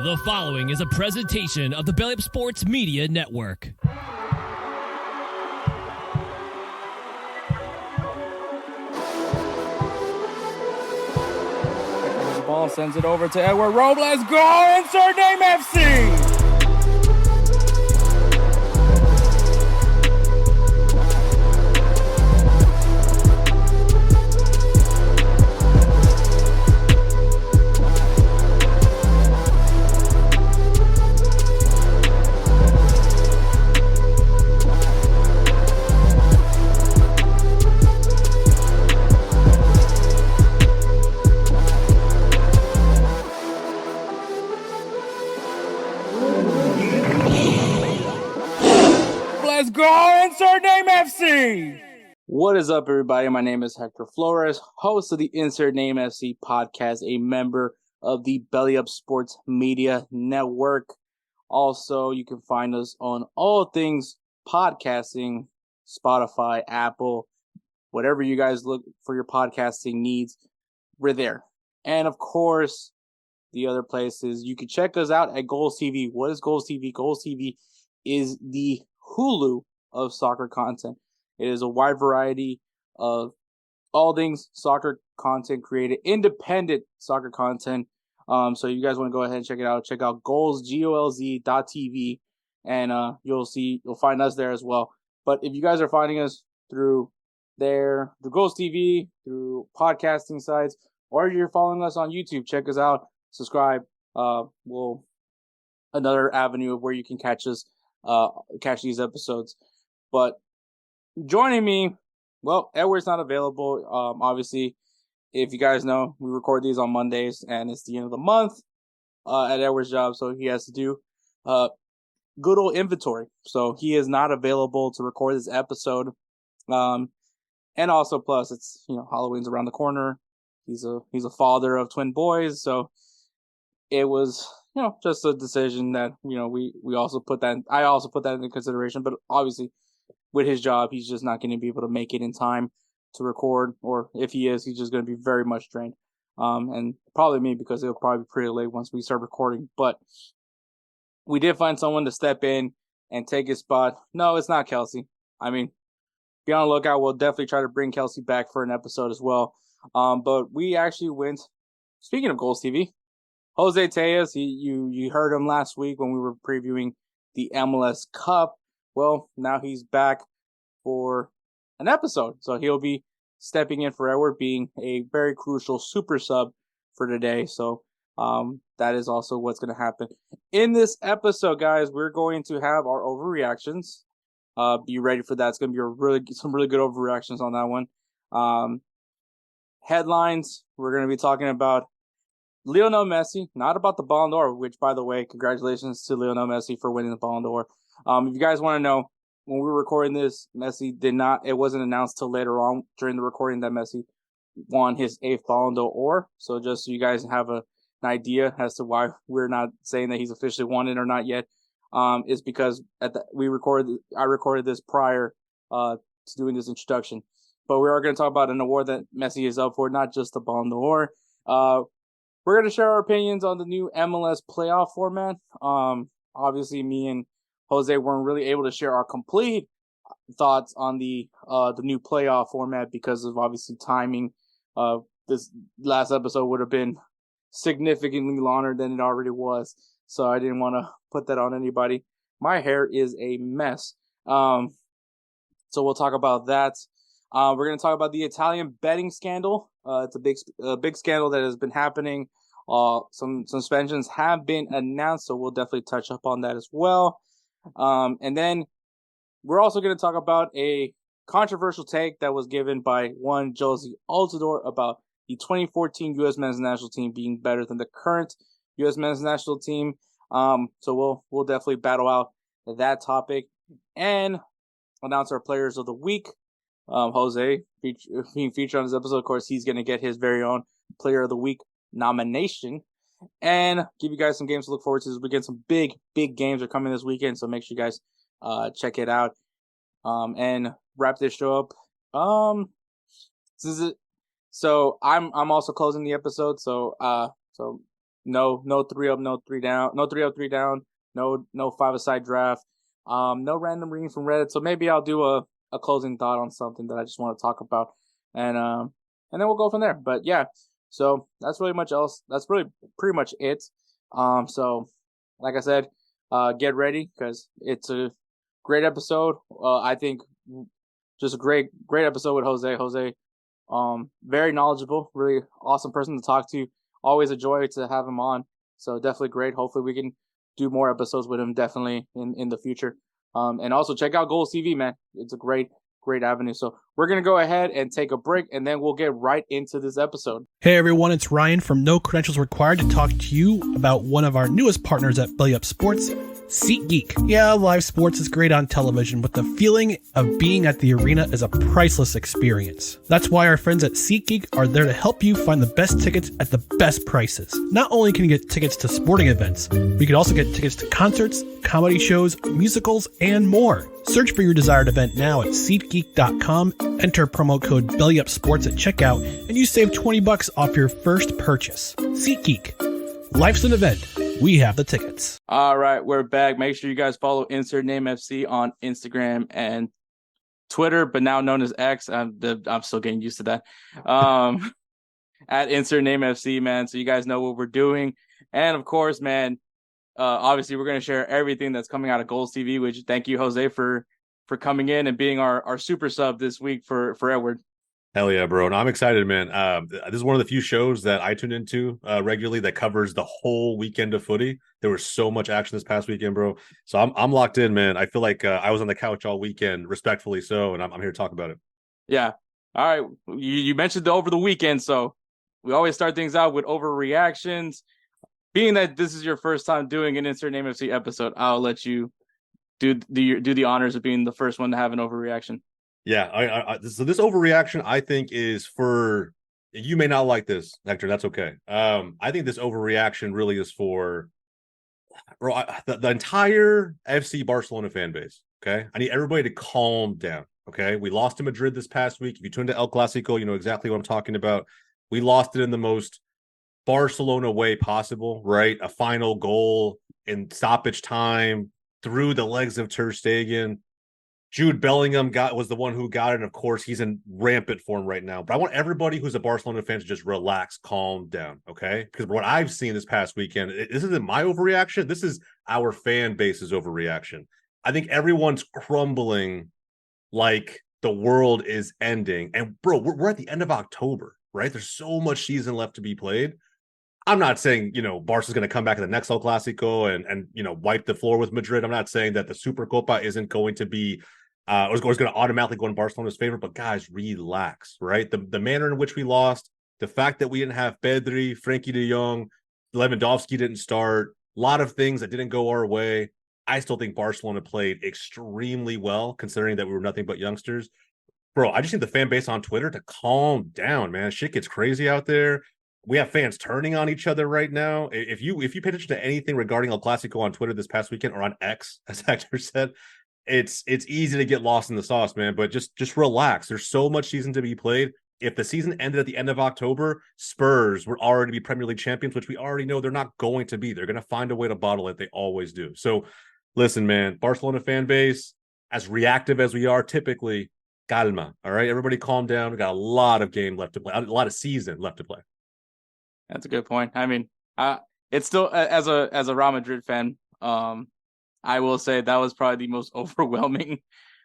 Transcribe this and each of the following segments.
The following is a presentation of the BellyUpSports Media Network. The ball sends it over to Edward Robles. Go! InsertName FC! Let's go, InsertName FC! What is up, everybody? My name is Hector Flores, host of the InsertName FC podcast, a member of the BellyUpSports Media Network. Also, you can find us on all things podcasting, Spotify, Apple, whatever you guys look for your podcasting needs, we're there. And of course, the other places, you can check us out at Golz TV. What is Golz TV? Golz TV is the Hulu of soccer content. It is a wide variety of all things soccer content created, independent soccer content. So you guys want to go ahead and check it out. Check out Golz, GOLZ.TV, and you'll find us there as well. But if you guys are finding us through there, through Golz TV, through podcasting sites, or if you're following us on YouTube, check us out, subscribe. Another avenue of where you can catch us. Catch these episodes. But joining me, well, Edward's not available. Obviously, if you guys know, we record these on Mondays and it's the end of the month at Edward's job, so he has to do good old inventory. So he is not available to record this episode. And also, plus, it's Halloween's around the corner. He's a father of twin boys, so it was just a decision that, we also put that, I also put that into consideration, but obviously with his job, he's just not going to be able to make it in time to record, or if he is, he's just going to be very much drained. And probably me, because it'll probably be pretty late once we start recording, but we did find someone to step in and take his spot. No, it's not Kelsey. I mean, be on the lookout. We'll definitely try to bring Kelsey back for an episode as well. But we actually went, speaking of Golz TV, Jose Tejas, you heard him last week when we were previewing the MLS Cup. Well, now he's back for an episode. So he'll be stepping in for Edward, being a very crucial super sub for today. So that is also what's going to happen. In this episode, guys, we're going to have our overreactions. Be ready for that. It's going to be some really good overreactions on that one. Headlines, we're going to be talking about Lionel Messi, not about the Ballon d'Or, which, by the way, congratulations to Lionel Messi for winning the Ballon d'Or. If you guys want to know, when we were recording this, it wasn't announced till later on during the recording that Messi won his 8th Ballon d'Or. So just so you guys have an idea as to why we're not saying that he's officially won it or not yet, is because I recorded this prior to doing this introduction. But we are going to talk about an award that Messi is up for, not just the Ballon d'Or. We're going to share our opinions on the new MLS Playoff Format. Obviously, me and Jose weren't really able to share our complete thoughts on the new playoff format because of, obviously, timing. This last episode would have been significantly longer than it already was, so I didn't want to put that on anybody. My hair is a mess. So we'll talk about that. We're going to talk about the Italian betting scandal. It's a big scandal that has been happening. Some suspensions have been announced, so we'll definitely touch up on that as well. And then we're also going to talk about a controversial take that was given by one Jose Altidore about the 2014 U.S. men's national team being better than the current U.S. men's national team. So we'll definitely battle out that topic and announce our players of the week. Jose being featured on this episode, of course, he's going to get his very own Player of the Week nomination, and give you guys some games to look forward to this weekend. Some big games are coming this weekend, so make sure you guys check it out. And wrap this show up. So I'm also closing the episode. So No 3-up, no 3-down, no 3-up, 3-down, no 5-a-side draft. No random reading from Reddit. So maybe I'll do a closing thought on something that I just want to talk about, and then we'll go from there. But yeah, so that's really much else. That's really pretty much it. So like I said, get ready because it's a great episode. I think just a great episode with Jose. Jose, very knowledgeable, really awesome person to talk to. Always a joy to have him on. So definitely great. Hopefully we can do more episodes with him definitely in the future. And also check out Golz TV, man. It's a great avenue. So we're going to go ahead and take a break, and then we'll get right into this episode. Hey everyone, it's Ryan from No Credentials Required to talk to you about one of our newest partners at BellyUpSports, SeatGeek. Yeah, live sports is great on television, but the feeling of being at the arena is a priceless experience. That's why our friends at SeatGeek are there to help you find the best tickets at the best prices. Not only can you get tickets to sporting events, but you can also get tickets to concerts, comedy shows, musicals, and more. Search for your desired event now at SeatGeek.com, enter promo code BellyUpSports at checkout, and you save $20 off your first purchase. SeatGeek. Life's an event. We have the tickets. All right, we're back. Make sure you guys follow InsertName FC on Instagram and Twitter, but now known as X. I'm still getting used to that. At InsertName FC, man. So you guys know what we're doing. And of course, man, obviously we're going to share everything that's coming out of Golz TV, which thank you, Jose, for coming in and being our super sub this week for Edward. Hell yeah, bro. And I'm excited, man. This is one of the few shows that I tune into regularly that covers the whole weekend of footy. There was so much action this past weekend, bro. So I'm locked in, man. I feel like I was on the couch all weekend, respectfully so, and I'm here to talk about it. Yeah. All right. You mentioned over the weekend, so we always start things out with overreactions. Being that this is your first time doing an InsertName FC episode, I'll let you do the honors of being the first one to have an overreaction. Yeah, so this overreaction, I think, is for you may not like this, Hector. That's okay. I think this overreaction really is for the entire FC Barcelona fan base. Okay, I need everybody to calm down. Okay, we lost to Madrid this past week. If you tuned to El Clasico, you know exactly what I'm talking about. We lost it in the most Barcelona way possible, right? A final goal in stoppage time through the legs of Ter Stegen. Jude Bellingham was the one who got it, and of course he's in rampant form right now. But I want everybody who's a Barcelona fan to just relax, calm down, okay? Because what I've seen this past weekend, this isn't my overreaction. This is our fan base's overreaction. I think everyone's crumbling like the world is ending. And bro, we're at the end of October, right? There's so much season left to be played. I'm not saying, Barca's going to come back in the next El Clasico and wipe the floor with Madrid. I'm not saying that the Supercopa isn't going to be was going to automatically go in Barcelona's favor, but guys, relax, right? The manner in which we lost, the fact that we didn't have Pedri, Frankie de Jong, Lewandowski didn't start, a lot of things that didn't go our way. I still think Barcelona played extremely well, considering that we were nothing but youngsters. Bro, I just need the fan base on Twitter to calm down, man. Shit gets crazy out there. We have fans turning on each other right now. If you pay attention to anything regarding El Clasico on Twitter this past weekend, or on X, as Hector said, it's easy to get lost in the sauce, man. But just relax. There's so much season to be played. If the season ended at the end of October, Spurs would already be Premier League champions, which we already know they're not going to be. They're going to find a way to bottle it. They always do. So listen, man, Barcelona fan base, as reactive as we are typically, calma. All right, everybody calm down. We got a lot of game left to play, a lot of season left to play. That's a good point. I mean, it's still as a Real Madrid fan, I will say that was probably the most overwhelming.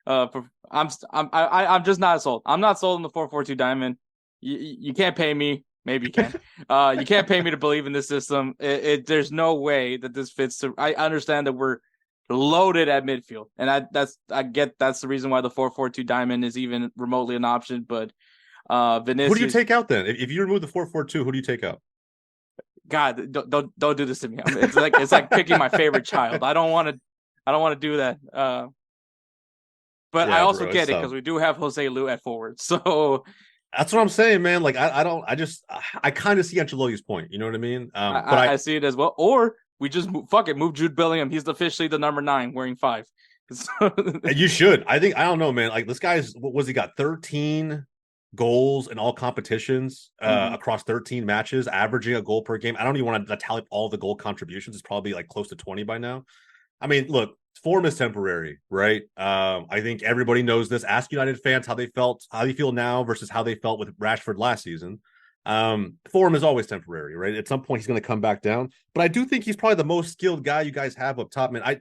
I'm just not sold. I'm not sold on the 4-4-2 diamond. You can't pay me. Maybe you can. You can't pay me to believe in this system. There's no way that this fits. I understand that we're loaded at midfield, and that's the reason why the 4-4-2 diamond is even remotely an option. But Vinicius, who do you take out then? If you remove the 4-4-2, who do you take out? God, don't do this to me. It's like picking my favorite child. I don't want to do that. But yeah, I also get it because we do have Jose Lu at forward. So that's what I'm saying, man. Like I kind of see Ancelotti's point. You know what I mean? But I see it as well. Or we just move Jude Bellingham. He's officially the number 9 wearing 5. You should. I don't know, man. Like this guy's, what was he got? 13 goals in all competitions across 13 matches, averaging a goal per game. I don't even want to tally up all the goal contributions. It's probably like close to 20 by now. I mean, look, form is temporary, right? I think everybody knows this. Ask United fans how they feel now versus how they felt with Rashford last season. Form is always temporary, right? At some point, he's going to come back down. But I do think he's probably the most skilled guy you guys have up top. Man,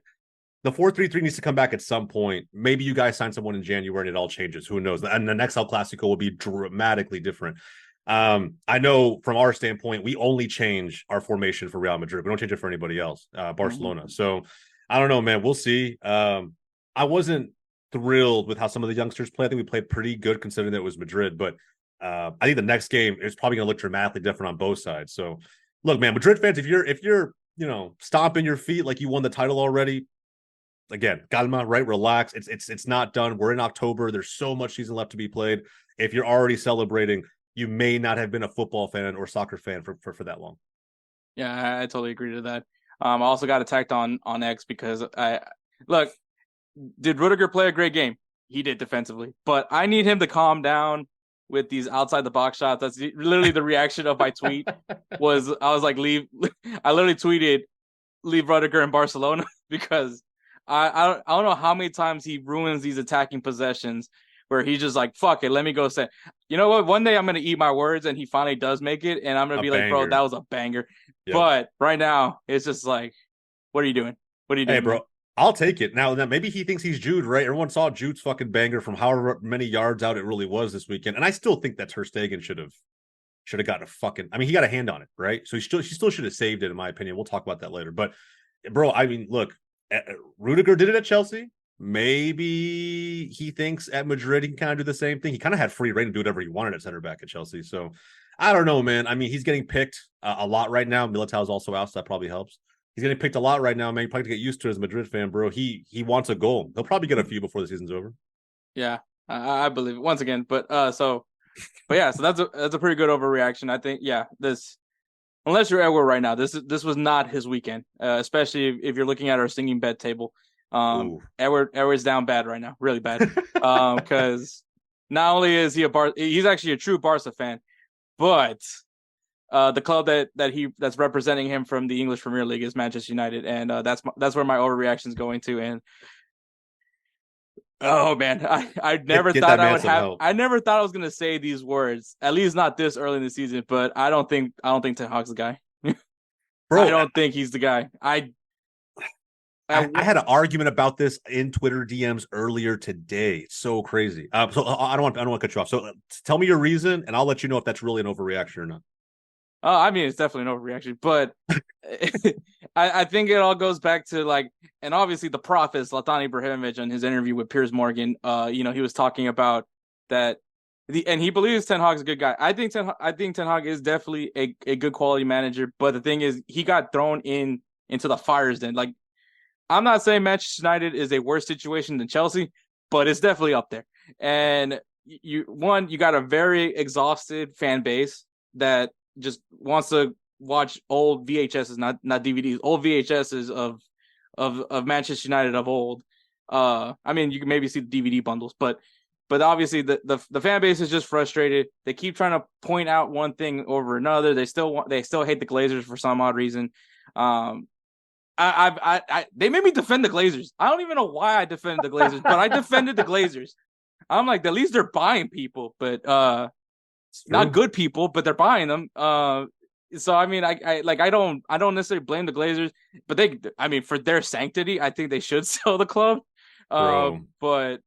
the 4-3-3 needs to come back at some point. Maybe you guys sign someone in January and it all changes. Who knows? And the next El Clasico will be dramatically different. I know from our standpoint, we only change our formation for Real Madrid. We don't change it for anybody else, Barcelona. So I don't know, man. We'll see. I wasn't thrilled with how some of the youngsters play. I think we played pretty good considering that it was Madrid. But I think the next game is probably going to look dramatically different on both sides. So look, man, Madrid fans, if you're stomping your feet like you won the title already, again, calma, right? Relax. It's not done. We're in October. There's so much season left to be played. If you're already celebrating, you may not have been a football fan or soccer fan for that long. Yeah, I totally agree to that. I also got attacked on X because did Rudiger play a great game? He did defensively, but I need him to calm down with these outside the box shots. That's literally the reaction of my tweet I was like, I literally tweeted, leave Rudiger in Barcelona because I don't know how many times he ruins these attacking possessions where he's just like, fuck it, let me go say, you know what, one day I'm going to eat my words, and he finally does make it, and I'm going to be like, bro, that was a banger. Yep. But right now, it's just like, what are you doing? What are you doing? Hey, bro, I'll take it. Now, maybe he thinks he's Jude, right? Everyone saw Jude's fucking banger from however many yards out it really was this weekend, and I still think that Ter Stegen should have gotten a fucking, I mean, he got a hand on it, right? So she still should have saved it, in my opinion. We'll talk about that later. But, bro, I mean, look, Rudiger did it at Chelsea. Maybe he thinks at Madrid he can kind of do the same thing. He kind of had free reign to do whatever he wanted at center back at Chelsea. So I don't know, man. I mean, he's getting picked a lot right now. Militao's also out, so that probably helps. He's getting picked a lot right now, man. You probably get used to it as a Madrid fan, bro. He wants a goal. He'll probably get a few before the season's over. Yeah, I believe it once again. But so that's a pretty good overreaction. I think unless you're Edward right now, this was not his weekend. Especially if you're looking at our singing bed table. Edward's down bad right now, really bad. Because not only is he he's actually a true Barca fan, but the club that's representing him from the English Premier League is Manchester United, and that's where my overreaction is going to. And oh man, I never thought I would have. I never thought I was gonna say these words, at least not this early in the season. But I don't think Ten Hag's the guy. Bro, I don't think he's the guy. I had an argument about this in Twitter DMs earlier today. It's so crazy. So I don't want to cut you off. So tell me your reason, and I'll let you know if that's really an overreaction or not. I mean, it's definitely an overreaction, but I think it all goes back to and obviously the prophet Zlatan Ibrahimovic in his interview with Piers Morgan. He was talking about that, and he believes Ten Hag's a good guy. I think Ten Hag is definitely a good quality manager, but the thing is, he got thrown into the fires. Then, I'm not saying Manchester United is a worse situation than Chelsea, but it's definitely up there. And you got a very exhausted fan base that just wants to watch old VHSs, not DVDs, old VHSs of Manchester United of old. I mean, you can maybe see the DVD bundles, but obviously the fan base is just frustrated. They keep trying to point out one thing over another. They still hate the Glazers for some odd reason. They made me defend the Glazers. I don't even know why I defended the Glazers, but I defended the Glazers. I'm like, at least they're buying people, but not good people, but they're buying them. So I mean, I don't necessarily blame the Glazers, but for their sanctity, I think they should sell the club. And I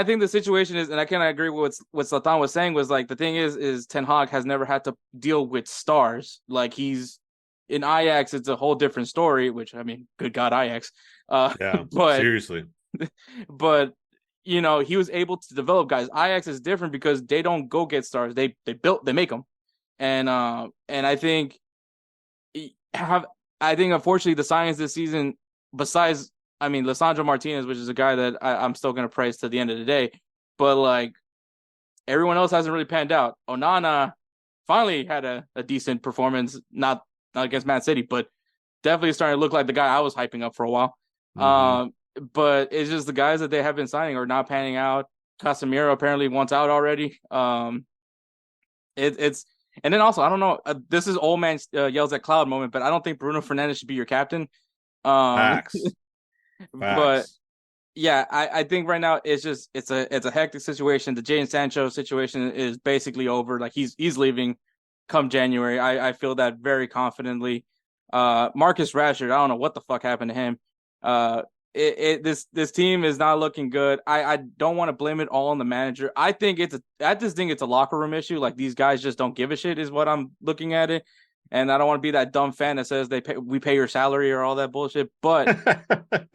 think the situation is, and I kind of agree with what Zlatan was saying, was the thing is Ten Hag has never had to deal with stars. He's in Ajax, it's a whole different story, which, I mean, good God, Ajax. But seriously. But, he was able to develop guys. Ajax is different because they don't go get stars. They make them. And I think unfortunately the signings this season, besides, Lisandro Martinez, which is a guy that I'm still going to praise to the end of the day, but everyone else hasn't really panned out. Onana finally had a decent performance, not against Man City, but definitely starting to look like the guy I was hyping up for a while. Mm-hmm. But it's just the guys that they have been signing are not panning out. Casemiro apparently wants out already. It's and then also I don't know. This is old man yells at cloud moment, but I don't think Bruno Fernandes should be your captain. Facts. But yeah, I think right now it's a hectic situation. The Jadon Sancho situation is basically over. Like he's leaving come January. I feel that very confidently. Marcus Rashford, I don't know what the fuck happened to him. This team is not looking good. I don't want to blame it all on the manager. I just think it's a locker room issue. Like these guys just don't give a shit is what I'm looking at it. And I don't want to be that dumb fan that says we pay your salary or all that bullshit. But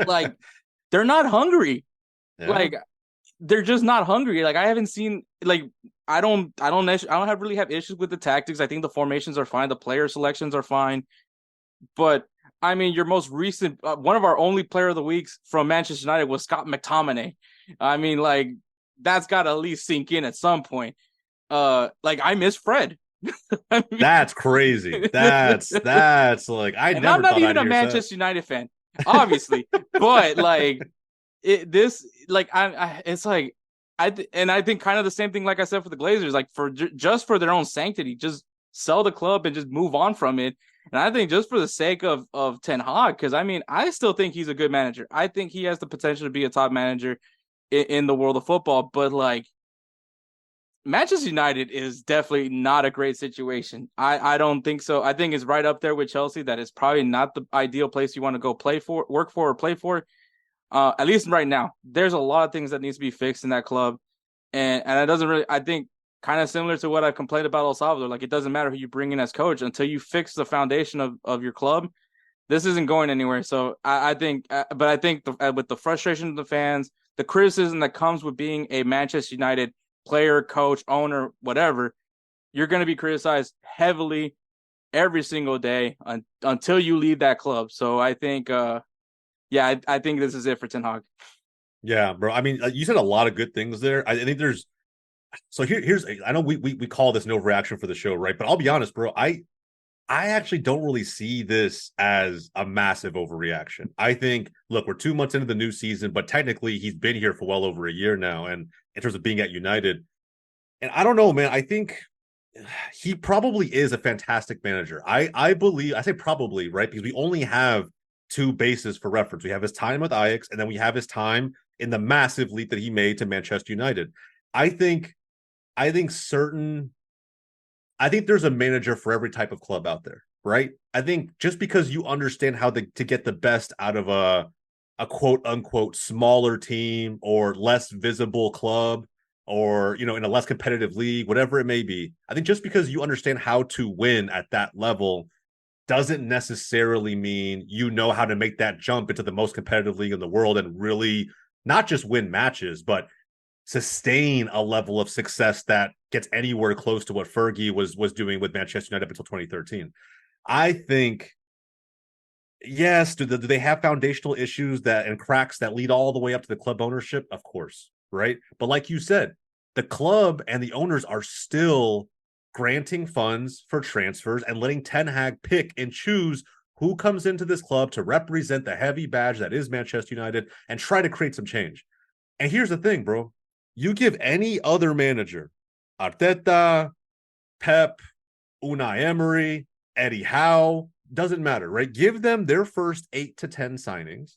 like they're not hungry. Yeah. Like they're just not hungry. Like I haven't seen like I don't really have issues with the tactics. I think the formations are fine. The player selections are fine. But I mean, your most recent one of our only player of the weeks from Manchester United was Scott McTominay. I mean, like that's got to at least sink in at some point. Like I miss Fred. I mean, that's crazy. That's like I'm not even a Manchester United fan, obviously, but like I think kind of the same thing like I said for the Glazers, like just for their own sanctity, just sell the club and just move on from it. And I think just for the sake of Ten Hag, because I mean I still think he's a good manager. I think he has the potential to be a top manager in the world of football, but like Manchester United is definitely not a great situation. I don't think so. I think it's right up there with Chelsea. That is probably not the ideal place you want to go work for or play for. At least right now, there's a lot of things that needs to be fixed in that club. And it doesn't really, I think kind of similar to what I complained about El Salvador. Like it doesn't matter who you bring in as coach until you fix the foundation of your club. This isn't going anywhere. So I think with the frustration of the fans, the criticism that comes with being a Manchester United player, coach, owner, whatever, you're going to be criticized heavily every single day until you leave that club. So I think, I think this is it for Ten Hag. Yeah, bro. I mean, you said a lot of good things there. I think there's so here's I know we call this no reaction for the show, right? But I'll be honest, bro. I actually don't really see this as a massive overreaction. I think, look, we're 2 months into the new season, but technically he's been here for well over a year now. And in terms of being at United, and I don't know, man, I think he probably is a fantastic manager. I believe, I say probably, right? Because we only have two bases for reference. We have his time with Ajax, and then we have his time in the massive leap that he made to Manchester United. I think there's a manager for every type of club out there, right? I think just because you understand how to get the best out of a quote unquote smaller team or less visible club or, in a less competitive league, whatever it may be, I think just because you understand how to win at that level doesn't necessarily mean you know how to make that jump into the most competitive league in the world and really not just win matches, but sustain a level of success that gets anywhere close to what Fergie was doing with Manchester United up until 2013. I think, yes, do they have foundational issues and cracks that lead all the way up to the club ownership? Of course, right? But like you said, the club and the owners are still granting funds for transfers and letting Ten Hag pick and choose who comes into this club to represent the heavy badge that is Manchester United and try to create some change. And here's the thing, bro. You give any other manager, Arteta, Pep, Unai Emery, Eddie Howe, doesn't matter, right? Give them their first 8 to 10 signings,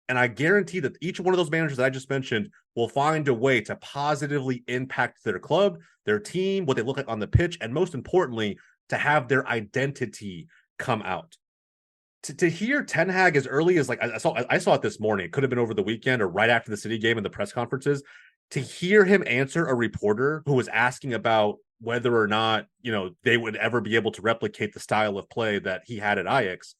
and I guarantee that each one of those managers that I just mentioned will find a way to positively impact their club, their team, what they look like on the pitch, and most importantly, to have their identity come out. To hear Ten Hag as early as, like, I saw it this morning, it could have been over the weekend or right after the City game in the press conferences, to hear him answer a reporter who was asking about whether or not, they would ever be able to replicate the style of play that he had at Ajax.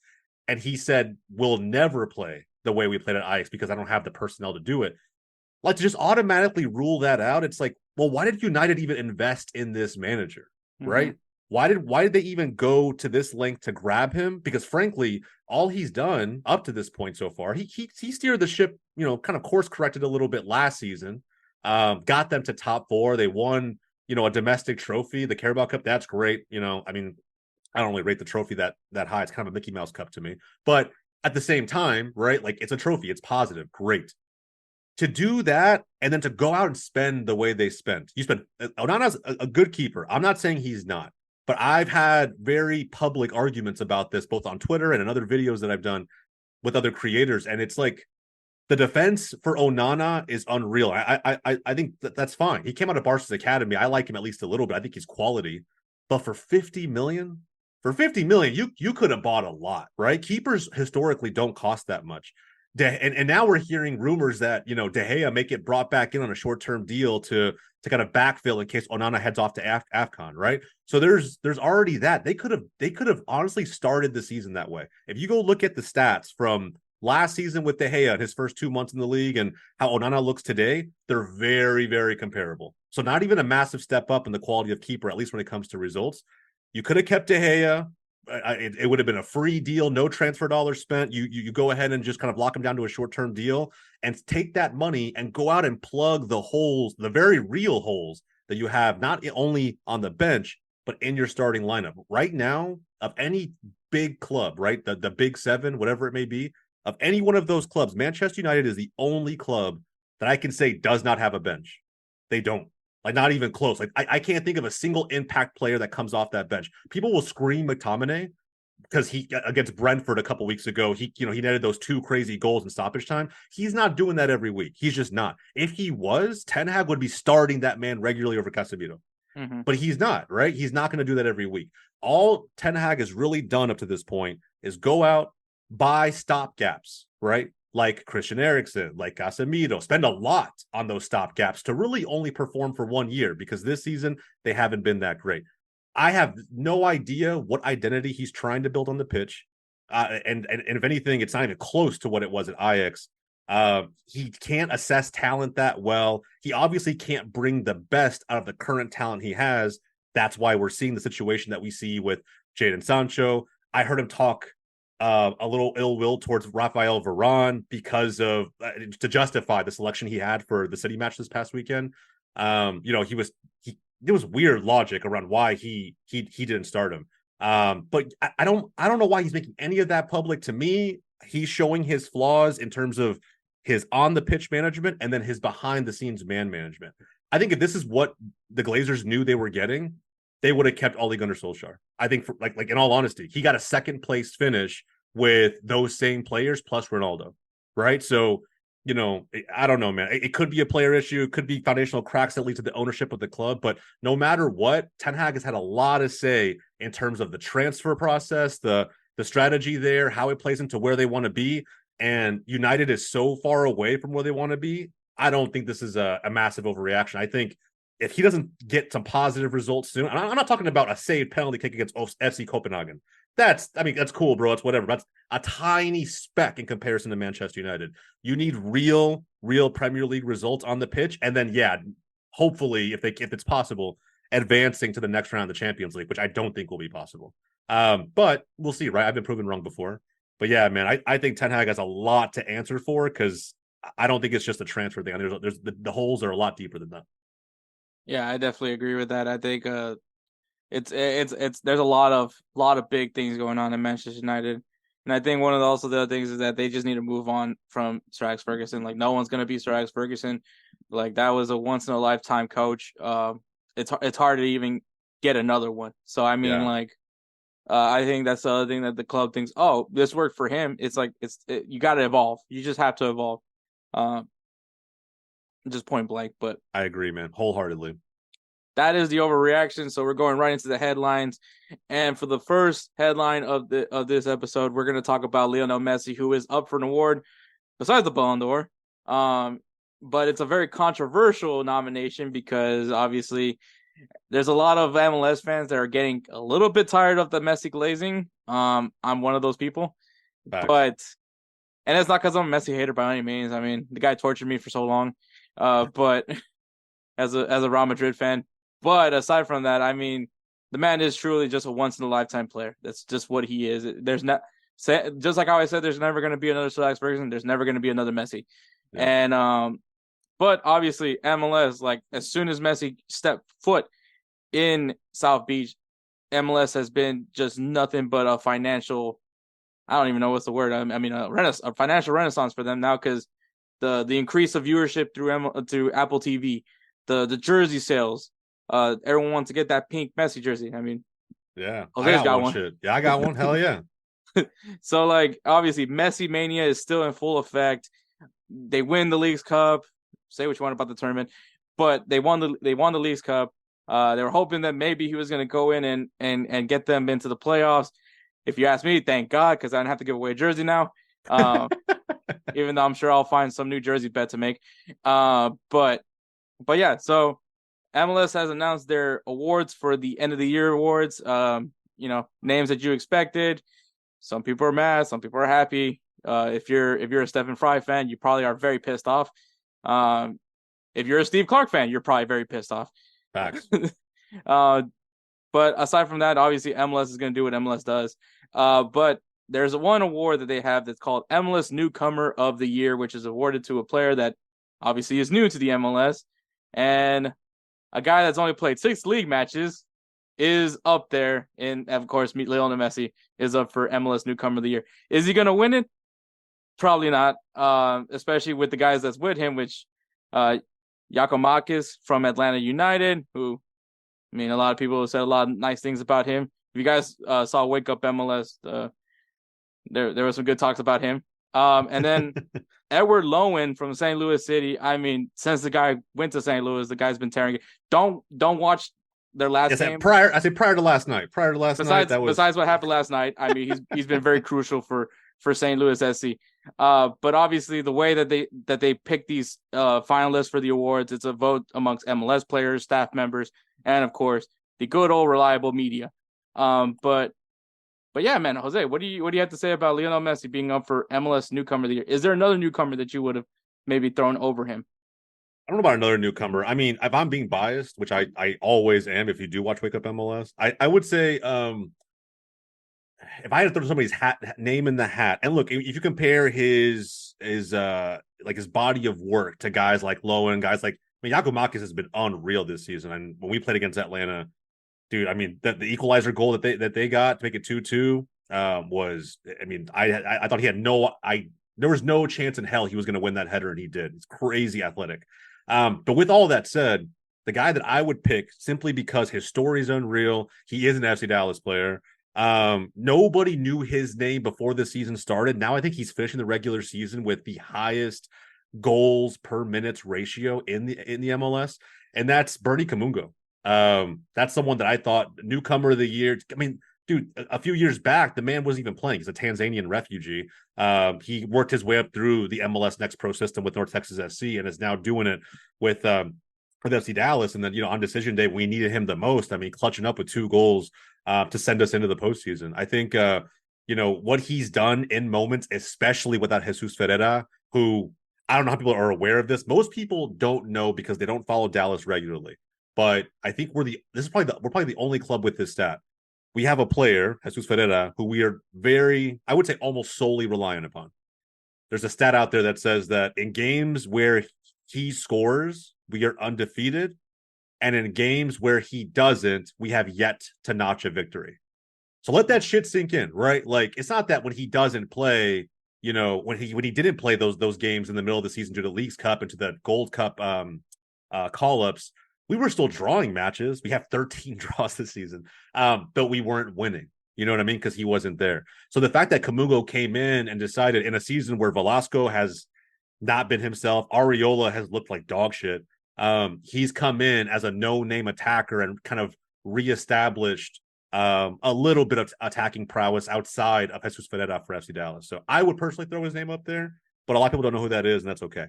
And he said, we'll never play the way we played at Ajax because I don't have the personnel to do it. Like, to just automatically rule that out, it's like, well, why did United even invest in this manager, right? Why did they even go to this length to grab him? Because frankly, all he's done up to this point so far, he steered the ship, kind of course corrected a little bit last season, got them to top 4. They won, a domestic trophy, the Carabao Cup. That's great. I mean, I don't really rate the trophy that high. It's kind of a Mickey Mouse Cup to me. But at the same time, right, like, it's a trophy. It's positive. Great. to do that and then to go out and spend the way they spent. You spent Onana's a good keeper. I'm not saying he's not, but I've had very public arguments about this both on Twitter and in other videos that I've done with other creators. And it's like the defense for Onana is unreal. I think that's fine. He came out of Barca's academy. I like him at least a little bit. I think he's quality. But for 50 million, you could have bought a lot, right? Keepers historically don't cost that much. And now we're hearing rumors that, De Gea may get brought back in on a short-term deal to kind of backfill in case Onana heads off to AFCON, right? So there's already that. They could have honestly started the season that way. If you go look at the stats from last season with De Gea in his first 2 months in the league and how Onana looks today, they're very, very comparable. So not even a massive step up in the quality of keeper, at least when it comes to results. You could have kept De Gea. It would have been a free deal, no transfer dollars spent. You go ahead and just kind of lock him down to a short-term deal and take that money and go out and plug the holes, the very real holes that you have, not only on the bench, but in your starting lineup. Right now, of any big club, right, the big seven, whatever it may be, of any one of those clubs, Manchester United is the only club that I can say does not have a bench. They don't. Like, not even close. Like, I can't think of a single impact player that comes off that bench. People will scream McTominay because he, against Brentford a couple weeks ago, he netted those 2 crazy goals in stoppage time. He's not doing that every week. He's just not. If he was, Ten Hag would be starting that man regularly over Casemiro. Mm-hmm. But he's not, right? He's not going to do that every week. All Ten Hag has really done up to this point is go out, buy stopgaps, right? Like Christian Eriksen, like Casemiro, spend a lot on those stopgaps to really only perform for 1 year, because this season they haven't been that great. I have no idea what identity he's trying to build on the pitch. And if anything, it's not even close to what it was at Ajax. He can't assess talent that well. He obviously can't bring the best out of the current talent he has. That's why we're seeing the situation that we see with Jadon Sancho. I heard him talk a little ill will towards Rafael Varane because of to justify the selection he had for the City match this past weekend. There was weird logic around why he didn't start him. But I don't know why he's making any of that public. To me, he's showing his flaws in terms of his on the pitch management and then his behind the scenes man management. I think if this is what the Glazers knew they were getting, they would have kept Ole Gunnar Solskjaer. I think, for, like in all honesty, he got a second place finish with those same players plus Ronaldo, right? So, I don't know, man. It could be a player issue. It could be foundational cracks that lead to the ownership of the club. But no matter what, Ten Hag has had a lot to say in terms of the transfer process, the strategy there, how it plays into where they want to be. And United is so far away from where they want to be. I don't think this is a massive overreaction. I think if he doesn't get some positive results soon, and I'm not talking about a saved penalty kick against FC Copenhagen. That's cool, bro. It's whatever. That's a tiny speck in comparison to Manchester United. You need real Premier League results on the pitch. And then, hopefully, if it's possible, advancing to the next round of the Champions League, which I don't think will be possible. But we'll see, right? I've been proven wrong before. But yeah, man, I think Ten Hag has a lot to answer for, because I don't think it's just a transfer thing. There's the holes are a lot deeper than that. Yeah, I definitely agree with that. I think it's there's a lot of big things going on in Manchester United, and I think one of the other things is that they just need to move on from Sir Alex Ferguson. Like, no one's gonna be Sir Alex Ferguson. Like, that was a once in a lifetime coach. It's hard to even get another one. So I mean, I think that's the other thing that the club thinks. Oh, this worked for him. It's like you got to evolve. You just have to evolve. Just point blank. But I agree, man, wholeheartedly. That is the overreaction. So we're going right into the headlines. And for the first headline of this episode, we're going to talk about Lionel Messi, who is up for an award besides the Ballon d'Or. But it's a very controversial nomination because obviously there's a lot of MLS fans that are getting a little bit tired of the Messi glazing. I'm one of those people. Facts. And it's not because I'm a Messi hater by any means. I mean, the guy tortured me for so long. But as a Real Madrid fan. But aside from that, I mean, the man is truly just a once in a lifetime player. That's just what he is. There's not, just like how I said, there's never going to be another Sir Alex Ferguson. There's never going to be another Messi. Yeah. And but obviously MLS, like, as soon as Messi stepped foot in South Beach, MLS has been just nothing but a financial, I don't even know what's the word. I mean, a financial renaissance for them now, because the increase of viewership through Apple TV, the jersey sales. Everyone wants to get that pink Messi jersey. I mean, yeah, Jose's got one. Shit. Yeah, I got one. Hell yeah. So like obviously Messi mania is still in full effect. They win the Leagues Cup. Say what you want about the tournament, but they won the Leagues Cup. They were hoping that maybe he was going to go in and get them into the playoffs. If you ask me, thank God, because I don't have to give away a jersey now. Even though I'm sure I'll find some new jersey bet to make. But yeah, so MLS has announced their awards for the end of the year awards. Names that you expected. Some people are mad, some people are happy. If you're a Stephen Fry fan, you probably are very pissed off. If you're a Steve Clark fan, you're probably very pissed off. Facts. But aside from that, obviously MLS is going to do what MLS does. But there's one award that they have that's called MLS Newcomer of the Year, which is awarded to a player that obviously is new to the MLS. And a guy that's only played 6 league matches is up there. And, of course, Lionel Messi is up for MLS Newcomer of the Year. Is he going to win it? Probably not, especially with the guys that's with him, which Giakoumakis from Atlanta United, who, I mean, a lot of people have said a lot of nice things about him. If you guys saw Wake Up MLS, there were some good talks about him. And then Edward Lowen from St. Louis City. I mean, since the guy went to St. Louis, the guy's been tearing it. Don't watch their last game. Prior to last night. Besides what happened last night, I mean, he's been very crucial for St. Louis SC. But obviously the way that they pick these finalists for the awards, it's a vote amongst MLS players, staff members, and of course the good old reliable media. But yeah, man, Jose, what do you have to say about Lionel Messi being up for MLS Newcomer of the Year? Is there another newcomer that you would have maybe thrown over him? I don't know about another newcomer. I mean, if I'm being biased, which I always am, if you do watch Wake Up MLS, I would say if I had to throw somebody's name in the hat, and look, if you compare his body of work to guys like Lowen, guys like, I mean, Giakoumakis has been unreal this season. And when we played against Atlanta, dude, I mean, the equalizer goal that they got to make it 2-2 was, I mean, I thought he had there was no chance in hell he was going to win that header, and he did. It's crazy athletic. But with all that said, the guy that I would pick, simply because his story is unreal, he is an FC Dallas player. Nobody knew his name before the season started. Now I think he's finishing the regular season with the highest goals per minutes ratio in the MLS, and that's Bernie Kamungo. That's someone that I thought newcomer of the year. I mean, dude, a few years back, the man wasn't even playing. He's a Tanzanian refugee. He worked his way up through the MLS Next Pro system with North Texas SC, and is now doing it with FC Dallas. And then, on decision day, we needed him the most. I mean, clutching up with 2 goals to send us into the postseason. I think, what he's done in moments, especially without Jesus Ferreira, who, I don't know how people are aware of this. Most people don't know because they don't follow Dallas regularly. But I think we're probably the only club with this stat. We have a player, Jesus Ferreira, who we are I would say almost solely reliant upon. There's a stat out there that says that in games where he scores, we are undefeated. And in games where he doesn't, we have yet to notch a victory. So let that shit sink in, right? Like, it's not that when he doesn't play, when he didn't play those games in the middle of the season due to the Leagues Cup and to the Gold Cup call-ups, we were still drawing matches. We have 13 draws this season, but we weren't winning. You know what I mean? Because he wasn't there. So the fact that Kamungo came in and decided in a season where Velasco has not been himself, Areola has looked like dog shit, he's come in as a no-name attacker and kind of reestablished a little bit of attacking prowess outside of Jesus Ferreira for FC Dallas. So I would personally throw his name up there, but a lot of people don't know who that is, and that's okay.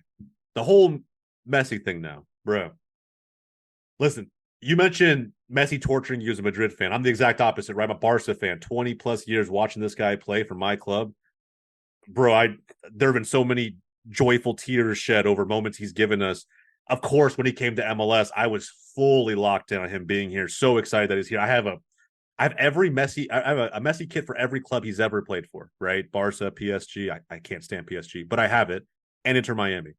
The whole Messi thing now, bro. Listen, you mentioned Messi torturing you as a Madrid fan. I'm the exact opposite, right? I'm a Barca fan. 20 plus years watching this guy play for my club. Bro, there have been so many joyful tears shed over moments he's given us. Of course, when he came to MLS, I was fully locked in on him being here. So excited that he's here. I have a Messi kit for every club he's ever played for, right? Barca, PSG. I can't stand PSG, but I have it. And Inter Miami.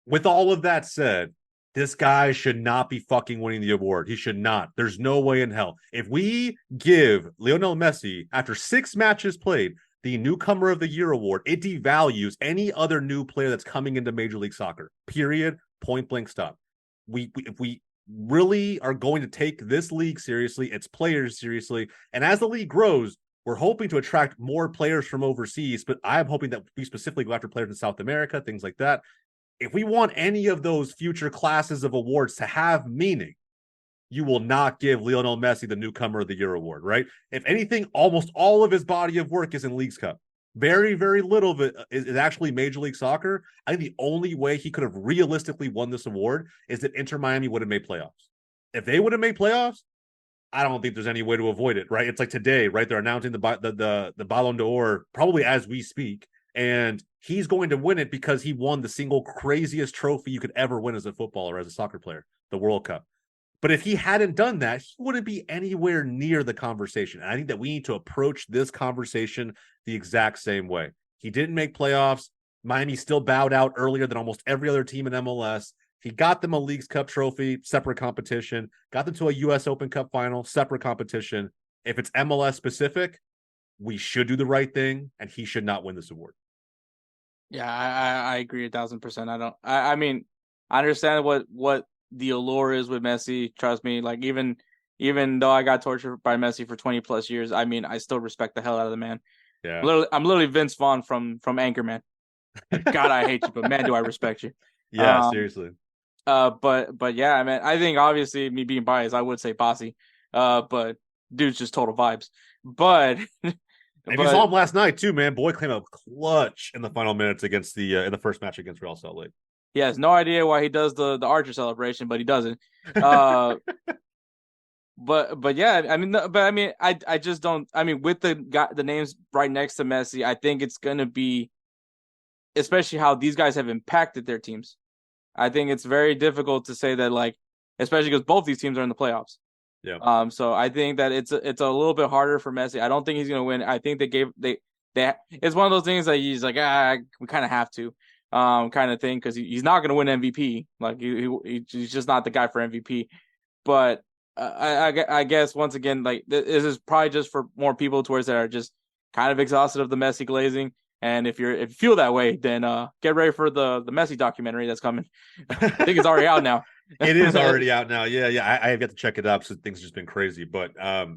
With all of that said, this guy should not be fucking winning the award. He should not. There's no way in hell. If we give Lionel Messi, after 6 matches played, the Newcomer of the Year award, it devalues any other new player that's coming into Major League Soccer. Period. Point blank stop. If we really are going to take this league seriously, its players seriously, and as the league grows, we're hoping to attract more players from overseas, but I'm hoping that we specifically go after players in South America, things like that. If we want any of those future classes of awards to have meaning, you will not give Lionel Messi the Newcomer of the Year award, right? If anything, almost all of his body of work is in Leagues Cup. Very, very little of it is actually Major League Soccer. I think the only way he could have realistically won this award is that Inter Miami would have made playoffs. If they would have made playoffs, I don't think there's any way to avoid it, right? It's like today, right? They're announcing the Ballon d'Or probably as we speak, and he's going to win it because he won the single craziest trophy you could ever win as a footballer, as a soccer player, the World Cup. But if he hadn't done that, he wouldn't be anywhere near the conversation. And I think that we need to approach this conversation the exact same way. He didn't make playoffs. Miami still bowed out earlier than almost every other team in MLS. He got them a Leagues Cup trophy, separate competition. Got them to a U.S. Open Cup final, separate competition. If it's MLS specific, we should do the right thing, and he should not win this award. Yeah, I agree 1,000%. I mean, I understand what the allure is with Messi. Trust me, like even though I got tortured by Messi for 20 plus years, I mean, I still respect the hell out of the man. Yeah, I'm literally Vince Vaughn from Anchorman. God, I hate you, but man, do I respect you. Yeah, seriously. But yeah, I mean, I think obviously me being biased, I would say Bossy. But dude's just total vibes. But If you saw him last night too, man, boy came up clutch in the final minutes against the in the first match against Real Salt Lake. He has no idea why he does the Archer celebration, but he doesn't. But yeah, I mean, I just don't. I mean, with the names right next to Messi, I think it's gonna be, especially how these guys have impacted their teams. I think it's very difficult to say that, like, especially because both these teams are in the playoffs. Yeah. So I think that it's a little bit harder for Messi. I don't think he's gonna win. I think they it's one of those things that he's like, we kind of have to, kind of thing, because he's not gonna win MVP. Like he's just not the guy for MVP. But I guess once again, like this is probably just for more people towards that are just kind of exhausted of the Messi glazing. And if you feel that way, then get ready for the Messi documentary that's coming. I think it's already out now. It is already out now. Yeah. I have yet to check it up, so things have just been crazy. But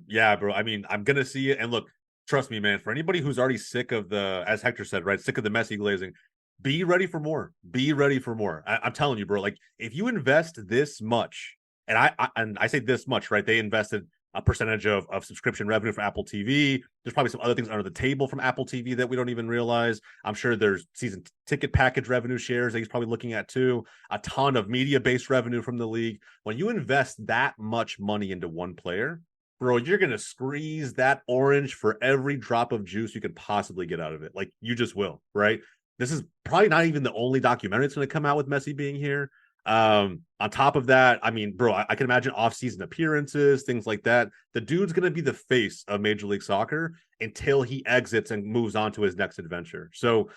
yeah, bro. I mean, I'm gonna see it. And look, trust me, man. For anybody who's already sick of as Hector said, right, sick of the Messi glazing, be ready for more. Be ready for more. I'm telling you, bro. Like, if you invest this much, and I say this much, right? They invested a percentage of subscription revenue for Apple TV. There's probably some other things under the table from Apple TV that we don't even realize. I'm sure there's season ticket package revenue shares that he's probably looking at too. A ton of media-based revenue from the league. When you invest that much money into one player, bro, you're going to squeeze that orange for every drop of juice you could possibly get out of it. Like, you just will, right? This is probably not even the only documentary that's going to come out with Messi being here. On top of that, I mean, bro, I can imagine off-season appearances, things like that. The dude's going to be the face of Major League Soccer until he exits and moves on to his next adventure. So,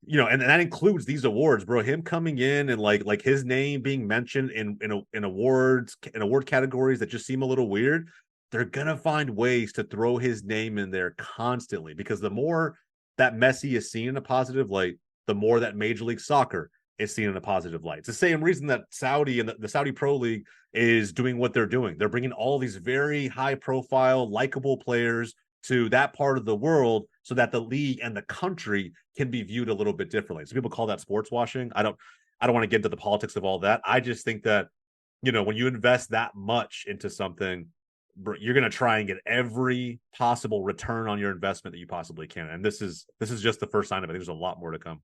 you know, and that includes these awards, bro. Him coming in and like his name being mentioned in awards, in award categories that just seem a little weird. They're going to find ways to throw his name in there constantly, because the more that Messi is seen in a positive light, the more that Major League Soccer is seen in a positive light. It's the same reason that Saudi and the Saudi Pro League is doing what they're doing. They're bringing all these very high profile, likable players to that part of the world so that the league and the country can be viewed a little bit differently. So people call that sports washing. I don't want to get into the politics of all that. I just think that, you know, when you invest that much into something, you're going to try and get every possible return on your investment that you possibly can. And this is just the first sign of it. There's a lot more to come.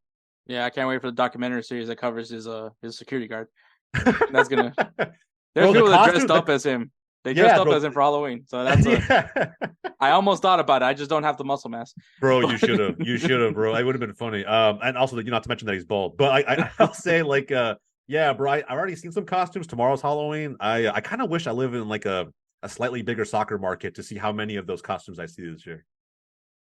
Yeah, I can't wait for the documentary series that covers his security guard. That's gonna. There's people that dressed up as him. They dressed up as him for Halloween. So that's. I almost thought about it. I just don't have the muscle mass. Bro, you should have. You should have, bro. It would have been funny. And also, not to mention that he's bald. But I'll say, like, yeah, bro. I've already seen some costumes. Tomorrow's Halloween. I kind of wish I live in like a slightly bigger soccer market to see how many of those costumes I see this year.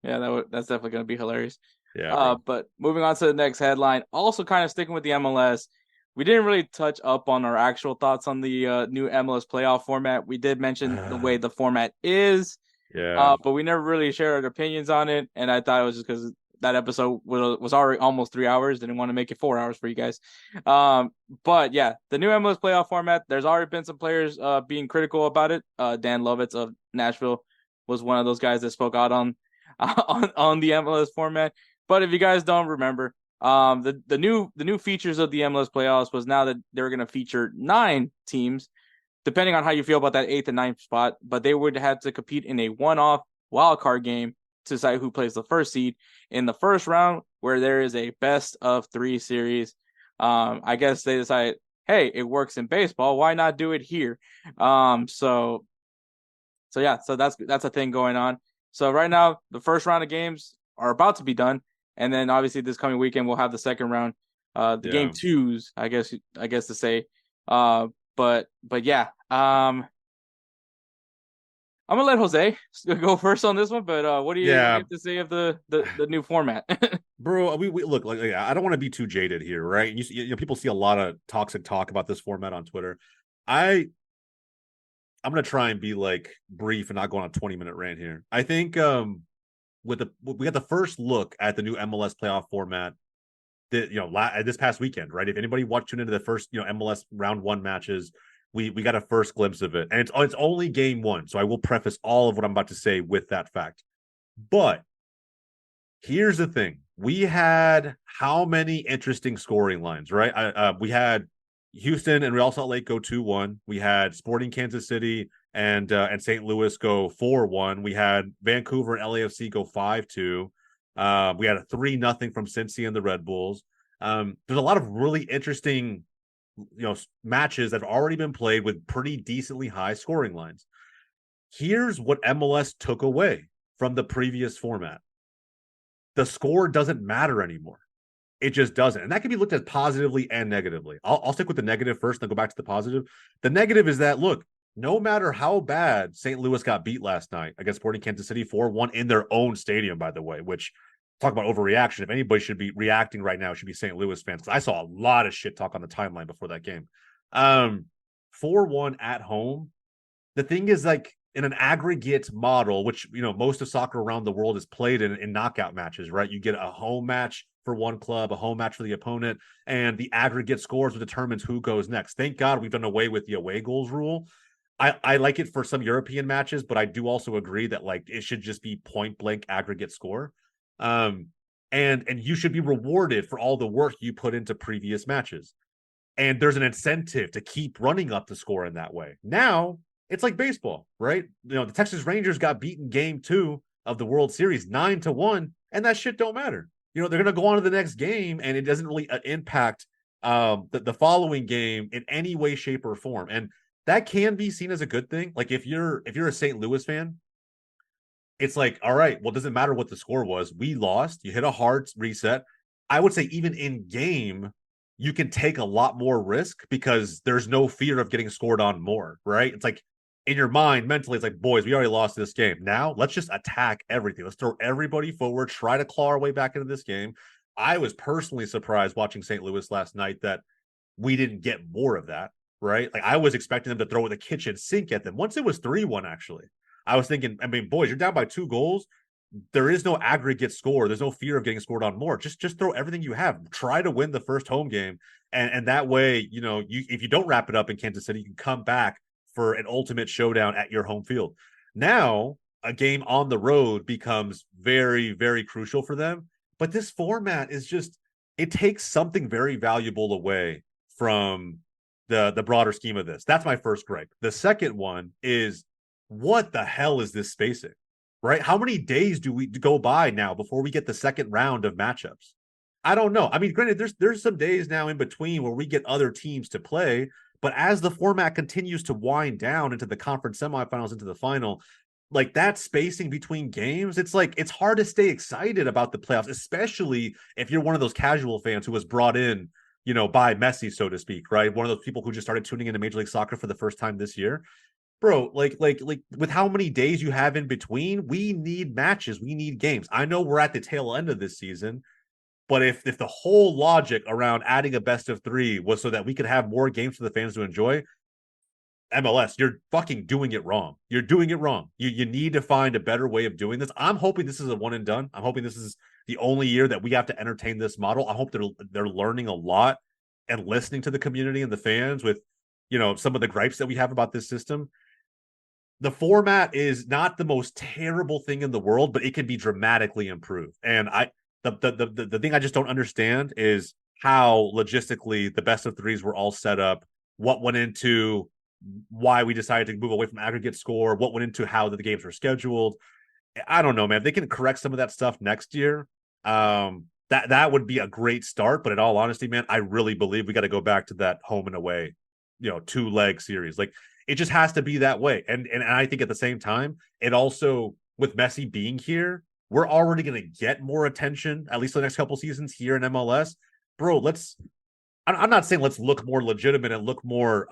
Yeah, that's definitely gonna be hilarious. Yeah. But moving on to the next headline, also kind of sticking with the MLS, we didn't really touch up on our actual thoughts on the new MLS playoff format. We did mention the way the format is. Yeah. But we never really shared our opinions on it, and I thought it was just because that episode was already almost 3 hours. Didn't want to make it 4 hours for you guys. But yeah, the new MLS playoff format. There's already been some players being critical about it. Dan Lovitz of Nashville was one of those guys that spoke out on the MLS format. But if you guys don't remember, the new features of the MLS playoffs was now that they're going to feature 9 teams, depending on how you feel about that 8th and 9th spot. But they would have to compete in a one-off wild card game to decide who plays the first seed in the first round, where there is a best of 3 series. I guess they decided, hey, it works in baseball. Why not do it here? So that's a thing going on. So right now, the first round of games are about to be done. And then obviously this coming weekend, we'll have the second round, game 2s, I guess to say. But yeah, I'm gonna let Jose go first on this one. But what do you have to say of the new format? Bro, we look, like I don't want to be too jaded here, right? You know, people see a lot of toxic talk about this format on Twitter. I'm gonna try and be like brief and not go on a 20-minute rant here. I think we got the first look at the new MLS playoff format that this past weekend, right? If anybody tuned into the first MLS round 1 matches, we got a first glimpse of it, and it's only game 1, so I will preface all of what I'm about to say with that fact. But here's the thing: we had how many interesting scoring lines, right? We had Houston and Real Salt Lake go 2-1. We had Sporting Kansas City and St. Louis go 4-1. We had Vancouver and LAFC go 5-2. We had a 3-0 from Cincy and the Red Bulls. There's a lot of really interesting, matches that have already been played with pretty decently high scoring lines. Here's what MLS took away from the previous format: the score doesn't matter anymore. It just doesn't. And that can be looked at positively and negatively. I'll stick with the negative first, then go back to the positive. The negative is that, look, no matter how bad St. Louis got beat last night against Sporting Kansas City 4-1 in their own stadium, by the way, which, talk about overreaction. If anybody should be reacting right now, it should be St. Louis fans. I saw a lot of shit talk on the timeline before that game. 4-1 at home. The thing is, like, in an aggregate model, which, most of soccer around the world is played in knockout matches, right? You get a home match for one club, a home match for the opponent, and the aggregate scores determines who goes next. Thank God we've done away with the away goals rule. I like it for some European matches, but I do also agree that, like, it should just be point blank aggregate score. And you should be rewarded for all the work you put into previous matches. And there's an incentive to keep running up the score in that way. Now it's like baseball, right? The Texas Rangers got beaten game 2 of the World Series 9-1, and that shit don't matter. They're going to go on to the next game, and it doesn't really impact the following game in any way, shape, or form. And that can be seen as a good thing. Like, if you're a St. Louis fan, it's like, all right, well, it doesn't matter what the score was. We lost. You hit a hard reset. I would say even in game, you can take a lot more risk because there's no fear of getting scored on more, right? It's like, in your mind, mentally, it's like, boys, we already lost this game. Now let's just attack everything. Let's throw everybody forward, try to claw our way back into this game. I was personally surprised watching St. Louis last night that we didn't get more of that, right? Like, I was expecting them to throw the kitchen sink at them. Once it was 3-1, actually, I was thinking, boys, you're down by 2 goals. There is no aggregate score. There's no fear of getting scored on more. Just throw everything you have. Try to win the first home game. And that way, if you don't wrap it up in Kansas City, you can come back for an ultimate showdown at your home field. Now, a game on the road becomes very, very crucial for them. But this format is just, it takes something very valuable away from the broader scheme of this. That's my first gripe. The second one is, what the hell is this spacing, right? How many days do we go by now before we get the second round of matchups? I don't know. Granted, there's some days now in between where we get other teams to play, but as the format continues to wind down into the conference semifinals, into the final, like, that spacing between games, it's like, it's hard to stay excited about the playoffs, especially if you're one of those casual fans who was brought in, by Messi, so to speak, right? One of those people who just started tuning into Major League Soccer for the first time this year. Bro, like with how many days you have in between, we need matches, we need games. I know we're at the tail end of this season, but if the whole logic around adding a best of 3 was so that we could have more games for the fans to enjoy, MLS, you're fucking doing it wrong. You're doing it wrong. You need to find a better way of doing this. I'm hoping this is a one and done. I'm hoping this is the only year that we have to entertain this model. I hope they're learning a lot and listening to the community and the fans with, some of the gripes that we have about this system. The format is not the most terrible thing in the world, but it can be dramatically improved. And the thing I just don't understand is how logistically the best of threes were all set up, what went into why we decided to move away from aggregate score, what went into how the games were scheduled. I don't know, man. If they can correct some of that stuff next year, that would be a great start. But in all honesty, man, I really believe we got to go back to that home and away, 2-leg series. Like, it just has to be that way. And I think at the same time, it also, with Messi being here, we're already going to get more attention, at least the next couple seasons here in MLS. Bro, I'm not saying let's look more legitimate and look more,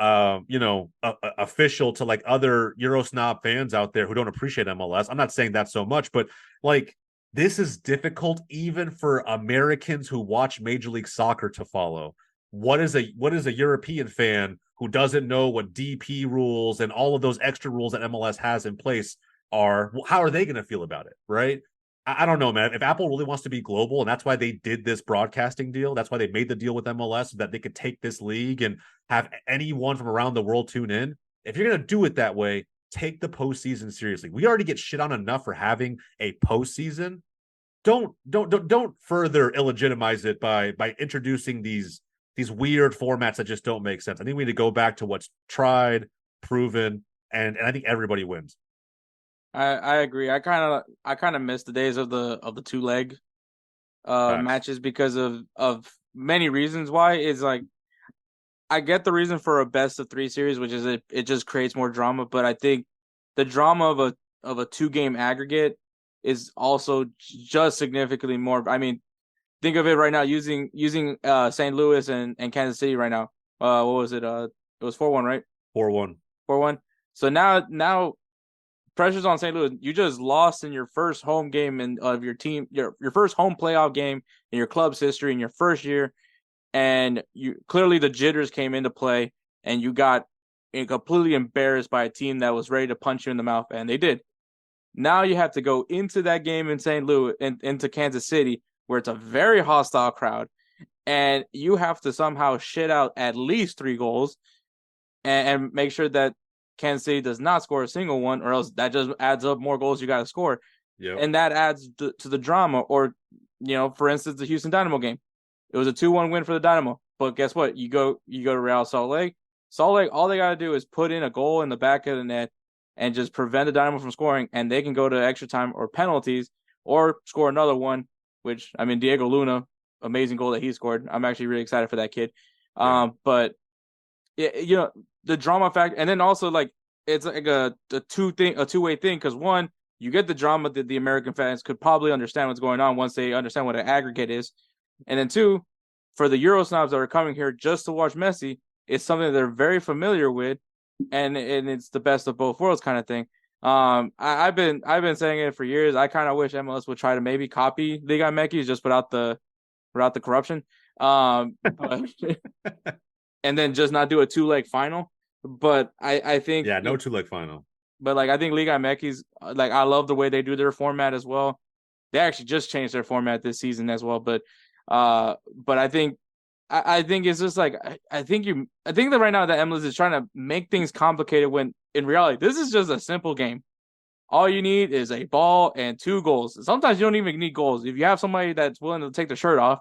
official to like other Euro snob fans out there who don't appreciate MLS. I'm not saying that so much, but like, this is difficult even for Americans who watch Major League Soccer to follow. What is a European fan who doesn't know what DP rules and all of those extra rules that MLS has in place are? How are they going to feel about it, right? I don't know, man. If Apple really wants to be global, and that's why they did this broadcasting deal, that's why they made the deal with MLS, so that they could take this league and have anyone from around the world tune in. If you're going to do it that way, take the postseason seriously. We already get shit on enough for having a postseason. Don't further illegitimize it by introducing these weird formats that just don't make sense. I think we need to go back to what's tried, proven, and I think everybody wins. I agree. I kind of miss the days of the 2-leg matches because of many reasons. Why is like, I get the reason for a best of 3 series, which is it just creates more drama. But I think the drama of a 2-game aggregate is also just significantly more. I mean, think of it right now using St. Louis and Kansas City right now. What was it? It was 4-1, right? 4-1. 4-1. So now pressure's on St. Louis. You just lost in your first home game of your team, your first home playoff game in your club's history in your first year, and you clearly the jitters came into play, and you got completely embarrassed by a team that was ready to punch you in the mouth, and they did. Now you have to go into that game in St. Louis and into Kansas City, where it's a very hostile crowd, and you have to somehow shit out at least 3 goals and make sure that Kansas City does not score a single one, or else that just adds up more goals you got to score. Yep. And that adds to the drama. Or, for instance, the Houston Dynamo game. It was a 2-1 win for the Dynamo. But guess what? You go to Real Salt Lake. Salt Lake, all they got to do is put in a goal in the back of the net and just prevent the Dynamo from scoring, and they can go to extra time or penalties or score another one, which, I mean, Diego Luna, amazing goal that he scored. I'm actually really excited for that kid. Yeah. But, the drama factor, and then also like it's like a two-way thing, because one, you get the drama that the American fans could probably understand what's going on once they understand what an aggregate is, and then 2, for the Euro snobs that are coming here just to watch Messi, it's something that they're very familiar with, and it's the best of both worlds kind of thing. I've been saying it for years. I kind of wish MLS would try to maybe copy Liga MX just without the corruption, but and then just not do a 2-leg final. But I think no 2-leg final. But like, I think Liga MX, like, I love the way they do their format as well. They actually just changed their format this season as well. But I think it's just like, I think that right now that MLS is trying to make things complicated when in reality this is just a simple game. All you need is a ball and 2 goals. Sometimes you don't even need goals. If you have somebody that's willing to take their shirt off,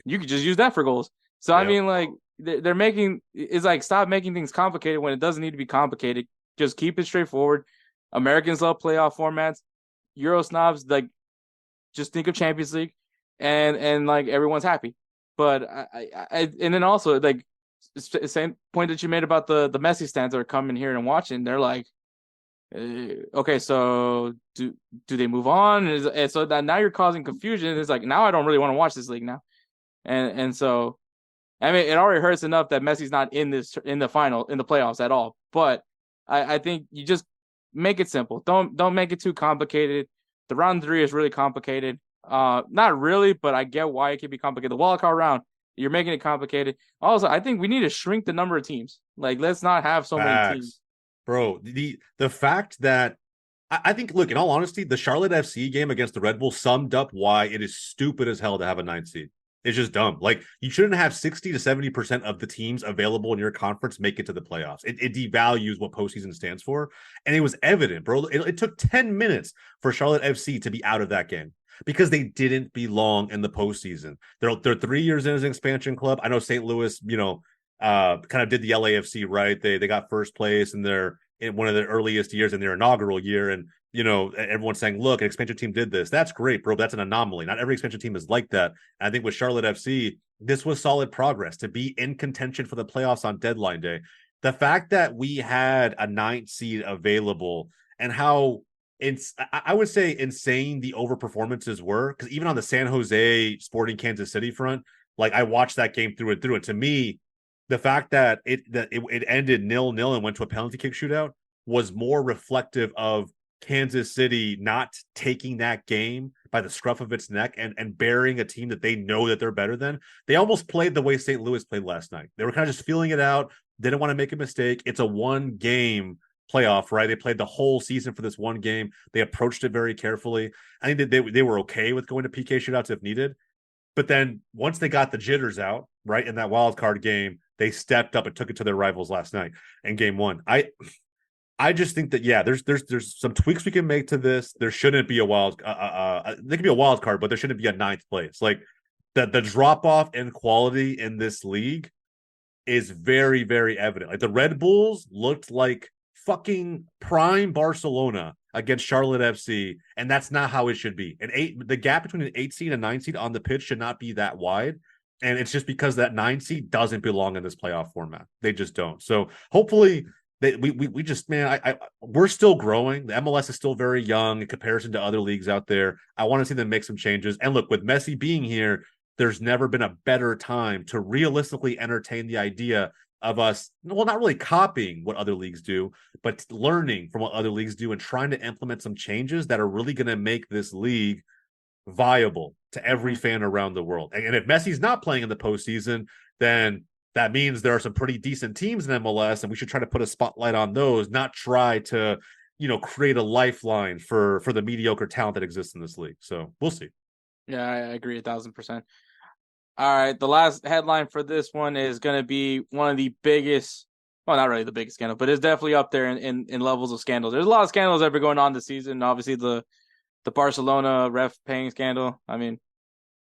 you could just use that for goals. So I mean, like, they're making it's like, stop making things complicated when it doesn't need to be complicated. Just keep it straightforward. Americans love playoff formats. Euro snobs, like, just think of Champions League, and like, everyone's happy. But I and then also, like, same point that you made about the Messi stands that are coming here and watching. They're like, okay, so do they move on? And so that now you're causing confusion. It's like, now I don't really want to watch this league now, and so. I mean, it already hurts enough that Messi's not in the playoffs at all. But I think you just make it simple. Don't make it too complicated. The round 3 is really complicated. Not really, but I get why it can be complicated. The wildcard round, you're making it complicated. Also, I think we need to shrink the number of teams. Like, let's not have so many teams. Bro, the fact that I think, look, in all honesty, the Charlotte FC game against the Red Bulls summed up why it is stupid as hell to have a 9th seed. It's just dumb. Like, you shouldn't have 60 to 70% of the teams available in your conference make it to the playoffs. It devalues what postseason stands for. And it was evident, bro. It took 10 minutes for Charlotte FC to be out of that game because they didn't belong in the postseason. They're 3 years in as an expansion club. I know St. Louis, kind of did the LAFC right. They got first place in one of the earliest years in their inaugural year. And, everyone's saying, look, an expansion team did this. That's great, bro. That's an anomaly. Not every expansion team is like that. And I think with Charlotte FC, this was solid progress to be in contention for the playoffs on deadline day. The fact that we had a 9th seed available and how I would say insane the over performances were, because even on the San Jose Sporting Kansas City front, like, I watched that game through and through. And to me, the fact that it ended 0-0 and went to a penalty kick shootout was more reflective of Kansas City not taking that game by the scruff of its neck and burying a team that they know that they're better than. They almost played the way St. Louis played last night. They were kind of just feeling it out. They didn't want to make a mistake. It's a 1-game playoff, right? They played the whole season for this one game. They approached it very carefully. I think that they were okay with going to PK shootouts if needed. But then once they got the jitters out, right, in that wild card game, they stepped up and took it to their rivals last night in game 1. I just think that, yeah, there's some tweaks we can make to this. There shouldn't be a there could be a wild card, but there shouldn't be a 9th place. Like, the drop off in quality in this league is very, very evident. Like, the Red Bulls looked like fucking prime Barcelona against Charlotte FC, and that's not how it should be. The gap between an 8 seed and 9 seed on the pitch should not be that wide. And it's just because that 9 seed doesn't belong in this playoff format. They just don't. So hopefully we just, man, we're still growing. The MLS is still very young in comparison to other leagues out there. I want to see them make some changes. And look, with Messi being here, there's never been a better time to realistically entertain the idea of us, well, not really copying what other leagues do, but learning from what other leagues do and trying to implement some changes that are really going to make this league viable to every fan around the world. And if Messi's not playing in the postseason, then that means there are some pretty decent teams in MLS, and we should try to put a spotlight on those, not try to, create a lifeline for the mediocre talent that exists in this league. So we'll see. Yeah, I agree 1,000%. All right, the last headline for this one is going to be one of the biggest, well, not really the biggest scandal, but it's definitely up there in levels of scandals. There's a lot of scandals that have been going on this season. Obviously, the Barcelona ref paying scandal. I mean,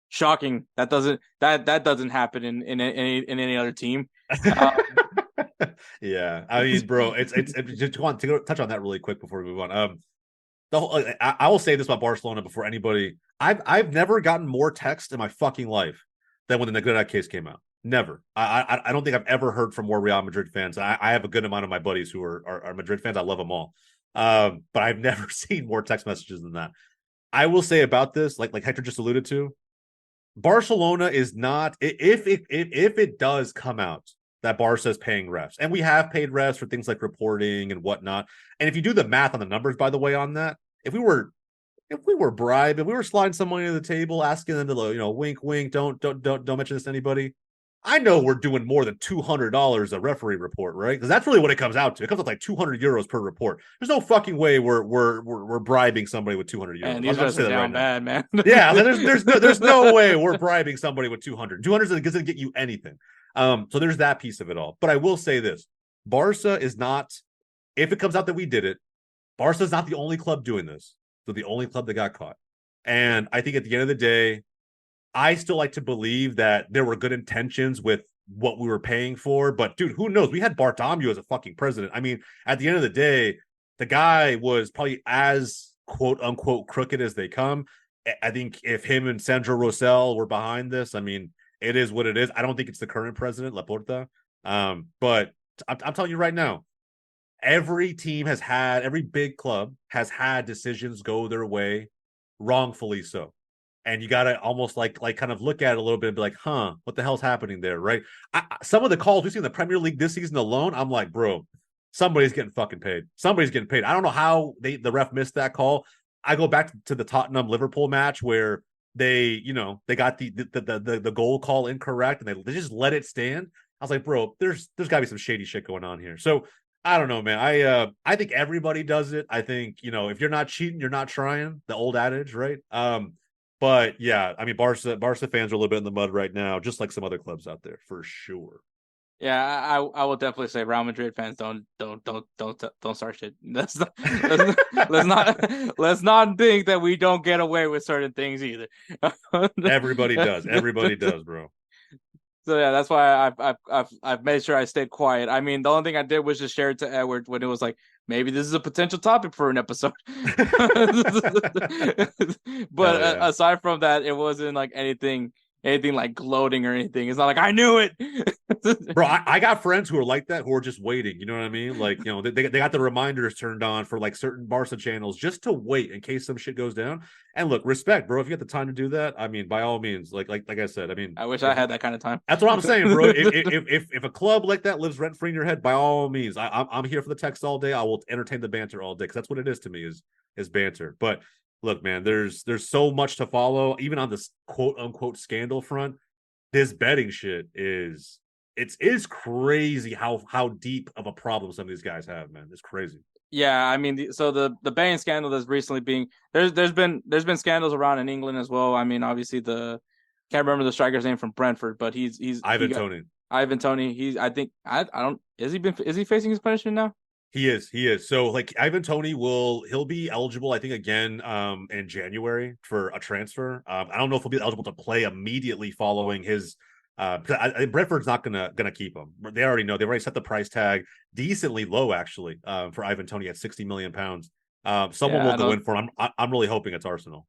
shocking. That doesn't happen in any other team. Yeah, I mean, bro, it's just want to touch on that really quick before we move on. I will say this about Barcelona before anybody. I've never gotten more text in my fucking life than when the Negreira case came out. Never. I don't think I've ever heard from more Real Madrid fans. I have a good amount of my buddies who are Madrid fans. I love them all. But I've never seen more text messages than that. I will say about this, like Hector just alluded to, Barcelona is not, if it does come out that Barca is paying refs, and we have paid refs for things like reporting and whatnot. And if you do the math on the numbers, by the way, on that, if we were bribed, if we were sliding some money to the table, asking them to, wink, wink, don't mention this to anybody, I know we're doing more than $200 a referee report, right? Because that's really what it comes out to. It comes out like 200 euros per report. There's no fucking way we're bribing somebody with 200 euros. Man, these refs are down bad, man. Yeah, there's no way we're bribing somebody with 200. 200 doesn't get you anything. So there's that piece of it all. But I will say this: Barca is not. If it comes out that we did it, Barca is not the only club doing this. They're the only club that got caught. And I think at the end of the day, I still like to believe that there were good intentions with what we were paying for. But, dude, who knows? We had Bartomeu as a fucking president. I mean, at the end of the day, the guy was probably as quote-unquote crooked as they come. I think if him and Sandro Rosell were behind this, I mean, it is what it is. I don't think it's the current president, Laporta. But I'm telling you right now, every big club has had decisions go their way, wrongfully so. And you got to almost like kind of look at it a little bit and be like, what the hell's happening there, right? Some of the calls we've seen in the Premier League this season alone, I'm like, bro, somebody's getting fucking paid. Somebody's getting paid. I don't know how the ref missed that call. I go back to the Tottenham-Liverpool match where they got the goal call incorrect and they just let it stand. I was like, bro, there's got to be some shady shit going on here. So I don't know, man. I think everybody does it. I think, if you're not cheating, you're not trying. The old adage, right? But yeah, I mean, Barca fans are a little bit in the mud right now, just like some other clubs out there, for sure. Yeah, I will definitely say Real Madrid fans don't start shit. Let's not think that we don't get away with certain things either. Everybody does. Everybody does, bro. So yeah, that's why I've made sure I stayed quiet. I mean, the only thing I did was just share it to Edward when it was like, maybe this is a potential topic for an episode. But aside from that, it wasn't like anything like gloating or anything. It's not like I knew it. Bro, I got friends who are like that, who are just waiting. You know what I mean? Like, they got the reminders turned on for like certain Barca channels just to wait in case some shit goes down. And look, respect, bro. If you get the time to do that, I mean, by all means, like I said, I mean, I wish I had that kind of time. That's what I'm saying, bro. If a club like that lives rent free in your head, by all means, I'm here for the text all day. I will entertain the banter all day, because that's what it is to me, is banter. But look, man, there's so much to follow, even on this quote unquote scandal front. This betting shit is crazy how deep of a problem some of these guys have, man. It's crazy. Yeah, I mean, so the betting scandal that's recently being there's been scandals around in England as well. I mean, obviously can't remember the striker's name from Brentford, but he's Ivan Toney. Ivan Toney. Is he facing his punishment now? He is. So like Ivan Toney he'll be eligible, I think, again in January for a transfer. I don't know if he'll be eligible to play immediately following his Brentford's not gonna keep him. They already know. They've already set the price tag decently low, actually, for Ivan Toney at £60 million. Someone will go in for him. I'm really hoping it's Arsenal.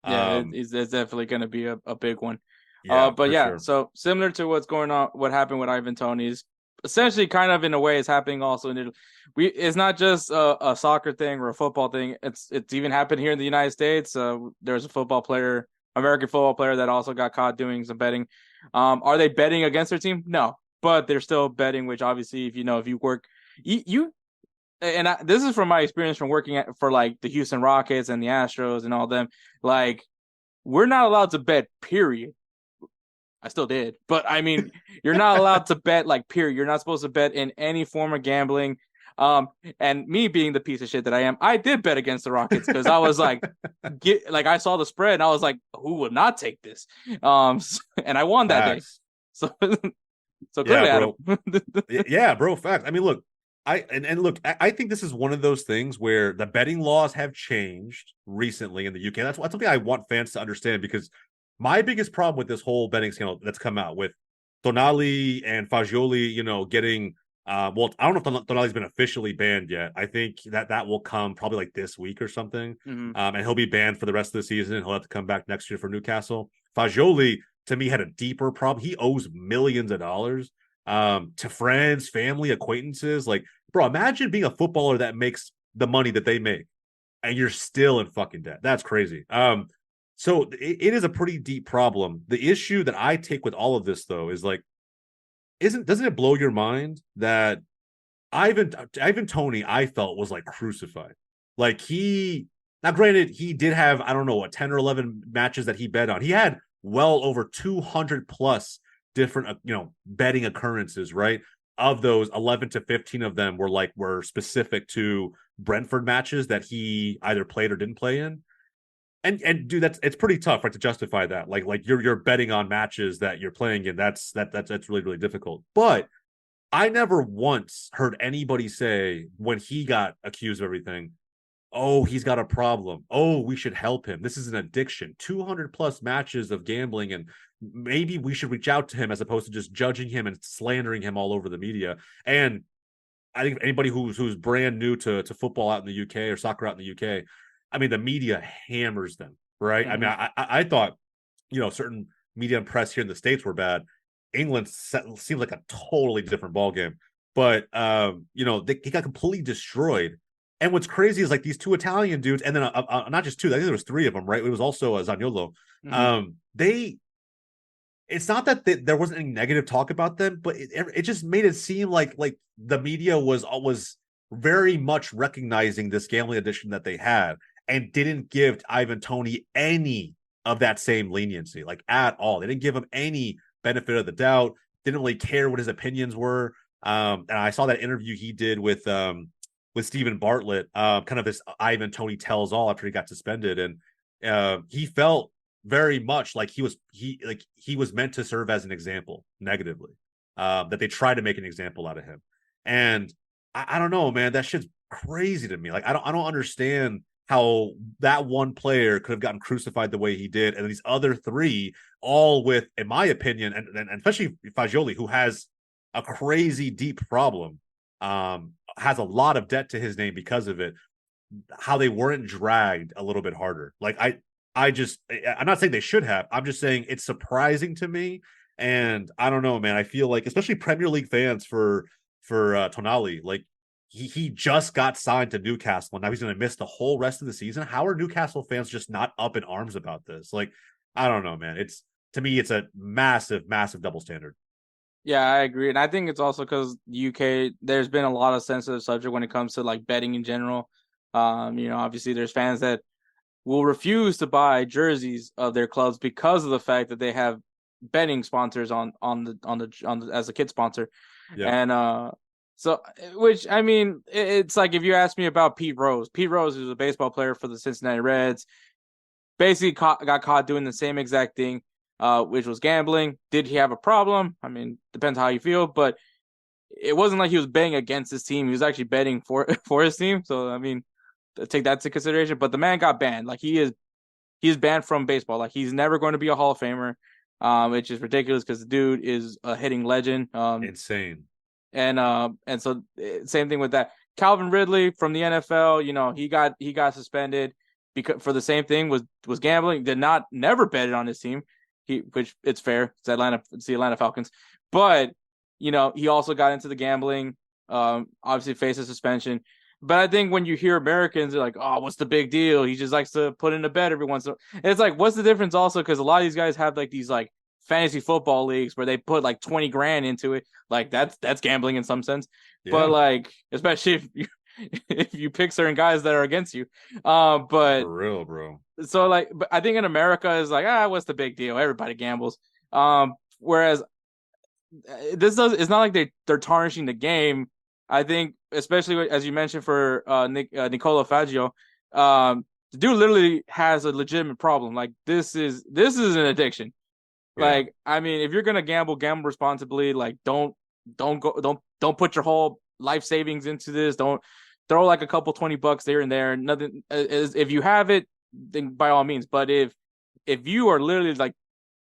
Yeah, it's definitely going to be a big one. Yeah, but yeah, sure. So similar to what happened with Ivan Toney is essentially kind of in a way is happening also in Italy. It's not just a soccer thing or a football thing. It's even happened here in the United States. There's a American football player that also got caught doing some betting. Are they betting against their team? No, but they're still betting, which obviously, if you work, this is from my experience from working for like the Houston Rockets and the Astros and all them. Like, we're not allowed to bet, period. I still did, but I mean, you're not allowed to bet, like, period. You're not supposed to bet in any form of gambling. And me being the piece of shit that I am, I did bet against the Rockets because I was like, I saw the spread and I was like, who would not take this? And I won that day. So clearly, yeah, bro. Yeah, bro. Fact. I mean, look, I think this is one of those things where the betting laws have changed recently in the UK. That's something I want fans to understand, because my biggest problem with this whole betting scandal that's come out with Tonali and Fagioli, getting well, I don't know if Tonali's been officially banned yet. I think that will come probably like this week or something. Mm-hmm. And he'll be banned for the rest of the season. He'll have to come back next year for Newcastle. Fagioli, to me, had a deeper problem. He owes millions of dollars to friends, family, acquaintances. Like, bro, imagine being a footballer that makes the money that they make and you're still in fucking debt. That's crazy. So it is a pretty deep problem. The issue that I take with all of this, though, is like, doesn't it blow your mind that Ivan Toney, I felt, was like crucified? Like, now granted, he did have, I don't know, what, 10 or 11 matches that he bet on. He had well over 200 plus different, betting occurrences, right? Of those, 11 to 15 of them were specific to Brentford matches that he either played or didn't play in. And dude, it's pretty tough, right, to justify that. Like you're betting on matches that you're playing in. That's really, really difficult. But I never once heard anybody say, when he got accused of everything, oh, he's got a problem. Oh, we should help him. This is an addiction. 200 plus matches of gambling, and maybe we should reach out to him, as opposed to just judging him and slandering him all over the media. And I think anybody who's brand new to football out in the UK or soccer out in the UK, I mean, the media hammers them, right? Mm-hmm. I mean, I thought, certain media and press here in the States were bad. England seemed like a totally different ballgame. But, he got completely destroyed. And what's crazy is, like, these two Italian dudes, and then not just two, I think there was three of them, right? It was also Zaniolo. Mm-hmm. It's not that there wasn't any negative talk about them, but it just made it seem like the media was very much recognizing this gambling addiction that they had, and didn't give Ivan Toney any of that same leniency, like, at all. They didn't give him any benefit of the doubt, didn't really care what his opinions were. And I saw that interview he did with Stephen Bartlett, kind of this Ivan Toney tells all after he got suspended, and he felt very much like he was meant to serve as an example negatively, that they tried to make an example out of him. And I don't know, man, that shit's crazy to me. Like, I don't understand how that one player could have gotten crucified the way he did, and these other three, all with, in my opinion, and especially Fagioli, who has a crazy deep problem, has a lot of debt to his name because of it, how they weren't dragged a little bit harder. Like, I'm not saying they should have. I'm just saying it's surprising to me. And I don't know, man. I feel like, especially Premier League fans for Tonali, like he just got signed to Newcastle, and now he's going to miss the whole rest of the season. How are Newcastle fans just not up in arms about this? Like, I don't know, man. To me, it's a massive, massive double standard. Yeah, I agree. And I think it's also because UK, there's been a lot of sensitive subject when it comes to like betting in general. Obviously there's fans that will refuse to buy jerseys of their clubs because of the fact that they have betting sponsors on the as a kid sponsor. Yeah. And so, which, I mean, it's like, if you ask me about Pete Rose, who's a baseball player for the Cincinnati Reds, basically got caught doing the same exact thing, which was gambling. Did he have a problem? I mean, depends how you feel, but it wasn't like he was betting against his team. He was actually betting for his team. So, I mean, take that into consideration. But the man got banned. Like, he is banned from baseball. Like, he's never going to be a Hall of Famer, which is ridiculous because the dude is a hitting legend. Insane. And so same thing with that. Calvin Ridley from the NFL, he got suspended because for the same thing, was gambling. Never betted on his team. Which it's fair. It's the Atlanta Falcons. But he also got into the gambling. Obviously faced a suspension. But I think when you hear Americans, they're like, "Oh, what's the big deal? He just likes to put in a bet every once in a while." It's like, what's the difference? Also, because a lot of these guys have like these like fantasy football leagues where they put like 20 grand into it. Like that's gambling in some sense. Yeah. But like, especially if you pick certain guys that are against you. But for real, bro. So like, but I think in America is like, what's the big deal? Everybody gambles. Whereas it's not like they're tarnishing the game. I think, especially as you mentioned for Nicola Faggio, the dude literally has a legitimate problem. Like, this is an addiction. Yeah. Like, I mean, if you're gonna gamble responsibly. Like, don't put your whole life savings into this. Don't throw like a couple $20 there and there. Nothing. If you have it, then by all means. But if you are literally like,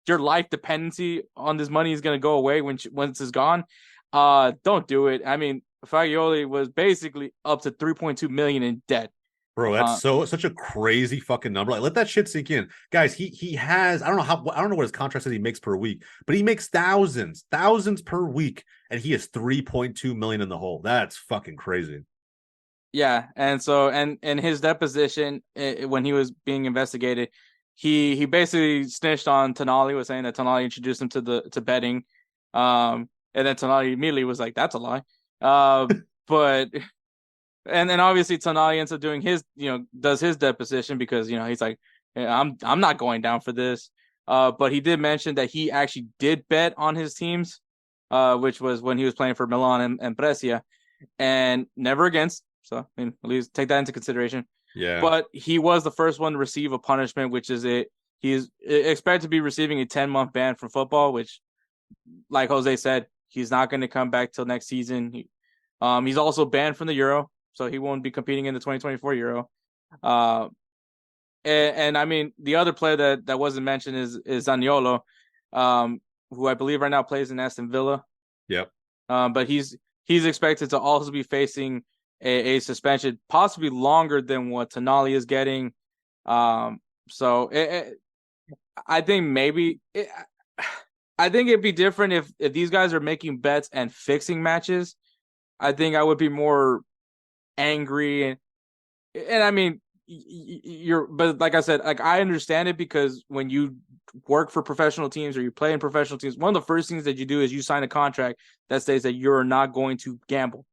your life dependency on this money is gonna go away once it's gone, don't do it. I mean, Fagioli was basically up to $3.2 million in debt. Bro, that's such a crazy fucking number. Like, let that shit sink in, guys. He has, I don't know what his contract says he makes per week, but he makes thousands per week, and he has 3.2 million in the hole. That's fucking crazy. Yeah, and so and his deposition when he was being investigated, he basically snitched on Tonali, was saying that Tonali introduced him to betting, and then Tonali immediately was like, "That's a lie." But. And then obviously Tonali ends up doing does his deposition because he's like, I'm not going down for this. But he did mention that he actually did bet on his teams, which was when he was playing for Milan and Brescia, and never against. So I mean, at least take that into consideration. Yeah. But he was the first one to receive a punishment, which is he is expected to be receiving a 10-month ban from football, which, like Jose said, he's not going to come back till next season. He's also banned from the Euro. So he won't be competing in the 2024 Euro. And I mean, the other player that wasn't mentioned is Zaniolo, who I believe right now plays in Aston Villa. Yep. But he's expected to also be facing a suspension, possibly longer than what Tonali is getting. So I think I think it'd be different if these guys are making bets and fixing matches. I think I would be more angry and I mean, but like I said, like, I understand it because when you work for professional teams or you play in professional teams, one of the first things that you do is you sign a contract that says that you're not going to gamble,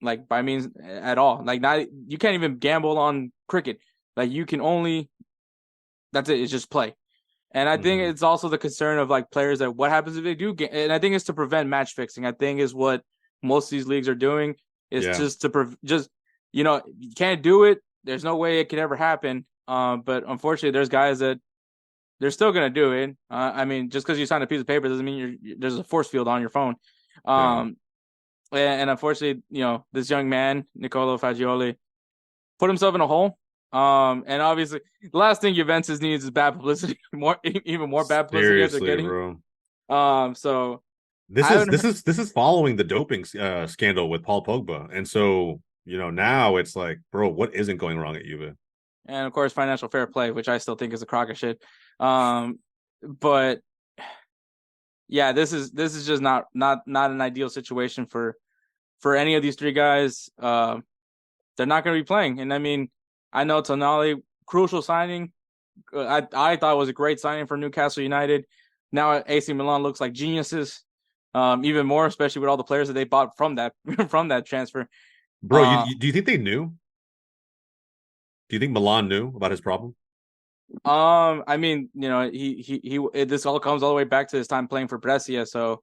like, by means at all. Like, you can't even gamble on cricket. Like, you can only, that's it. It's just play. And I think it's also the concern of like players that what happens if they do and I think it's to prevent match fixing. I think is what most of these leagues are doing. Is Yeah. just to you can't do it. There's no way it could ever happen. But unfortunately, there's guys that they're still gonna do it. I mean, just because you sign a piece of paper doesn't mean there's a force field on your phone. And unfortunately, this young man, Nicolo Fagioli, put himself in a hole. And obviously, the last thing Juventus needs is bad publicity. Even more bad publicity as they're getting. Bro. So this is following the doping scandal with Paul Pogba, and so now it's like, bro, what isn't going wrong at Juve? And of course, financial fair play, which I still think is a crock of shit. But yeah, this is just not an ideal situation for any of these three guys. They're not going to be playing, and I mean, I know Tonali, crucial signing. I thought it was a great signing for Newcastle United. Now AC Milan looks like geniuses, even more, especially with all the players that they bought from that transfer. Bro, do you think they knew? Do you think Milan knew about his problem? I mean, he this all comes all the way back to his time playing for Brescia, so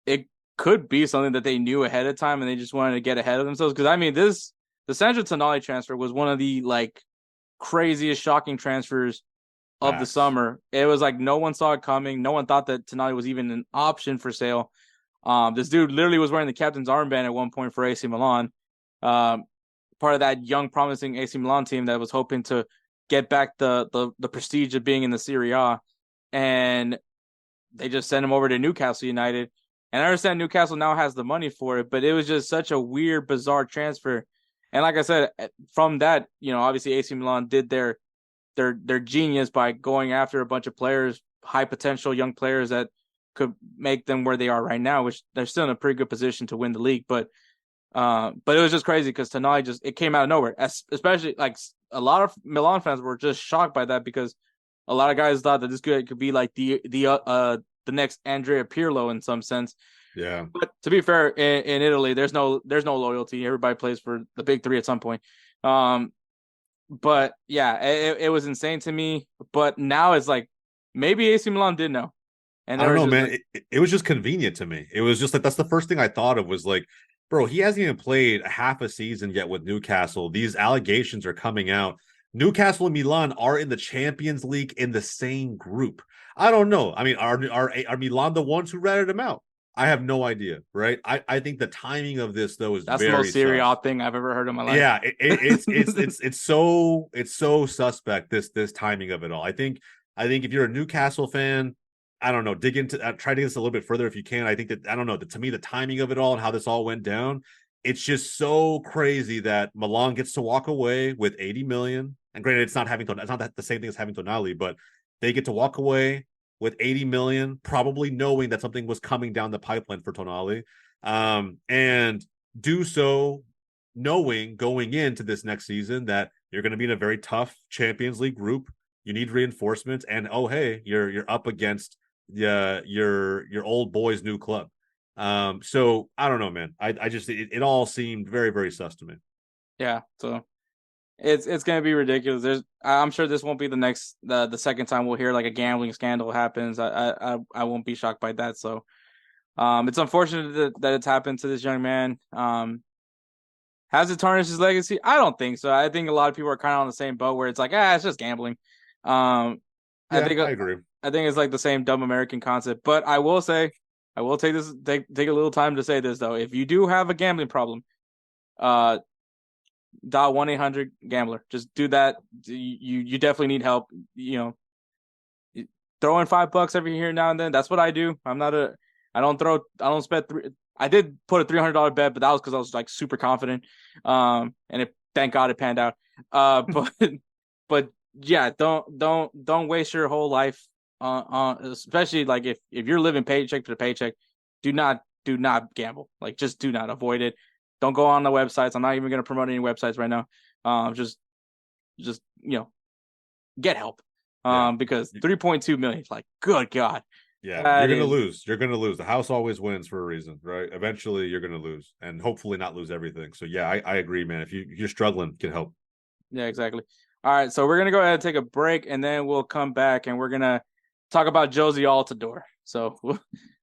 it could be something that they knew ahead of time and they just wanted to get ahead of themselves. Because I mean, the Sandro Tonali transfer was one of the craziest, shocking transfers of the summer. It was like no one saw it coming. No one thought that Tonali was even an option for sale. This dude literally was wearing the captain's armband at one point for AC Milan. Part of that young, promising AC Milan team that was hoping to get back the prestige of being in the Serie A, and they just sent him over to Newcastle United. And I understand Newcastle now has the money for it, but it was just such a weird, bizarre transfer. And like I said, from that, obviously AC Milan did their genius by going after a bunch of players, high potential young players that could make them where they are right now, which they're still in a pretty good position to win the league. But it was just crazy because Tonali it came out of nowhere. Especially a lot of Milan fans were just shocked by that because a lot of guys thought that this could be like the next Andrea Pirlo in some sense. Yeah. But to be fair, in Italy, there's no loyalty. Everybody plays for the big three at some point. But yeah, it was insane to me. But now it's like maybe AC Milan did know. And I don't know, man. It was just convenient to me. It was just that's the first thing I thought of was bro, he hasn't even played half a season yet with Newcastle. These allegations are coming out. Newcastle and Milan are in the Champions League in the same group. I don't know. I mean, are Milan the ones who ratted him out? I have no idea, right? I think the timing of this though is that's the most Serie A thing I've ever heard in my life. Yeah, it's so suspect this timing of it all. I think if you're a Newcastle fan, I don't know, dig into try to get this a little bit further if you can. I think that to me the timing of it all and how this all went down, it's just so crazy that Milan gets to walk away with 80 million. And granted, it's not the same thing as having Tonali, but they get to walk away with 80 million, probably knowing that something was coming down the pipeline for Tonali, and do so knowing going into this next season that you're going to be in a very tough Champions League group. You need reinforcements, and hey, you're up against your old boy's new club. So I don't know, man. I just it all seemed very, very sus to me. Yeah, so it's gonna be ridiculous. I'm sure this won't be the second time we'll hear a gambling scandal happens. I won't be shocked by that. So it's unfortunate that it's happened to this young man. Has it tarnished his legacy? I don't think so. I think a lot of people are kind of on the same boat where it's it's just gambling. I agree. I think it's the same dumb American concept. But I will say, I will take a little time to say this though. If you do have a gambling problem, dial 1-800-GAMBLER. Just do that. You definitely need help. Throw in $5 every here and now and then. That's what I do. I don't spend I did put a $300 bet, but that was because I was super confident. And thank God it panned out. But yeah, don't waste your whole life on especially if you're living paycheck to paycheck. Do not gamble. Just do not, avoid it. Don't go on the websites. I'm not even going to promote any websites right now. Just get help. Because 3.2 million, good God. Yeah, you're going to lose. You're going to lose. The house always wins for a reason, right? Eventually you're going to lose and hopefully not lose everything. So yeah, I agree, man. If you're struggling, get help. Yeah, exactly. All right. So we're going to go ahead and take a break and then we'll come back and we're going to talk about Josie Altidore. So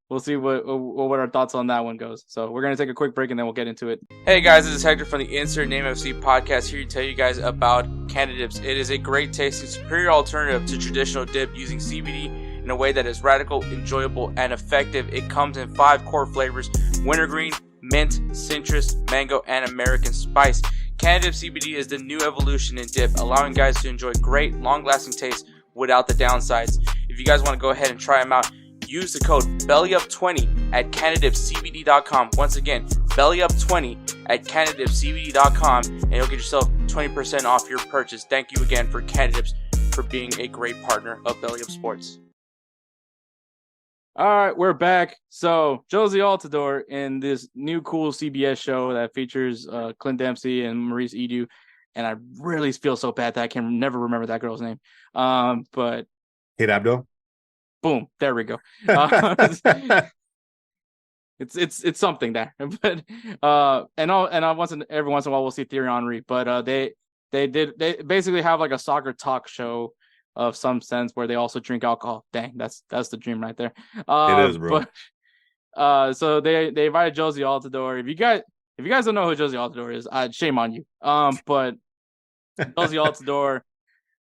we'll see what our thoughts on that one goes. So we're gonna take a quick break and then we'll get into it. Hey guys, this is Hector from the InsertName FC podcast, here to tell you guys about Canada Dips. It is a great tasting, superior alternative to traditional dip, using CBD in a way that is radical, enjoyable, and effective. It comes in 5 core flavors: wintergreen, mint, citrus, mango, and American spice. Canada Dip CBD is the new evolution in dip, allowing guys to enjoy great, long-lasting taste without the downsides. If you guys want to go ahead and try them out, use the code BellyUp20 at CanadaDipCBD.com. Once again, BellyUp20 at CanadaDipCBD.com, and you'll get yourself 20% off your purchase. Thank you again for Canada Dips for being a great partner of BellyUpSports. All right, we're back. So Jose Altidore in this new cool CBS show that features Clint Dempsey and Maurice Edu, and I really feel so bad that I can never remember that girl's name. But Kate Abdo. Boom, there we go. It's something there, but every once in a while we'll see Thierry Henry, but they basically have like a soccer talk show of some sense where they also drink alcohol. Dang, that's the dream right there. It is, bro. But so they invited Jose Altidore. If you guys don't know who Jose Altidore is, shame on you. But Jose Altidore,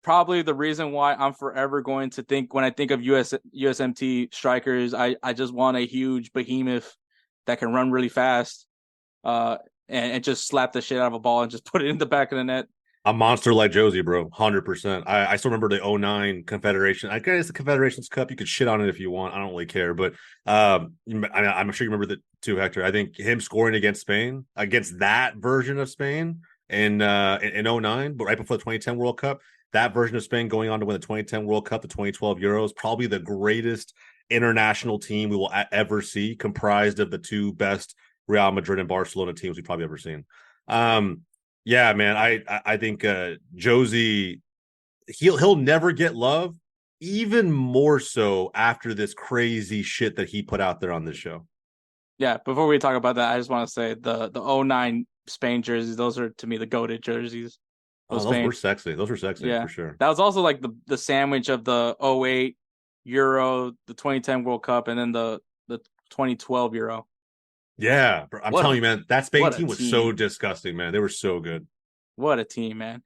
probably the reason why I'm forever going to think, when I think of USMT strikers, I just want a huge behemoth that can run really fast, and just slap the shit out of a ball and just put it in the back of the net. A monster like Josie, bro, 100%. I still remember the 09 Confederation. I guess the Confederations Cup, you could shit on it if you want. I don't really care, but I'm sure you remember that too, Hector. I think him scoring against Spain, against that version of Spain in 09, but right before the 2010 World Cup, that version of Spain going on to win the 2010 World Cup, the 2012 Euros, probably the greatest international team we will ever see, comprised of the 2 best Real Madrid and Barcelona teams we've probably ever seen. Yeah, man, I think Josie, he'll never get love, even more so after this crazy shit that he put out there on this show. Yeah, before we talk about that, I just want to say the 09 Spain jerseys, those are, to me, the goated jerseys. Those were sexy. Those were sexy, yeah, for sure. That was also like the sandwich of the 08 Euro, the 2010 World Cup, and then the 2012 Euro. Yeah, I'm telling you, man, that Spain team was so disgusting, man. They were so good. What a team, man!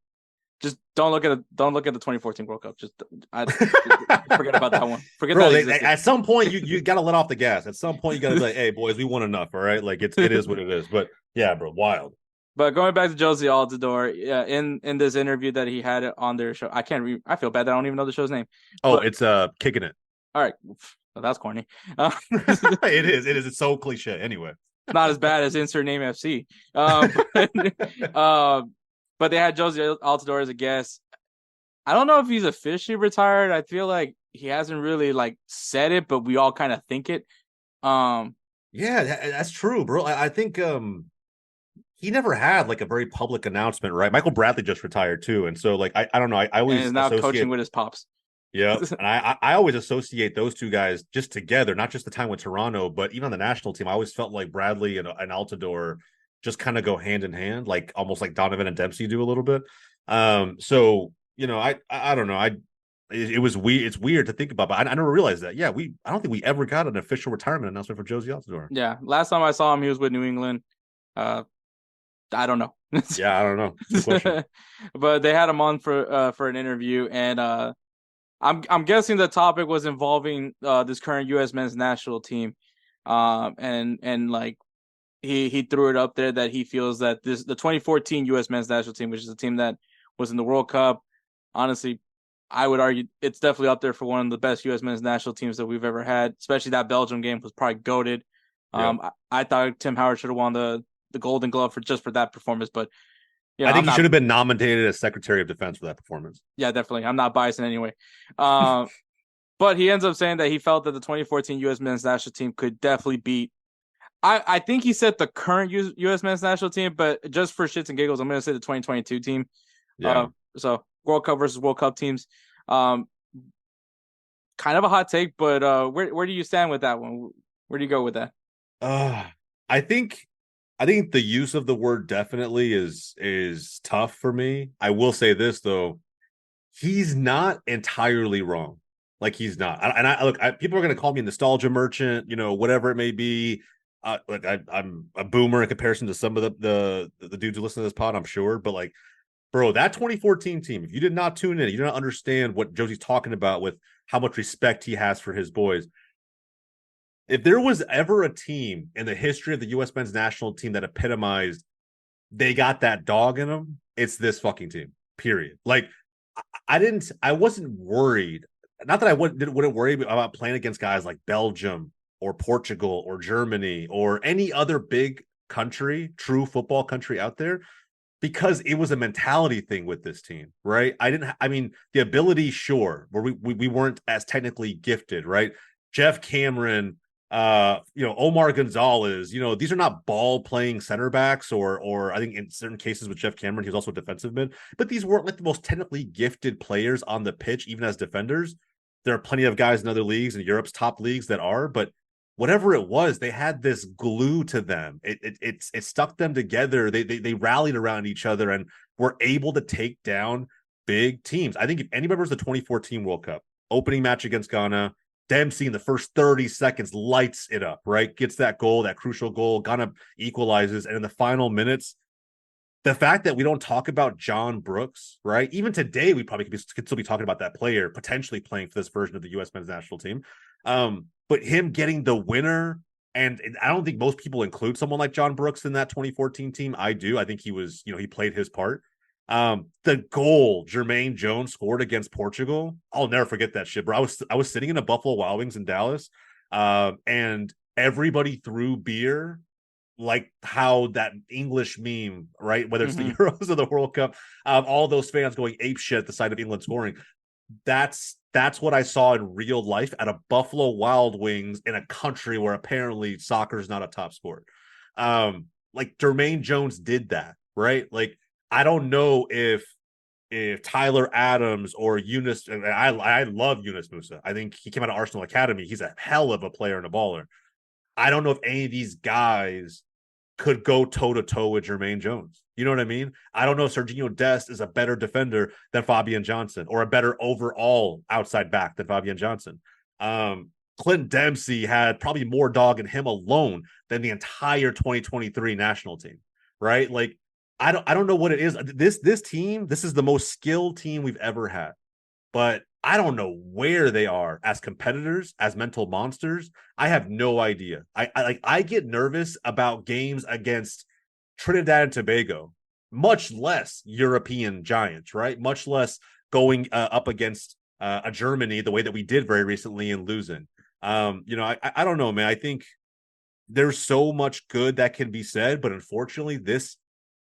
Just don't look at the 2014 World Cup. Just forget about that one. Forget Bro, that. At some point, you got to let off the gas. At some point, you got to be like, "Hey, boys, we won enough." All right, like it is what it is. But yeah, bro, wild. But going back to Jose Altidore, yeah, in this interview that he had on their show, I feel bad that I don't even know the show's name. Oh, it's Kicking It. All right, well, that's corny. It is. It's so cliche. Anyway. Not as bad as InsertName FC. But they had Jose Altidore as a guest. I don't know if he's officially retired. I feel like he hasn't really like said it, but we all kind of think it. Yeah, that's true, bro. I think he never had like a very public announcement, right? Michael Bradley just retired too, and so like I don't know. I always is now coaching with his pops. Yeah, and I always associate those two guys just together, not just the time with Toronto, but even on the national team. I always felt like Bradley and Altidore just kind of go hand in hand, like almost like Donovan and Dempsey do a little bit. So you know, I don't know. It was weird. It's weird to think about, but I never realized that. Yeah, I don't think we ever got an official retirement announcement for Jose Altidore. Yeah, last time I saw him, he was with New England. I don't know. Yeah, I don't know. Good question. But they had him on for an interview, and I'm guessing the topic was involving this current U.S. men's national team, and like he threw it up there that he feels that the 2014 U.S. men's national team, which is a team that was in the World Cup, honestly, I would argue it's definitely up there for one of the best U.S. men's national teams that we've ever had. Especially that Belgium game was probably goated. Yeah. I thought Tim Howard should have won the Golden Glove for that performance, but. Yeah, I think he should have been nominated as Secretary of Defense for that performance. Yeah, definitely. I'm not biased in any way. But he ends up saying that he felt that the 2014 U.S. men's national team could definitely beat. I think he said the current U.S. men's national team, but just for shits and giggles, I'm going to say the 2022 team. Yeah. So World Cup versus World Cup teams. Kind of a hot take, but where do you stand with that one? Where do you go with that? I think the use of the word definitely is tough for me. I will say this though, he's not entirely wrong. Like he's not. People are going to call me a nostalgia merchant, whatever it may be. I'm a boomer in comparison to some of the dudes who listen to this pod, I'm sure. But like, bro, that 2014 team, if you did not tune in, you do not understand what Josie's talking about with how much respect he has for his boys. If there was ever a team in the history of the U.S. men's national team that epitomized they got that dog in them, it's this fucking team, period. Like, I wasn't worried. Not that I wouldn't worry about playing against guys like Belgium or Portugal or Germany or any other big country, true football country out there, because it was a mentality thing with this team, right? The ability, sure, where we weren't as technically gifted, right? Jeff Cameron, Omar Gonzalez, these are not ball playing center backs, or I think in certain cases with Jeff Cameron, he was also a defensive mid, but these weren't like the most technically gifted players on the pitch, even as defenders. There are plenty of guys in other leagues, in Europe's top leagues, that are, but whatever it was, they had this glue to them. It stuck them together. They rallied around each other and were able to take down big teams. I think if anybody was the 2014 World Cup opening match against Ghana, Dempsey in the first 30 seconds lights it up, right? Gets that goal, that crucial goal. Ghana equalizes, and in the final minutes, the fact that we don't talk about John Brooks, right? Even today, we probably could still be talking about that player potentially playing for this version of the U.S. men's national team. But him getting the winner, and I don't think most people include someone like John Brooks in that 2014 team. I do. I think he was, he played his part. The goal Jermaine Jones scored against Portugal, I'll never forget that shit, bro. I was sitting in a Buffalo Wild Wings in Dallas, and everybody threw beer, like how that English meme, right? Whether it's the Euros or the World Cup, all those fans going ape shit at the sight of England scoring. That's what I saw in real life at a Buffalo Wild Wings in a country where apparently soccer is not a top sport. Like Jermaine Jones did that, right? Like, I don't know if Tyler Adams or Yunus, I love Yunus Musa. I think he came out of Arsenal Academy. He's a hell of a player and a baller. I don't know if any of these guys could go toe-to-toe with Jermaine Jones. You know what I mean? I don't know if Serginho Dest is a better defender than Fabian Johnson, or a better overall outside back than Fabian Johnson. Clint Dempsey had probably more dog in him alone than the entire 2023 national team, right? Like, I don't know what it is. This team, this is the most skilled team we've ever had, but I don't know where they are as competitors, as mental monsters. I have no idea. I get nervous about games against Trinidad and Tobago, much less European giants, right? Much less going up against a Germany the way that we did very recently and losing. I don't know, man. I think there's so much good that can be said, but unfortunately, this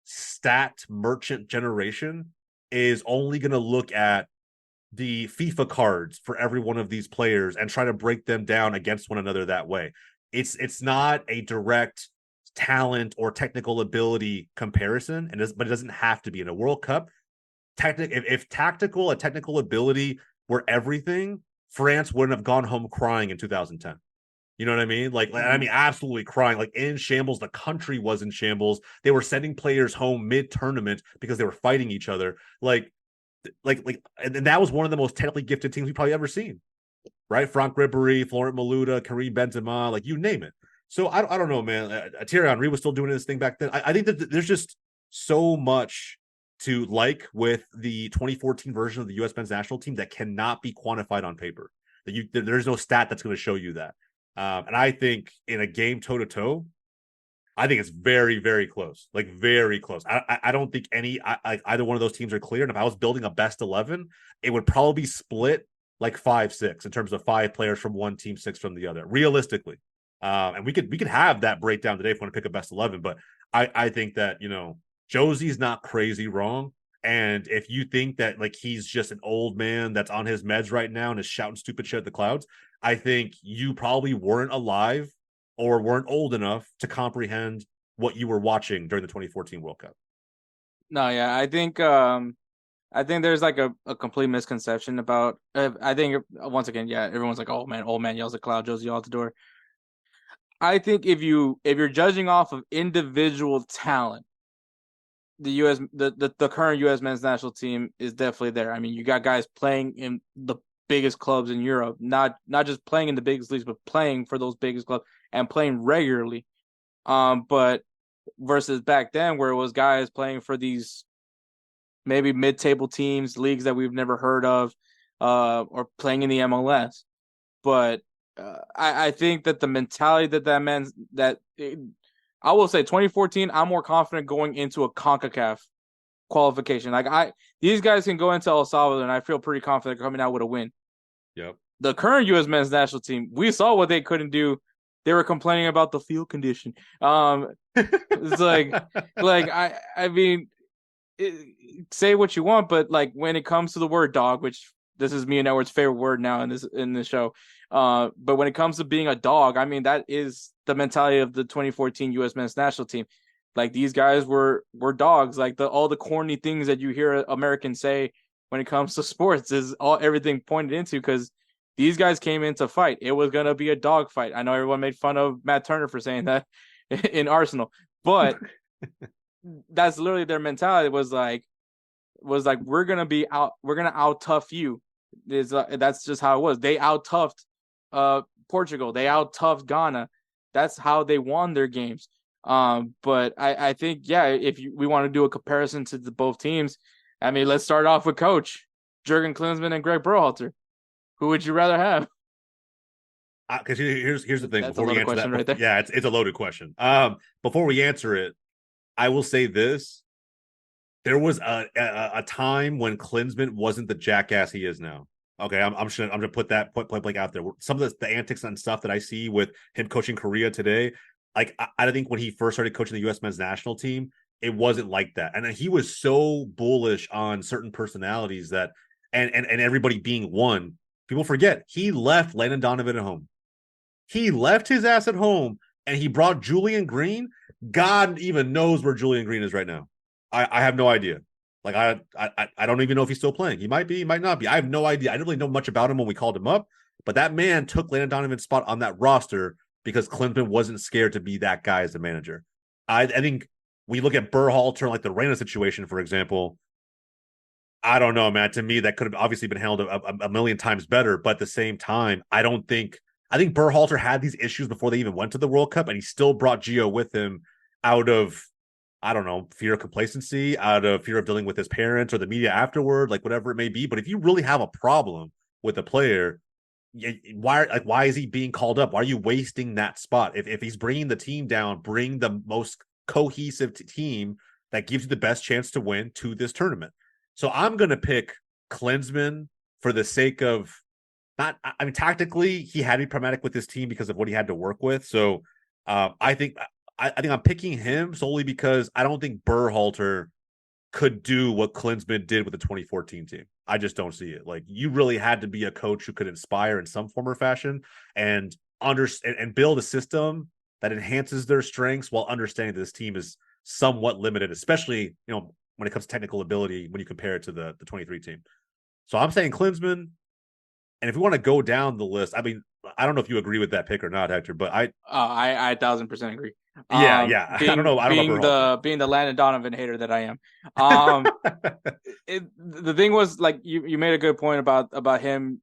stat merchant generation is only going to look at the FIFA cards for every one of these players and try to break them down against one another that way. It's not a direct talent or technical ability comparison, but it doesn't have to be in a World Cup. If tactical and technical ability were everything, France wouldn't have gone home crying in 2010. You know what I mean? Absolutely crying, like in shambles. The country was in shambles. They were sending players home mid-tournament because they were fighting each other. And that was one of the most technically gifted teams we've probably ever seen, right? Franck Ribéry, Florent Malouda, Karim Benzema, like you name it. So I don't know, man. Thierry Henry was still doing this thing back then. I think that there's just so much to like with the 2014 version of the U.S. men's national team that cannot be quantified on paper. There's no stat that's going to show you that. And I think in a game toe-to-toe, I think it's very, very close, like very close. I don't think either one of those teams are clear. And if I was building a best 11, it would probably be split like 5-6 in terms of 5 players from one team, 6 from the other, realistically. And we could have that breakdown today if we want to pick a best 11. But I think that, Josie's not crazy wrong. And if you think that like he's just an old man that's on his meds right now and is shouting stupid shit at the clouds, I think you probably weren't alive or weren't old enough to comprehend what you were watching during the 2014 World Cup. No, yeah, I think there's like a complete misconception about. I think once again, yeah, everyone's like, "Oh man, old man yells at cloud, Josie out the door." I think if you're judging off of individual talent, the current U.S. men's national team is definitely there. I mean, you got guys playing in the biggest clubs in Europe, not just playing in the biggest leagues, but playing for those biggest clubs and playing regularly. But versus back then where it was guys playing for these maybe mid-table teams, leagues that we've never heard of, or playing in the MLS. But I think that the mentality I will say 2014, I'm more confident going into a CONCACAF qualification. Like these guys can go into El Salvador, and I feel pretty confident coming out with a win. Yep. The current U.S. men's national team, we saw what they couldn't do. They were complaining about the field condition. It's I mean, say what you want, but like when it comes to the word dog, which this is me and Edward's favorite word now in this show. But when it comes to being a dog, I mean, that is the mentality of the 2014 U.S. men's national team. Like these guys were dogs. Like all the corny things that you hear Americans say when it comes to sports is everything pointed into, because these guys came in to fight. It was gonna be a dog fight. I know everyone made fun of Matt Turner for saying that in Arsenal, but that's literally their mentality. Was like we're gonna out tough you. That's just how it was. They out toughed Portugal. They out toughed Ghana. That's how they won their games. But I think, yeah, if we want to do a comparison to both teams, I mean, let's start off with Coach Jurgen Klinsmann and Greg Berhalter. Who would you rather have? Because here's the thing. That's before we answer that, right there. Yeah, it's a loaded question. Before we answer it, I will say this: there was a time when Klinsmann wasn't the jackass he is now. Okay, I'm just gonna put that point blank out there. Some of the antics and stuff that I see with him coaching Korea today, like I think when he first started coaching the U.S. men's national team, it wasn't like that, and he was so bullish on certain personalities that, and everybody being one. People forget he left Landon Donovan at home. He left his ass at home, and he brought Julian Green. God even knows where Julian Green is right now. I have no idea. Like I don't even know if he's still playing. He might be, he might not be. I have no idea. I didn't really know much about him when we called him up, but that man took Landon Donovan's spot on that roster because Klinsmann wasn't scared to be that guy as the manager. I think we look at Berhalter, like the Reina situation, for example. I don't know, man. To me, that could have obviously been handled a million times better. But at the same time, I think Berhalter had these issues before they even went to the World Cup, and he still brought Gio with him out of, I don't know, fear of complacency, out of fear of dealing with his parents or the media afterward, like whatever it may be. But if you really have a problem with a player, why is he being called up? Why are you wasting that spot? If he's bringing the team down, bring the most cohesive team that gives you the best chance to win to this tournament. So I'm going to pick Klinsmann for the sake of tactically, he had to be pragmatic with his team because of what he had to work with. So I think I'm picking him solely because I don't think Berhalter could do what Klinsmann did with the 2014 team. I just don't see it. Like, you really had to be a coach who could inspire in some form or fashion and build a system that enhances their strengths while understanding that this team is somewhat limited, especially, when it comes to technical ability, when you compare it to the 23 team. So I'm saying Klinsmann. And if we want to go down the list, I mean, I don't know if you agree with that pick or not, Hector, but I 1,000% agree. Yeah. I don't know. Being the Landon Donovan hater that I am. The thing was, like, you made a good point about him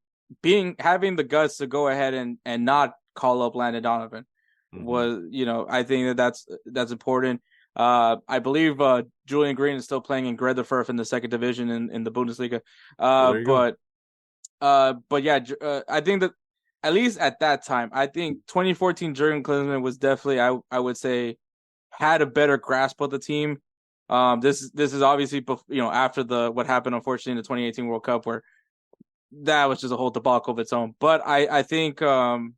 having the guts to go ahead and not call up Landon Donovan. Mm-hmm. Was, I think that's important. I believe Julian Green is still playing in Greuther in the second division in the Bundesliga. But yeah, I think that at least at that time, I think 2014 Jurgen Klinsmann was definitely, I would say, had a better grasp of the team. This is obviously, after what happened unfortunately in the 2018 World Cup, where that was just a whole debacle of its own. But I think Jurgen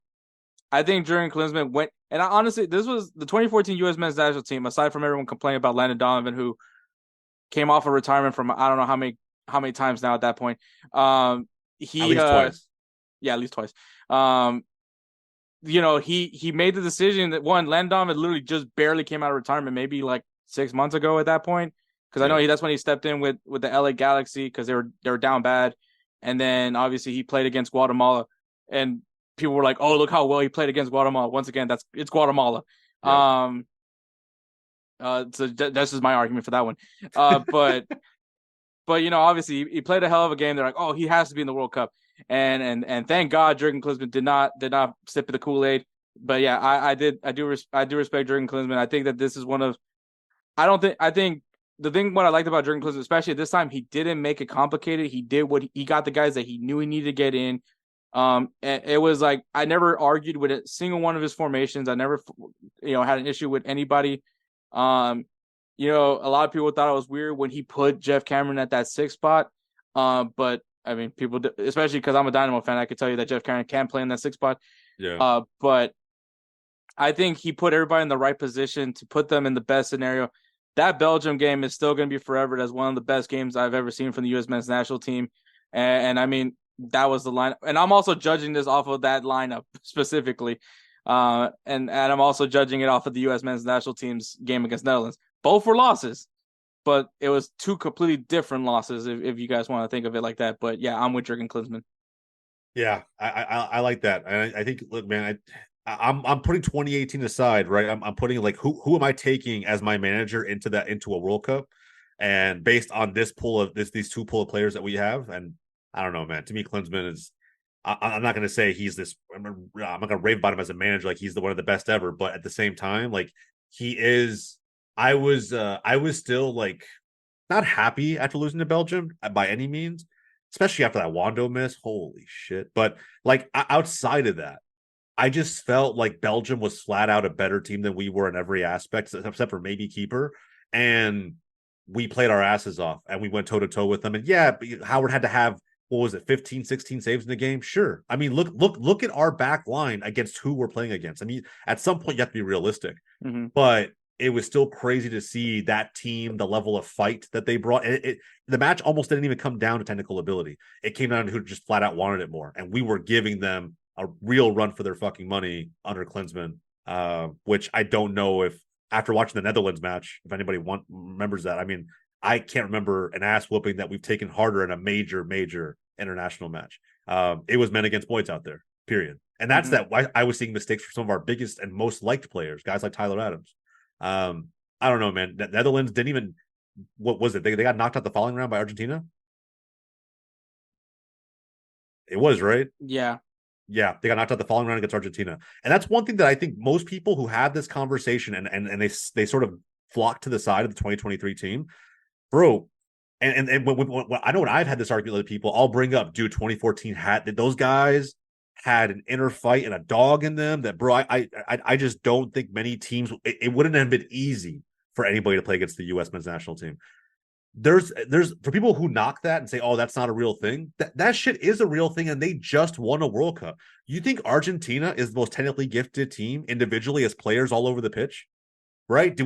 Klinsmann went. And honestly, this was the 2014 U.S. men's national team, aside from everyone complaining about Landon Donovan, who came off of retirement from I don't know how many times now at that point. At least twice. Yeah, at least twice. He made the decision that, one, Landon Donovan literally just barely came out of retirement, maybe like 6 months ago at that point. Because I know that's when he stepped in with the LA Galaxy because they were down bad. And then obviously he played against Guatemala, and people were like, "Oh, look how well he played against Guatemala." Once again, it's Guatemala. Yeah. So that's just my argument for that one. But obviously he played a hell of a game. They're like, "Oh, he has to be in the World Cup." and thank God Jurgen Klinsmann did not sip of the Kool-Aid. But yeah, I do respect Jurgen Klinsmann. I think that this is one of I think the thing what I liked about Jurgen Klinsmann, especially at this time, he didn't make it complicated. He did what he got the guys that he knew he needed to get in. And it was like I never argued with a single one of his formations. I never, had an issue with anybody. A lot of people thought it was weird when he put Jeff Cameron at that 6th spot. But I mean, people, especially because I'm a Dynamo fan, I could tell you that Jeff Cameron can play in that 6th spot. Yeah. But I think he put everybody in the right position to put them in the best scenario. That Belgium game is still going to be forever as one of the best games I've ever seen from the U.S. men's national team. And I mean, that was the line. And I'm also judging this off of that lineup specifically. And I'm also judging it off of the U.S. men's national team's game against Netherlands. Both were losses, but it was 2 completely different losses if you guys want to think of it like that. But yeah, I'm with Jurgen Klinsmann. Yeah, I like that. And I think, look, man, I'm putting 2018 aside, right? I'm putting like who am I taking as my manager into a World Cup, and based on this pool of these 2 pool of players that we have, and I don't know, man. To me, Klinsmann is. I'm not going to say he's this. I'm not going to rave about him as a manager like he's one of the best ever, but at the same time, like he is. I was still like not happy after losing to Belgium by any means, especially after that Wando miss. Holy shit! But like outside of that, I just felt like Belgium was flat out a better team than we were in every aspect, except for maybe keeper. And we played our asses off and we went toe to toe with them. And yeah, Howard had to have, what was it, 15, 16 saves in the game? Sure. I mean, look at our back line against who we're playing against. I mean, at some point you have to be realistic, but it was still crazy to see that team, the level of fight that they brought. The match almost didn't even come down to technical ability. It came down to who just flat out wanted it more. And we were giving them a real run for their fucking money under Klinsmann, which I don't know if, after watching the Netherlands match, if anybody remembers that. I mean, I can't remember an ass whooping that we've taken harder in a major international match. It was men against boys out there, period. And that's that. I was seeing mistakes for some of our biggest and most liked players, guys like Tyler Adams. I don't know, man. The Netherlands didn't even, what was it? They got knocked out the following round by Argentina. It was, right? Yeah, they got knocked out the following round against Argentina. And that's one thing that I think most people who have this conversation and they sort of flock to the side of the 2023 team, bro. And when I know when I've had this argument with people, I'll bring up, dude, 2014 that those guys had an inner fight and a dog in them that, bro, I just don't think many teams, it wouldn't have been easy for anybody to play against the U.S. men's national team. There's for people who knock that and say, oh, that's not a real thing, that shit is a real thing, and they just won a World Cup. You think Argentina is the most technically gifted team individually as players all over the pitch, right? Do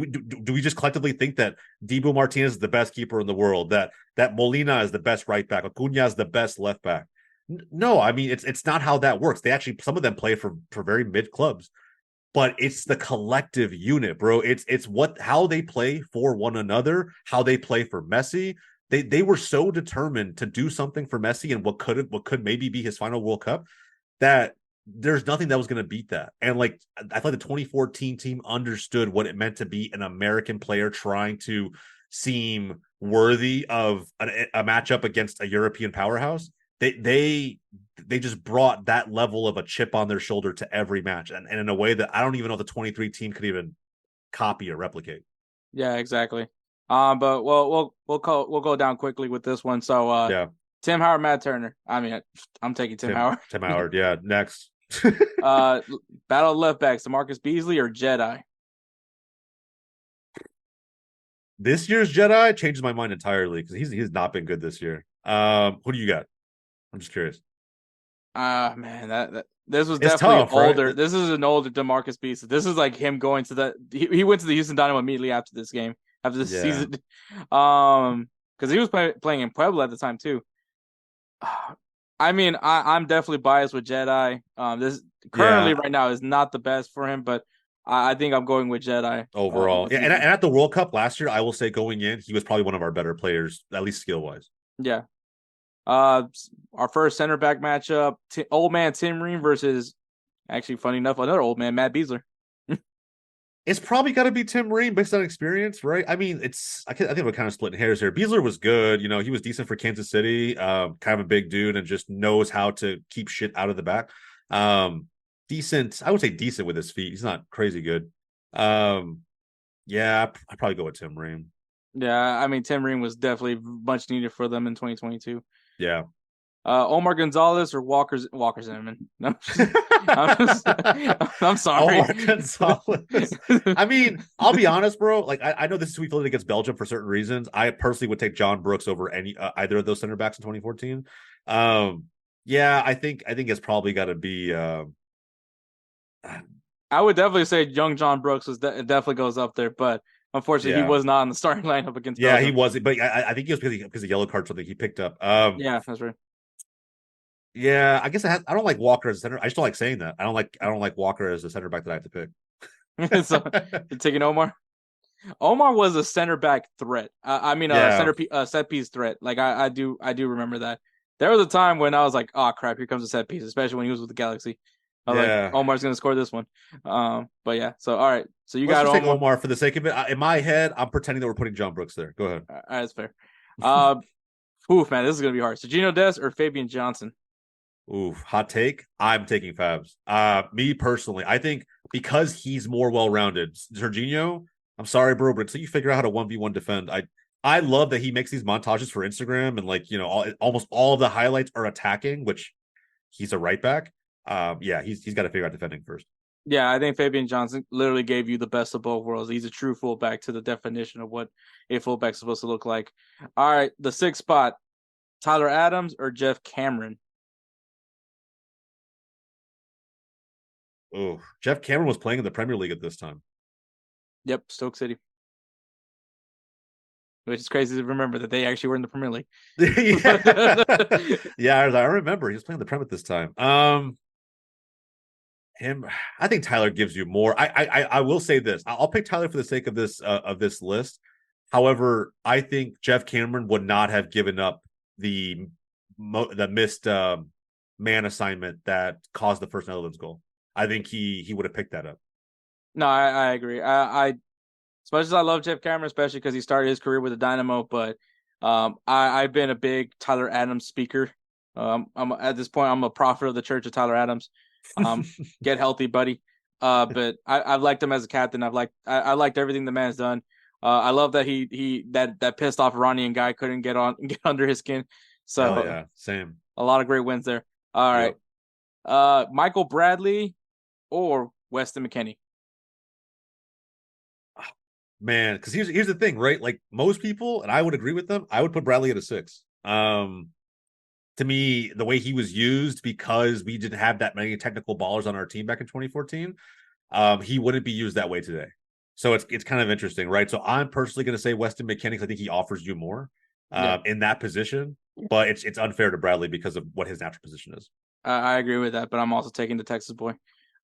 we just collectively think that Dibu Martinez is the best keeper in the world, that Molina is the best right back, Acuna is the best left back? No, I mean, it's not how that works. They actually, some of them play for very mid clubs. But it's the collective unit, bro. It's how they play for one another, how they play for Messi. They were so determined to do something for Messi and what could maybe be his final World Cup, that there's nothing that was going to beat that. And like, I thought the 2014 team understood what it meant to be an American player trying to seem worthy of a matchup against a European powerhouse. They just brought that level of a chip on their shoulder to every match, and in a way that I don't even know the 23 team could even copy or replicate. Yeah, exactly. But we'll go down quickly with this one. So yeah, Tim Howard, Matt Turner. I mean, I'm taking Tim Howard. Tim Howard, yeah. Next. Battle of left backs, DeMarcus Beasley or Jedi? This year's Jedi changes my mind entirely because he's not been good this year. Who do you got? I'm just curious. Man, this was definitely tough, older. Right? This is an older DeMarcus Beasley. This is like him going to he went to the Houston Dynamo immediately after this game, after this season. Because he was playing in Puebla at the time too. I mean, I'm definitely biased with Jedi. This currently right now is not the best for him, but I think I'm going with Jedi overall. And at the World Cup last year, I will say going in, he was probably one of our better players, at least skill wise. Yeah. Our first center back matchup: old man Tim Ream versus, actually, funny enough, another old man, Matt Beasler. It's probably got to be Tim Ream based on experience, right? I mean, I think we're kind of splitting hairs here. Beasler was good. You know, he was decent for Kansas City, kind of a big dude and just knows how to keep shit out of the back. Decent. I would say decent with his feet. He's not crazy good. Yeah, I'd probably go with Tim Ream. Yeah, I mean, Tim Ream was definitely much needed for them in 2022. Yeah. Omar Gonzalez or Walker Zimmerman? No, I'm sorry. Omar Gonzalez. I mean, I'll be honest, bro. Like, I know this is we fielded against Belgium for certain reasons. I personally would take John Brooks over either of those center backs in 2014. Yeah, I think it's probably got to be. I would definitely say young John Brooks definitely goes up there, but unfortunately, he was not in the starting lineup against. Yeah, Belgium. he wasn't, but I think he was because of yellow card something he picked up. Yeah, that's right. Yeah, I guess I don't like Walker as a center. I just don't like saying that. I don't like Walker as a center back that I have to pick. So you're taking Omar. Omar was a center back threat. Set piece threat. Like I do remember that. There was a time when I was like, oh crap, here comes a set piece, especially when he was with the Galaxy. I was like, Omar's gonna score this one. But yeah. So all right. So you got Omar for the sake of it. In my head, I'm pretending that we're putting John Brooks there. Go ahead. All right, that's fair. Oof, man, this is gonna be hard. So Gino Des or Fabian Johnson? Oof, hot take. I'm taking Fabs. Me personally, I think because he's more well-rounded. Jorginho, I'm sorry, bro, but until you figure out how to 1v1 defend, I love that he makes these montages for Instagram and like, you know, almost all of the highlights are attacking, which he's a right back. Yeah, he's got to figure out defending first. Yeah, I think Fabian Johnson literally gave you the best of both worlds. He's a true fullback to the definition of what a fullback's supposed to look like. All right, the sixth spot, Tyler Adams or Jeff Cameron? Oh, Jeff Cameron was playing in the Premier League at this time. Yep, Stoke City. Which is crazy to remember that they actually were in the Premier League. Yeah, I remember he was playing the Prem at this time. I think Tyler gives you more. I will say this. I'll pick Tyler for the sake of this list. However, I think Jeff Cameron would not have given up the missed man assignment that caused the first Netherlands goal. I think he would have picked that up. No, I agree. I as much as I love Jeff Cameron, especially because he started his career with the Dynamo, but I've been a big Tyler Adams speaker. I'm at this point, I'm a prophet of the Church of Tyler Adams. Get healthy, buddy. But I've liked him as a captain. I liked everything the man's done. I love that that pissed off Iranian guy couldn't get under his skin. So yeah, same. A lot of great wins there. All right. Michael Bradley or Weston McKennie? Man, because here's the thing, right? Like most people, and I would agree with them, I would put Bradley at a 6. To me, the way he was used, because we didn't have that many technical ballers on our team back in 2014, he wouldn't be used that way today. So it's kind of interesting, right? So I'm personally going to say Weston McKennie because I think he offers you more in that position, but it's unfair to Bradley because of what his natural position is. I agree with that, but I'm also taking the Texas boy.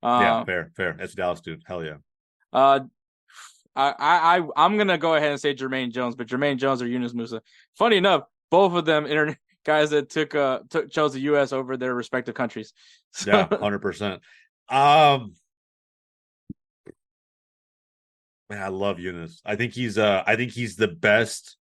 Yeah, fair. That's Dallas, dude. Hell yeah. I'm gonna go ahead and say Jermaine Jones, but Jermaine Jones or Yunus Musa. Funny enough, both of them guys that chose the U.S. over their respective countries. So. Yeah, 100%. Man, I love Yunus. I think he's the best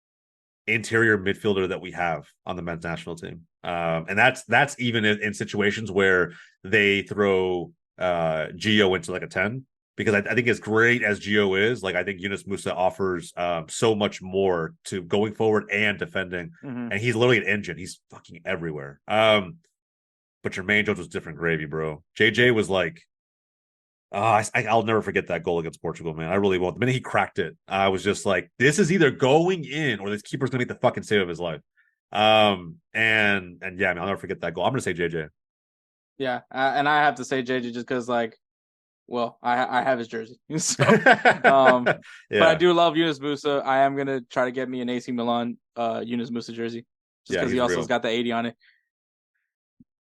interior midfielder that we have on the men's national team. And that's even in situations where they throw Gio into like a 10. Because I think as great as Gio is, like I think Yunus Musa offers so much more to going forward and defending. Mm-hmm. And he's literally an engine. He's fucking everywhere. But Jermaine Jones was different gravy, bro. JJ was like, I'll never forget that goal against Portugal, man. I really won't. The minute he cracked it, I was just like, this is either going in or this keeper's gonna make the fucking save of his life. And yeah, man, I'll never forget that goal. I'm gonna say JJ. Yeah, and I have to say JJ just because like. Well, I have his jersey, so, but I do love Yunus Musa. I am gonna try to get me an AC Milan Yunus Musa jersey, just because he also has got the 80 on it.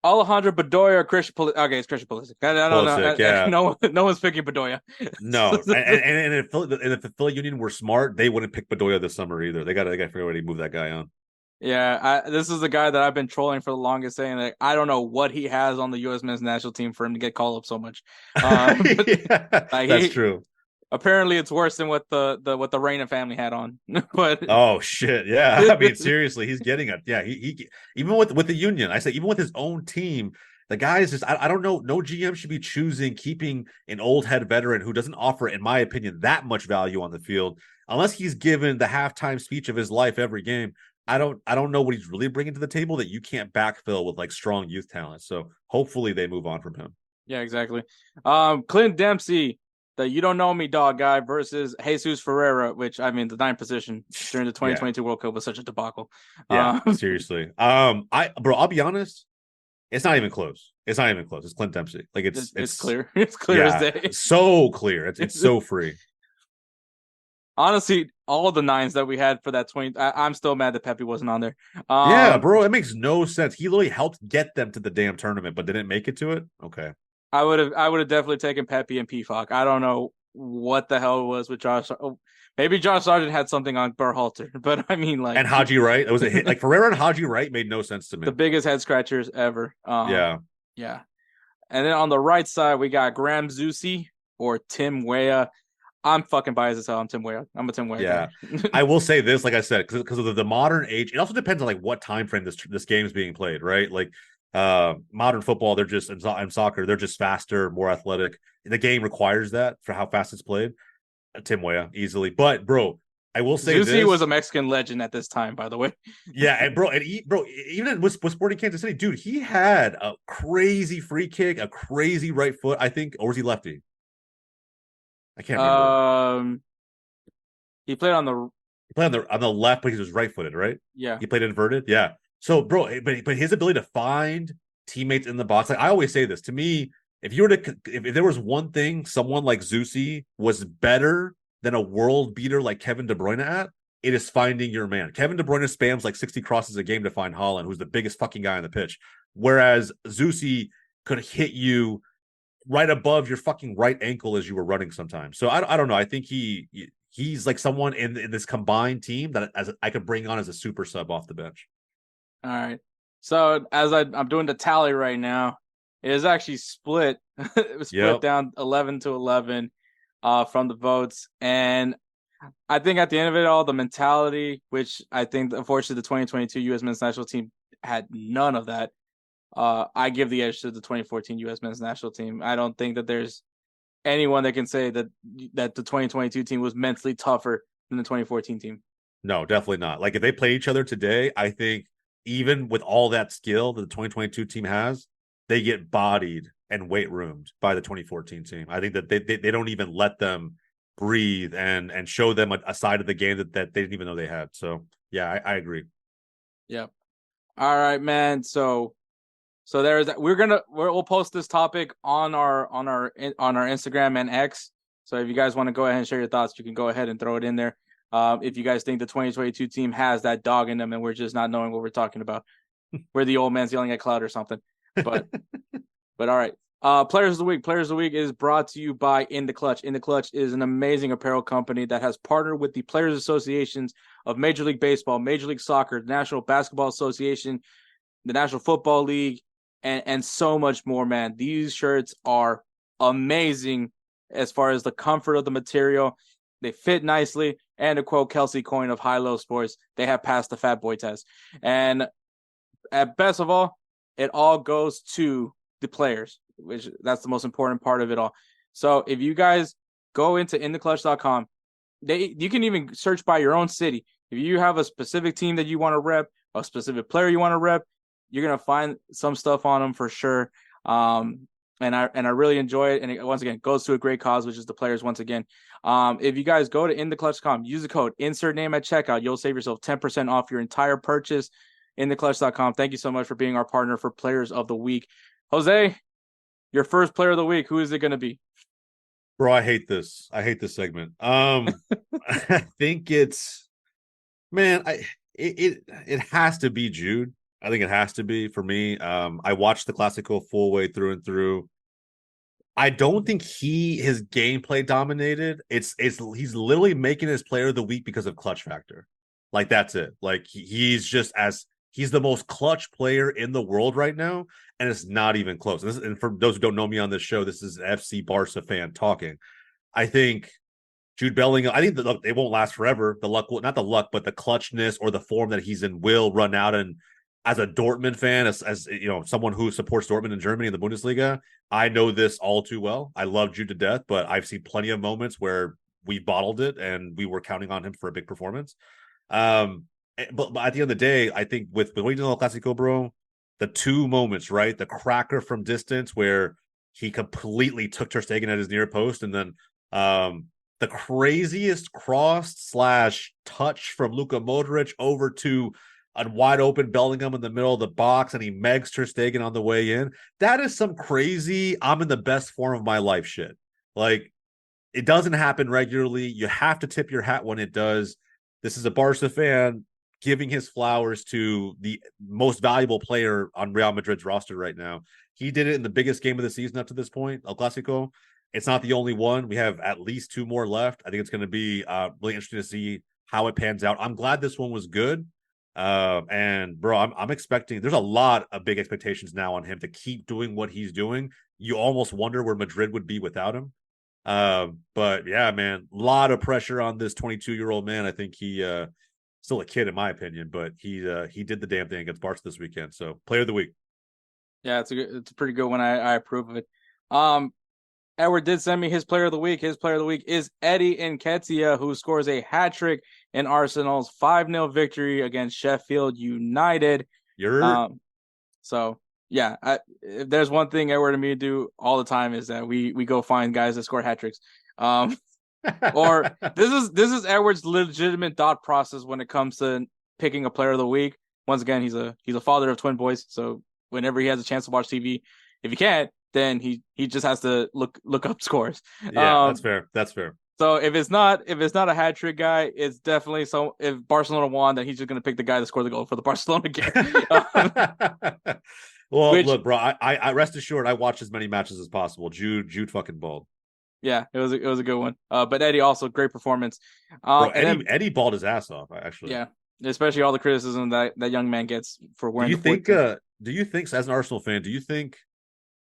Alejandro Bedoya or Christian Pulisic? Okay, it's Christian Pulisic. I don't know. Yeah. No one's picking Bedoya. No, and if the Philly Union were smart, they wouldn't pick Bedoya this summer either. They got to figure out a way to move that guy on. Yeah, this is the guy that I've been trolling for the longest, saying like I don't know what he has on the U.S. men's national team for him to get called up so much. That's true. Apparently, it's worse than what the Reina family had on. But Oh shit, yeah. I mean, seriously, he's getting it. Yeah, he even with the union, I say even with his own team, the guy is just I don't know. No GM should be choosing keeping an old head veteran who doesn't offer, in my opinion, that much value on the field unless he's given the halftime speech of his life every game. I don't know what he's really bringing to the table that you can't backfill with like strong youth talent. So hopefully they move on from him. yeah, exactly. Clint Dempsey, the you don't know me dog guy versus Jesus Ferreira, which I mean the ninth position during the 2022 World Cup was such a debacle. Yeah, seriously. I'll be honest, it's not even close. It's not even close. It's Clint Dempsey. Like it's clear. It's clear as day. So clear. It's so free. Honestly, all the nines that we had for that 20, I'm still mad that Pepe wasn't on there. Yeah, bro, it makes no sense. He literally helped get them to the damn tournament, but didn't make it to it. Okay. I would have definitely taken Pepe and Pfock. I don't know what the hell it was with Josh. Maybe Josh Sargent had something on Berhalter, but I mean, like, and Haji Wright. It was a hit. Like Ferreira and Haji Wright made no sense to me. The biggest head scratchers ever. Yeah. And then on the right side, we got Graham Zusi or Tim Weah. I'm fucking biased as hell. I'm Tim Weah. I'm a Tim Weah. Yeah. I will say this, like I said, because of the modern age, it also depends on like what time frame this game is being played, right? Like modern football, they're just in soccer, they're just faster, more athletic. The game requires that for how fast it's played. Tim Weah easily, but bro, I will say Zusi was a Mexican legend at this time, by the way. Yeah, and bro, even with Sporting Kansas City, dude, he had a crazy free kick, a crazy right foot, I think, or was he lefty? I can't remember. He played on the left, but he was right footed, right? Yeah, he played inverted. Yeah. So, bro, but his ability to find teammates in the box, like I always say this to me, if there was one thing someone like Zusi was better than a world beater like Kevin De Bruyne at, it is finding your man. Kevin De Bruyne spams like 60 crosses a game to find Haaland, who's the biggest fucking guy on the pitch, whereas Zusi could hit you right above your fucking right ankle as you were running sometimes. So I don't know. I think he's like someone in this combined team that I could bring on as a super sub off the bench. All right. So as I'm doing the tally right now, it is actually split. It was split down 11-11 from the votes. And I think at the end of it all, the mentality, which I think unfortunately the 2022 U.S. men's national team had none of that. I give the edge to the 2014 U.S. men's national team. I don't think that there's anyone that can say that the 2022 team was mentally tougher than the 2014 team. No, definitely not. Like if they play each other today, I think even with all that skill that the 2022 team has, they get bodied and weight roomed by the 2014 team. I think that they don't even let them breathe and show them a side of the game that they didn't even know they had. So yeah, I agree. Yep. All right, man. So there's that. We'll post this topic on our Instagram and X. So if you guys want to go ahead and share your thoughts, you can go ahead and throw it in there. If you guys think the 2022 team has that dog in them and we're just not knowing what we're talking about, we're the old man's yelling at cloud or something. But all right. Players of the Week. Players of the Week is brought to you by In the Clutch. In the Clutch is an amazing apparel company that has partnered with the Players Associations of Major League Baseball, Major League Soccer, the National Basketball Association, the National Football League, and so much more, man. These shirts are amazing as far as the comfort of the material. They fit nicely. And to quote Kelsey Coyne of High Low Sports, they have passed the fat boy test. And at best of all, it all goes to the players, which that's the most important part of it all. So if you guys go into intheclutch.com, you can even search by your own city. If you have a specific team that you want to rep, a specific player you want to rep, you're going to find some stuff on them for sure. And I really enjoy it. And it, once again, goes to a great cause, which is the players once again. If you guys go to intheclutch.com, use the code InsertName at checkout, you'll save yourself 10% off your entire purchase. Intheclutch.com. Thank you so much for being our partner for Players of the Week. Jose, your first Player of the Week, who is it going to be? Bro, I hate this. I hate this segment. I think it's, man, it has to be Jude. I think it has to be for me. I watched the Classico full way through and through. I don't think his gameplay dominated. He's literally making his Player of the Week because of clutch factor. Like that's it. Like he's the most clutch player in the world right now, and it's not even close. And for those who don't know me on this show, this is an FC Barca fan talking. I think Jude Bellingham, I think look, they won't last forever. The luck, not the luck, but the clutchness or the form that he's in will run out. And as a Dortmund fan, as you know, someone who supports Dortmund in Germany in the Bundesliga, I know this all too well. I love Jude to death, but I've seen plenty of moments where we bottled it and we were counting on him for a big performance. But at the end of the day, I think with El Clasico, bro, the two moments, right? The cracker from distance where he completely took Ter Stegen at his near post, and then the craziest cross / touch from Luka Modric over to a wide open Bellingham in the middle of the box, and he megs Ter Stegen on the way in. That is some crazy, I'm in the best form of my life shit. Like, it doesn't happen regularly. You have to tip your hat when it does. This is a Barca fan giving his flowers to the most valuable player on Real Madrid's roster right now. He did it in the biggest game of the season up to this point, El Clasico. It's not the only one. We have at least 2 more left. I think it's going to be really interesting to see how it pans out. I'm glad this one was good. And bro, I'm expecting, there's a lot of big expectations now on him to keep doing what he's doing. You almost wonder where Madrid would be without him. But yeah, man, a lot of pressure on this 22-year-old man. I think he still a kid in my opinion, but he did the damn thing against Barca this weekend. So player of the week. Yeah, it's a pretty good one. I approve of it. Edward did send me his player of the week. His player of the week is Eddie Nketiah, who scores a hat trick in Arsenal's 5-0 victory against Sheffield United. So yeah, if there's one thing Edward and me do all the time is that we go find guys that score hat tricks. Or this is Edward's legitimate thought process when it comes to picking a player of the week. Once again, he's a father of twin boys, so whenever he has a chance to watch TV, if he can't, then he just has to look up scores. Yeah, that's fair. So if it's not a hat trick guy, it's definitely if Barcelona won, then he's just gonna pick the guy that scored the goal for the Barcelona game. Well, look, bro, I rest assured I watched as many matches as possible. Jude fucking balled. Yeah, it was a good one. But Eddie also great performance. Bro, Eddie balled his ass off, actually. Yeah, especially all the criticism that young man gets for wearing. Do you think, as an Arsenal fan, do you think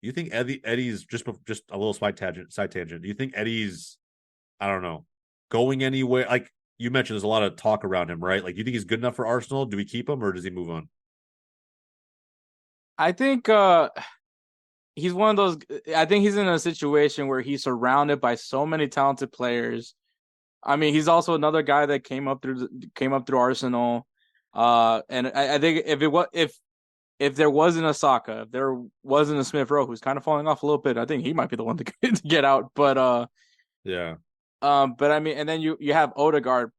Eddie's just a little side tangent? Do you think Eddie's, I don't know, going anywhere? Like you mentioned, there's a lot of talk around him, right? Like, do you think he's good enough for Arsenal? Do we keep him or does he move on? I think he's one of those. I think he's in a situation where he's surrounded by so many talented players. I mean, he's also another guy that came up through Arsenal. And I think if there wasn't a Saka, if there wasn't a Smith Rowe, who's kind of falling off a little bit, I think he might be the one to get out. But yeah. But I mean, and then you have Odegaard,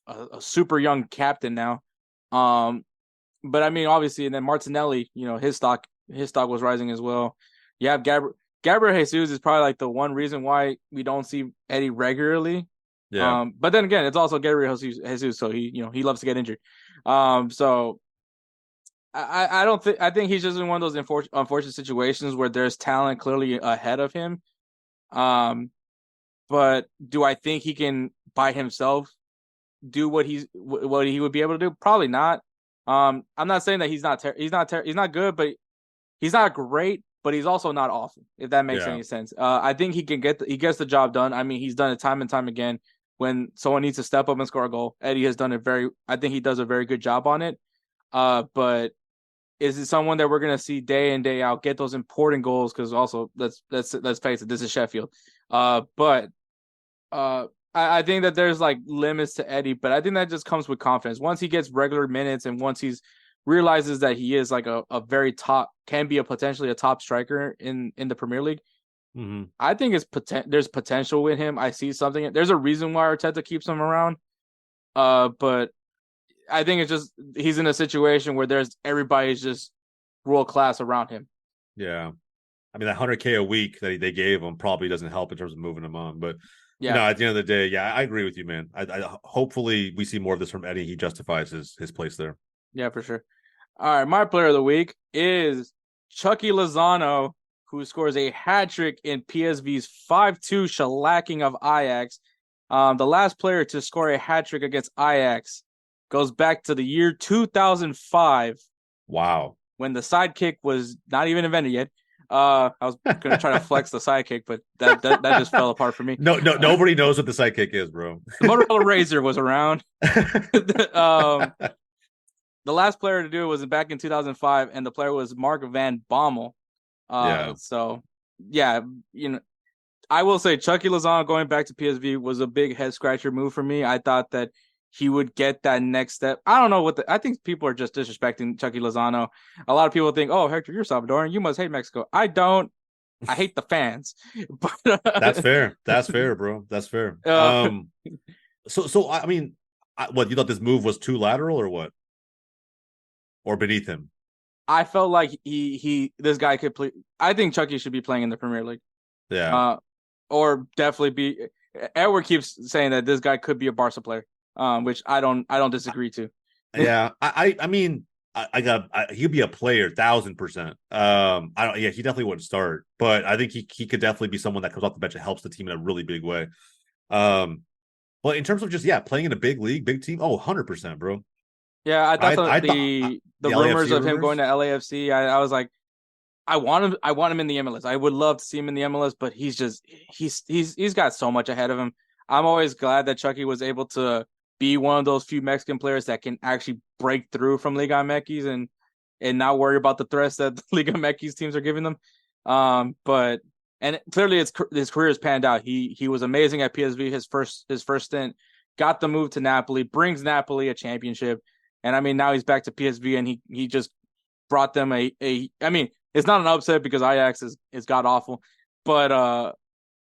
a super young captain now. But I mean, obviously, and then Martinelli, you know, his stock was rising as well. You have Gabriel Jesus is probably like the one reason why we don't see Eddie regularly. Yeah. But then again, it's also Gabriel Jesus, so he loves to get injured. So I think he's just in one of those unfortunate situations where there's talent clearly ahead of him. But do I think he can by himself do what he would be able to do? Probably not. I'm not saying that he's not good, but he's not great, but he's also not awful, if that makes any sense. I think he gets the job done. I mean, he's done it time and time again. When someone needs to step up and score a goal, Eddie has done I think he does a very good job on it. But is it someone that we're gonna see day in, day out get those important goals? Because also let's face it, this is Sheffield. But I think that there's like limits to Eddie, but I think that just comes with confidence. Once he gets regular minutes and once he's realizes that he is like a very top, can be potentially a top striker in the Premier League. Mm-hmm. I think there's potential with him. I see something. There's a reason why Arteta keeps him around. But I think it's just he's in a situation where everybody's just world class around him. Yeah, I mean that $100K a week that they gave him probably doesn't help in terms of moving him on. But yeah, at the end of the day, yeah, I agree with you, man. I hopefully we see more of this from Eddie. He justifies his place there. Yeah, for sure. All right, my player of the week is Chucky Lozano, who scores a hat trick in PSV's 5-2 shellacking of Ajax. The last player to score a hat trick against Ajax goes back to the year 2005. Wow. When the sidekick was not even invented yet. I was gonna try to flex the sidekick, but that just fell apart for me. Nobody knows what the sidekick is, bro. The Motorola Razr was around. The last player to do it was back in 2005, and the player was Mark Van Bommel. So yeah, I will say Chucky Lozano going back to PSV was a big head scratcher move for me. I thought that he would get that next step. I don't know I think people are just disrespecting Chucky Lozano. A lot of people think, "Oh, Hector, you're Salvadoran. You must hate Mexico." I don't. I hate the fans. But that's fair. That's fair, bro. That's fair. So I mean, what, you thought this move was too lateral or what? Or beneath him? I felt like this guy could play. I think Chucky should be playing in the Premier League. Yeah. Or definitely be. Edward keeps saying that this guy could be a Barca player. Which I don't disagree to. Yeah, I mean, he'd be a player 1,000%. He definitely wouldn't start, but I think he could definitely be someone that comes off the bench and helps the team in a really big way. But in terms of just playing in a big league, big team, 100%, bro. Yeah, I thought the rumors of him going to LAFC, I was like, I want him in the MLS. I would love to see him in the MLS, but he's got so much ahead of him. I'm always glad that Chucky was able to be one of those few Mexican players that can actually break through from Liga MX and not worry about the threats that the Liga MX teams are giving them. But clearly his career has panned out. He was amazing at PSV his first stint, got the move to Napoli, brings Napoli a championship, and I mean now he's back to PSV and he just brought them I mean, it's not an upset because Ajax is god awful, but I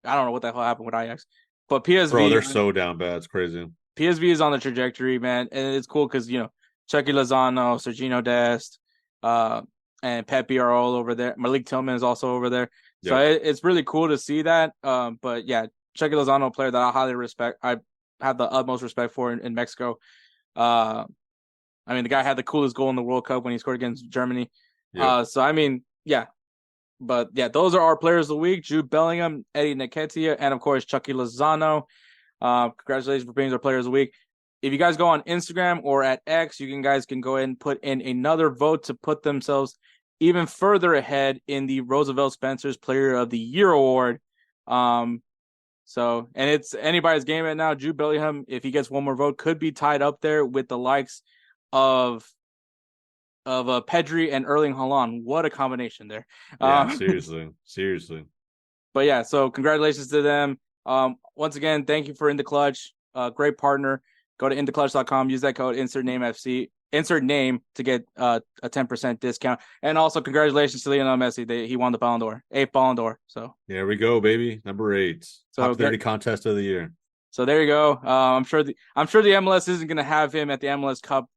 don't know what the hell happened with Ajax. But PSV, bro, they're so down bad. It's crazy. PSV is on the trajectory, man, and it's cool because Chucky Lozano, Sergino Dest, and Pepe are all over there. Malik Tillman is also over there, so it's really cool to see that. But yeah, Chucky Lozano, a player that I highly respect. I have the utmost respect for in Mexico. I mean, the guy had the coolest goal in the World Cup when he scored against Germany. So I mean, yeah. But yeah, those are our players of the week: Jude Bellingham, Eddie Nketiah, and of course Chucky Lozano. Congratulations for being our players of the week. If you guys go on Instagram or at X, you guys can go ahead and put in another vote to put themselves even further ahead in the Roosevelt Spencer's Player of the Year award. And it's anybody's game right now. Jude Bellingham, if he gets one more vote, could be tied up there with the likes of Pedri and Erling Haaland. What a combination there. Seriously. But yeah, so congratulations to them. Once again, thank you for In the Clutch. Great partner. Go to intheclutch.com. Use that code InsertName to get a 10% discount. And also congratulations to Lionel Messi. He won the Ballon d'Or, 8th Ballon d'Or. So there we go, baby. Number 8. So top 30 contest of the year. So there you go. I'm sure the MLS isn't going to have him at the MLS Cup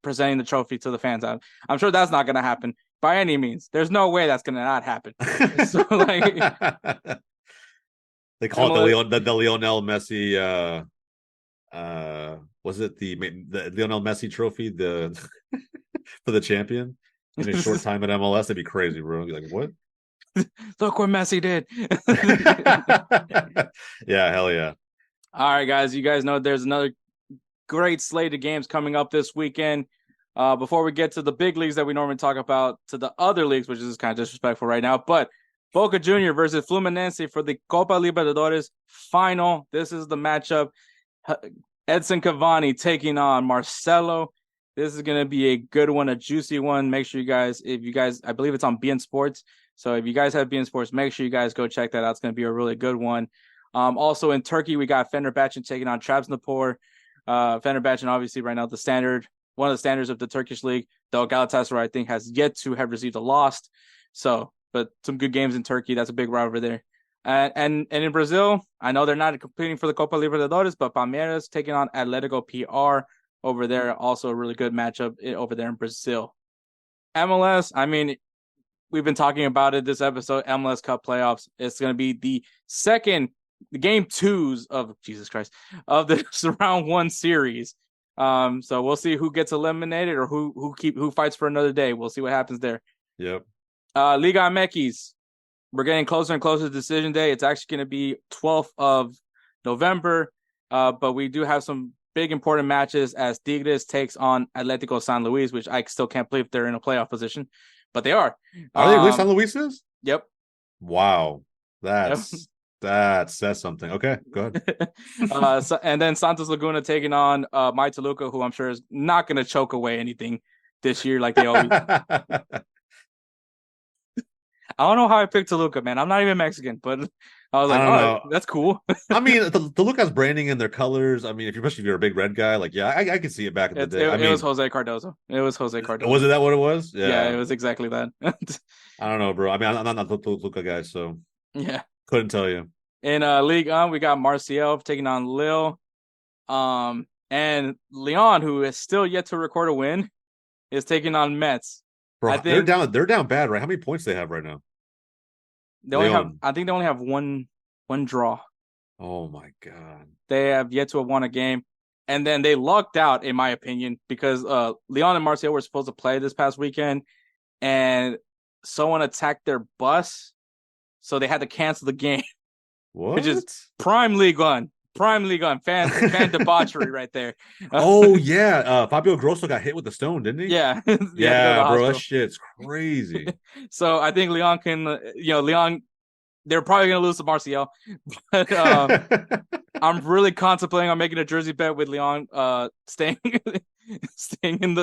presenting the trophy to the fans. I'm sure that's not going to happen by any means. There's no way that's going to not happen. So they call it the Lionel Messi. Was it the Lionel Messi trophy for the champion in a short time at MLS? That'd be crazy, bro. You're like, what? Look what Messi did. Yeah, hell yeah. All right, guys. You guys know there's another great slate of games coming up this weekend. Before we get to the big leagues that we normally talk about, to the other leagues, which is kind of disrespectful right now, but Boca Junior versus Fluminense for the Copa Libertadores final. This is the matchup. Edson Cavani taking on Marcelo. This is going to be a good one, a juicy one. Make sure I believe it's on beIN Sports. So if you guys have beIN Sports, make sure you guys go check that out. It's going to be a really good one. Also in Turkey, we got Fenerbahce taking on Trabzonspor. Fenerbahce, obviously, right now one of the standards of the Turkish league. Though Galatasaray, I think, has yet to have received a loss. But some good games in Turkey. That's a big rivalry there. And in Brazil, I know they're not competing for the Copa Libertadores, but Palmeiras taking on Atletico PR over there. Also a really good matchup over there in Brazil. MLS, I mean, we've been talking about it this episode, MLS Cup playoffs. It's going to be the game 2s of the round 1 series. So we'll see who gets eliminated or who fights for another day. We'll see what happens there. Yep. Liga MX, we're getting closer and closer to decision day. It's actually going to be 12th of November, but we do have some big important matches as Tigres takes on Atlético San Luis, which I still can't believe they're in a playoff position, but they are. Are they San Luis is? Yep. Wow. That says something. Okay, go ahead. And then Santos Laguna taking on My Toluca, who I'm sure is not going to choke away anything this year like they always. I don't know how I picked Toluca, man. I'm not even Mexican, but I was like, oh, that's cool. I mean, Toluca's branding and their colors. I mean, especially if you're a big red guy, like, yeah, I can see it back in the day. It was Jose Cardozo. It was Jose Cardozo. Was it that what it was? Yeah, it was exactly that. I don't know, bro. I mean, I'm not a Toluca guy, so yeah, couldn't tell you. In League we got Marseille taking on Lille. And Lyon, who is still yet to record a win, is taking on Metz. Bro, they're down bad, right? How many points they have right now? I think they only have one draw. Oh my god. They have yet to have won a game. And then they lucked out, in my opinion, because Lyon and Marseille were supposed to play this past weekend, and someone attacked their bus, so they had to cancel the game. What? Which is prime League One. Fan debauchery right there. Oh yeah, Fabio Grosso got hit with the stone, didn't he? Yeah, yeah, bro, that shit's crazy. So I think Lyon can, Lyon, they're probably gonna lose to Marseille, but I'm really contemplating on making a jersey bet with Lyon, staying in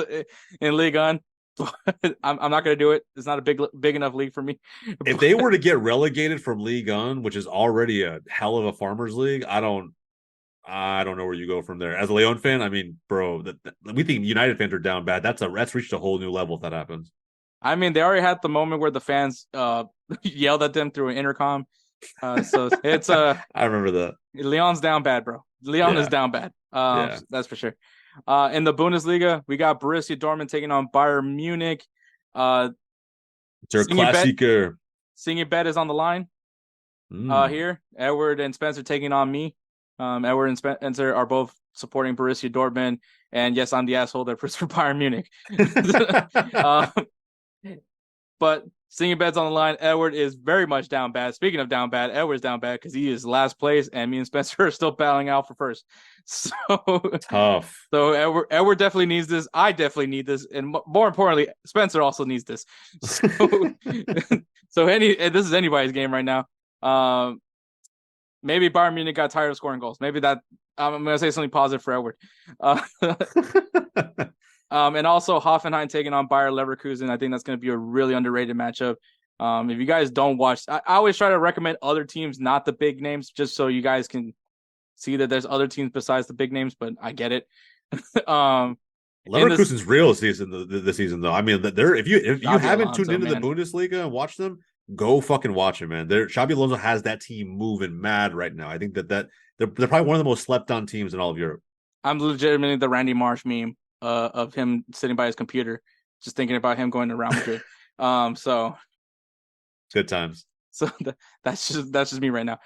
Ligue 1. But I'm not going to do it. It's not a big enough league for me. If they were to get relegated from Ligue 1, which is already a hell of a farmers league, I don't know where you go from there. As a Lyon fan, I mean, bro, we think United fans are down bad. That's reached a whole new level if that happens. I mean, they already had the moment where the fans yelled at them through an intercom. So it's I remember that. Lyon's down bad, bro. Lyon is down bad. That's for sure. In the Bundesliga, we got Borussia Dortmund taking on Bayern Munich. Their Klassiker. Singing Bet is on the line. Here, Edward and Spencer taking on me. Edward and Spencer are both supporting Borussia Dortmund, and yes, I'm the asshole that puts for Bayern Munich. But Singing Bed's on the line. Edward is very much down bad. Speaking of down bad, Edward's down bad because he is last place, and me and Spencer are still battling out for first. So tough. So Edward definitely needs this. I definitely need this, and more importantly, Spencer also needs this. So, this is anybody's game right now. Maybe Bayern Munich got tired of scoring goals. Maybe that I'm going to say something positive for Edward. And also Hoffenheim taking on Bayer Leverkusen. I think that's going to be a really underrated matchup. If you guys don't watch, I always try to recommend other teams, not the big names, just so you guys can see that there's other teams besides the big names, but I get it. Leverkusen's real this season, though. I mean, if you haven't tuned into the Bundesliga and watched them, go fucking watch it, man. Xabi Alonso has that team moving mad right now. I think that they're probably one of the most slept on teams in all of Europe. I'm legitimately the Randy Marsh meme of him sitting by his computer, just thinking about him going to Real Madrid. So good times. So that's just me right now.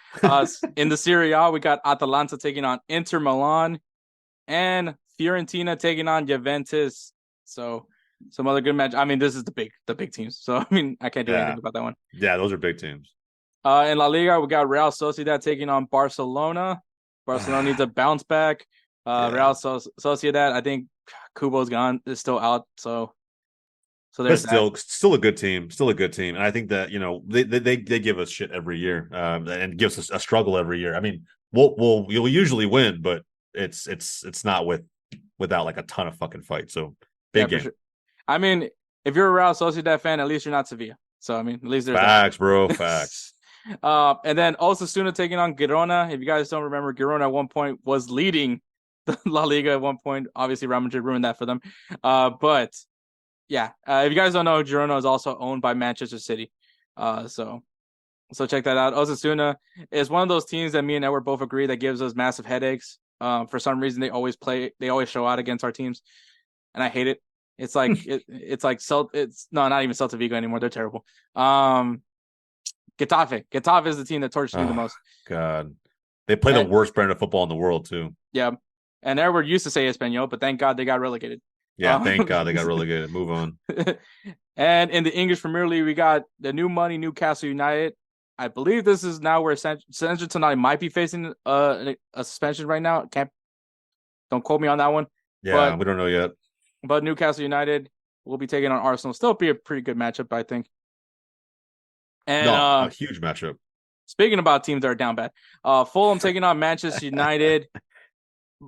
In the Serie A, we got Atalanta taking on Inter Milan and Fiorentina taking on Juventus. So some other good match. I mean, this is the big teams. So I mean, I can't do anything about that one. Yeah, those are big teams. In La Liga, we got Real Sociedad taking on Barcelona. Barcelona needs a bounce back. Real Sociedad, I think Kubo's gone, is still out. So there's still a good team. Still a good team. And I think that, they give us shit every year, and gives us a struggle every year. I mean, you'll usually win, but it's not without like a ton of fucking fight. So big game. Sure. I mean, if you're a Real Sociedad fan, at least you're not Sevilla. So I mean, at least there's facts, bro. Facts. And then Osasuna taking on Girona. If you guys don't remember, Girona at one point was leading the La Liga at one point. Obviously, Real Madrid ruined that for them. But yeah, if you guys don't know, Girona is also owned by Manchester City. So check that out. Osasuna is one of those teams that me and Edward both agree that gives us massive headaches. For some reason, they always show out against our teams, and I hate it. It's like it's not even Celta Vigo anymore. They're terrible. Getafe is the team that tortures me the most. God, they play the worst brand of football in the world too. Yeah, and Edward used to say Espanol, but thank God they got relegated. Yeah, thank God they got relegated. Move on. And in the English Premier League, we got the new money Newcastle United. I believe this is now where Sandro Tonali might be facing a suspension right now. Don't quote me on that one. Yeah, we don't know yet. But Newcastle United will be taking on Arsenal. Still be a pretty good matchup, I think. And No, a huge matchup. speaking about teams that are down bad, Fulham taking on Manchester United.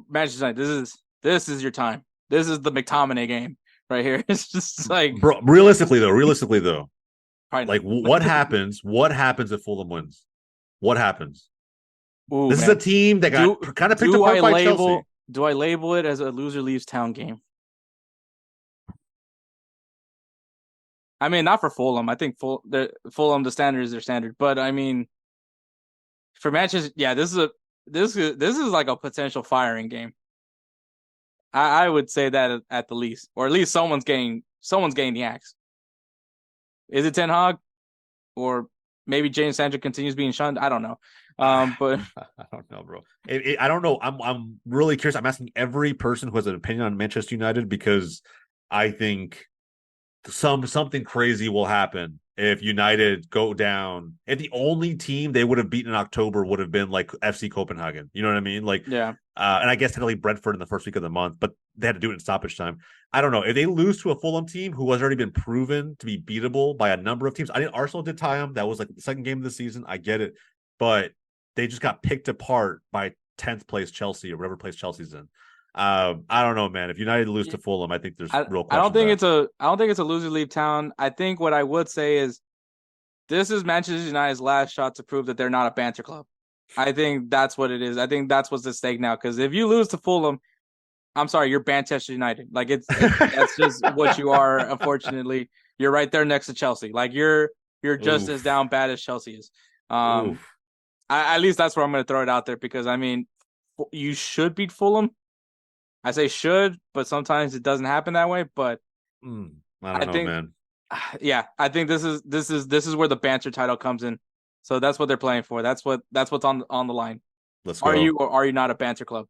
Manchester United, this is your time. This is the McTominay game right here. It's just like, bro. Realistically though, like not. what happens? What happens if Fulham wins? What happens? Ooh, This man. is a team that got kind of picked apart by Chelsea. Do I label it as a loser leaves town game? I mean, not for Fulham. I think Fulham, the standard is their standard. But I mean, for Manchester, yeah, this is like a potential firing game. I would say that at the least, or at least someone's getting the axe. Is it Ten Hag, or maybe James Sandra continues being shunned? I don't know. But I don't know, bro. I don't know. I'm really curious. I'm asking every person who has an opinion on Manchester United because I think something crazy will happen if United go down. If the only team they would have beaten in October would have been like FC Copenhagen, you know what I mean? Like, yeah. And I guess technically Brentford in the first week of the month, but they had to do it in stoppage time. I don't know if they lose to a Fulham team who has already been proven to be beatable by a number of teams. I think Arsenal did tie them. That was like the second game of the season. I get it, but they just got picked apart by 10th place Chelsea or whatever place Chelsea's in. I don't know, man. If United lose to Fulham, I think there's real questions. I don't think it's a loser leave town. I think what I would say is this is Manchester United's last shot to prove that they're not a banter club. I think that's what it is. I think that's what's at stake now. Because if you lose to Fulham, I'm sorry, you're Manchester United. Like that's just what you are. Unfortunately, you're right there next to Chelsea. Like you're just as down bad as Chelsea is. At least that's where I'm going to throw it out there because I mean, you should beat Fulham. I say should, but sometimes it doesn't happen that way. But I don't know, man. Yeah, I think this is where the banter title comes in. So that's what they're playing for. That's what's on the line. Let's go. Are you or are you not a banter club?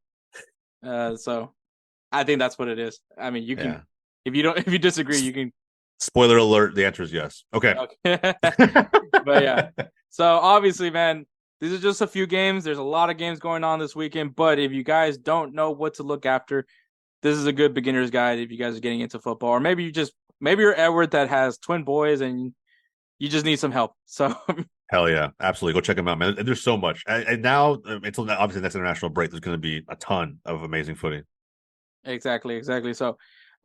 So I think that's what it is. I mean, you can if you disagree, you can. Spoiler alert: the answer is yes. Okay. But yeah, so obviously, man, these are just a few games. There's a lot of games going on this weekend. But if you guys don't know what to look after, this is a good beginner's guide. If you guys are getting into football, or maybe you're Edward that has twin boys and you just need some help. So. Hell yeah, absolutely. Go check them out, man. There's so much. And now, until obviously the next international break, there's going to be a ton of amazing footy. Exactly. So,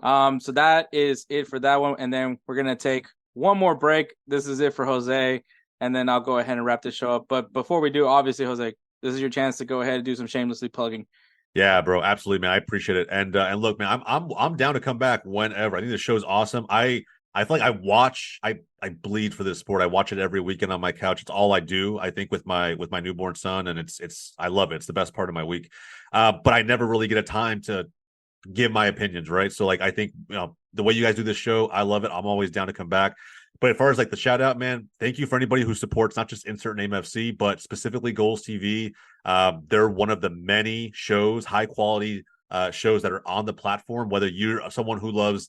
so that is it for that one. And then we're going to take one more break. This is it for Jose. And then I'll go ahead and wrap this show up. But before we do, obviously, Jose, this is your chance to go ahead and do some shamelessly plugging. Yeah, bro. Absolutely, man. I appreciate it. And look, man, I'm down to come back whenever. I think the show's awesome. I feel like I bleed for this sport. I watch it every weekend on my couch. It's all I do, I think, with my newborn son. And it's I love it. It's the best part of my week. But I never really get a time to give my opinions, right? So like I think, you know, the way you guys do this show, I love it. I'm always down to come back. But as far as like the shout out, man, thank you for anybody who supports not just InsertName FC, but specifically Golz TV. They're one of the many shows, high quality shows that are on the platform, whether you're someone who loves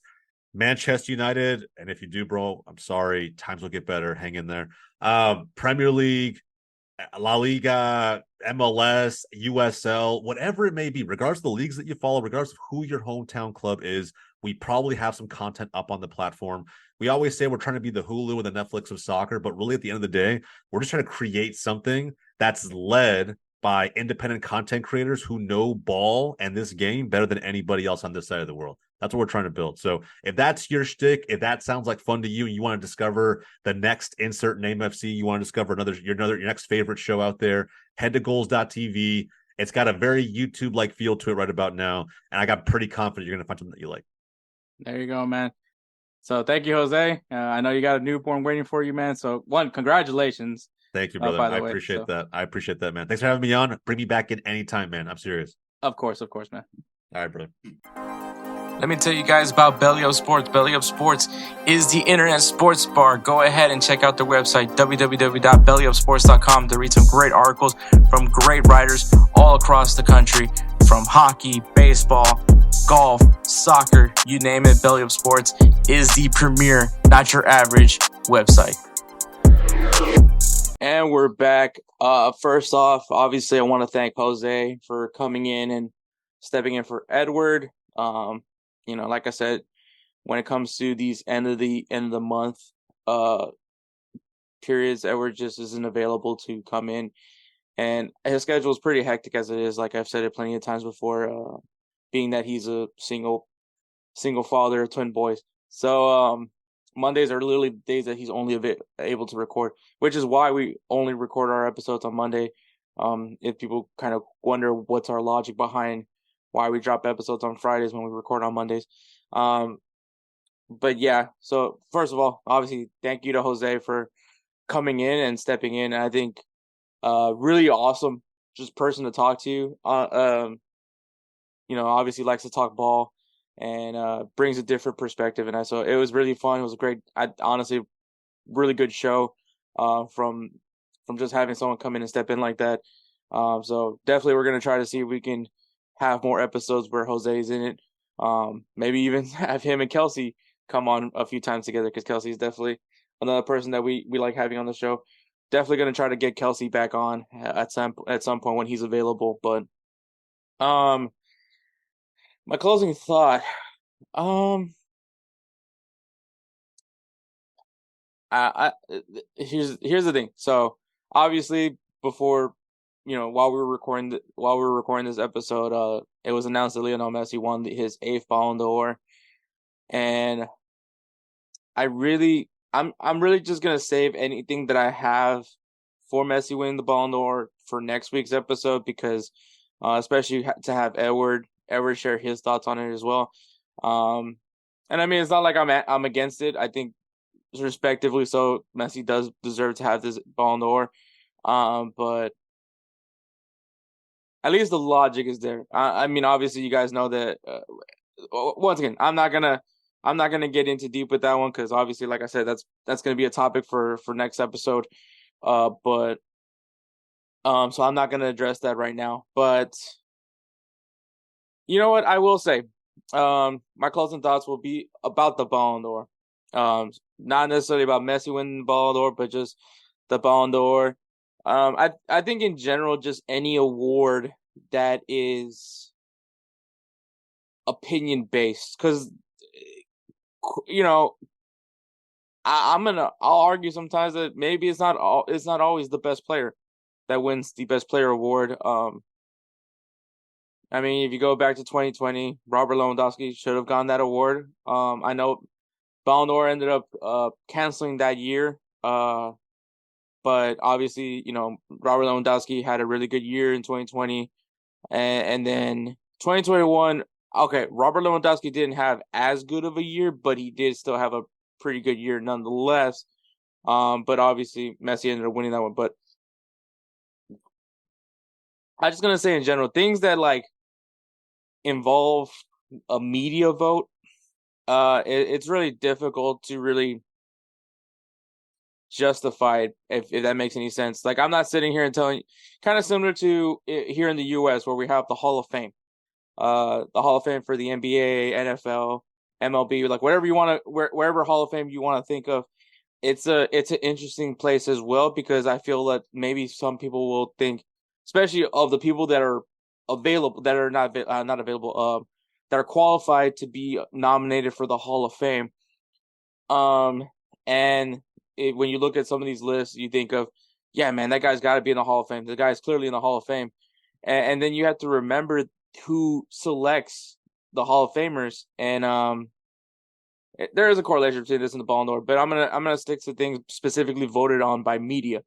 Manchester United, and if you do, bro, I'm sorry, times will get better. Hang in there. Premier League, La Liga, MLS, USL, whatever it may be, regardless of the leagues that you follow, regardless of who your hometown club is, we probably have some content up on the platform. We always say we're trying to be the Hulu and the Netflix of soccer, but really at the end of the day, we're just trying to create something that's led by independent content creators who know ball and this game better than anybody else on this side of the world. That's what we're trying to build. So if that's your shtick, if that sounds like fun to you, and you want to discover the next InsertName FC, you want to discover your next favorite show out there, head to Golz.tv. It's got a very YouTube-like feel to it right about now, and I got pretty confident you're going to find something that you like. There you go, man. So thank you, Jose. I know you got a newborn waiting for you, man. So congratulations. Thank you, brother. I appreciate that. I appreciate that, man. Thanks for having me on. Bring me back in anytime, man. I'm serious. Of course, man. All right, brother. Let me tell you guys about BellyUpSports. BellyUpSports is the internet sports bar. Go ahead and check out their website, www.bellyupsports.com, to read some great articles from great writers all across the country, from hockey, baseball, golf, soccer, you name it. BellyUpSports is the premier, not your average website. And we're back. First off, obviously, I want to thank Jose for coming in and stepping in for Edward. You know, like I said, when it comes to these end of the month periods Edward just isn't available to come in, and his schedule is pretty hectic as it is. Like I've said it plenty of times before, being that he's a single father of twin boys. So Mondays are literally days that he's only able to record, which is why we only record our episodes on Monday. If people kind of wonder what's our logic behind why we drop episodes on Fridays when we record on Mondays. But yeah, so first of all, obviously, thank you to Jose for coming in and stepping in. I think really awesome just person to talk to. Obviously likes to talk ball and brings a different perspective. And so it was really fun. It was a great, honestly, really good show from just having someone come in and step in like that. So definitely we're going to try to see if we can have more episodes where Jose's in it. Maybe even have him and Kelsey come on a few times together, because Kelsey is definitely another person that we like having on the show. Definitely going to try to get Kelsey back on at some point when he's available. But my closing thought, here's the thing. So obviously before, while we were recording this episode, it was announced that Lionel Messi won his 8th Ballon d'Or, and I'm really just gonna save anything that I have for Messi winning the Ballon d'Or for next week's episode, because especially to have Edward share his thoughts on it as well. And I mean, it's not like I'm against it. I think respectively so, Messi does deserve to have this Ballon d'Or, but at least the logic is there. I mean, obviously, you guys know that. Once again, I'm not gonna get into deep with that one, because obviously, like I said, that's gonna be a topic for next episode. So I'm not gonna address that right now. But you know what? I will say, my closing thoughts will be about the Ballon d'Or. Not necessarily about Messi winning the Ballon d'Or, but just the Ballon d'Or. I think in general, just any award that is opinion based, because I'll argue sometimes that maybe it's not always the best player that wins the best player award. I mean, if you go back to 2020, Robert Lewandowski should have gotten that award. I know Ballon d'Or ended up canceling that year. But obviously, Robert Lewandowski had a really good year in 2020. And then 2021, okay, Robert Lewandowski didn't have as good of a year, but he did still have a pretty good year nonetheless. But obviously, Messi ended up winning that one. But I'm just going to say in general, things that like involve a media vote, it's really difficult to really justified, if that makes any sense. Like, I'm not sitting here and telling you, kind of similar to here in the US where we have the Hall of Fame. The Hall of Fame for the NBA, NFL, MLB, like whatever you want to, wherever Hall of Fame you want to think of. It's an interesting place as well, because I feel that maybe some people will think, especially of the people that are available, that are not available, that are qualified to be nominated for the Hall of Fame. When you look at some of these lists, you think of, yeah, man, that guy's got to be in the Hall of Fame. The guy's clearly in the Hall of Fame. And then you have to remember who selects the Hall of Famers. And there is a correlation between this and the Ballon d'Or, but I'm gonna stick to things specifically voted on by media.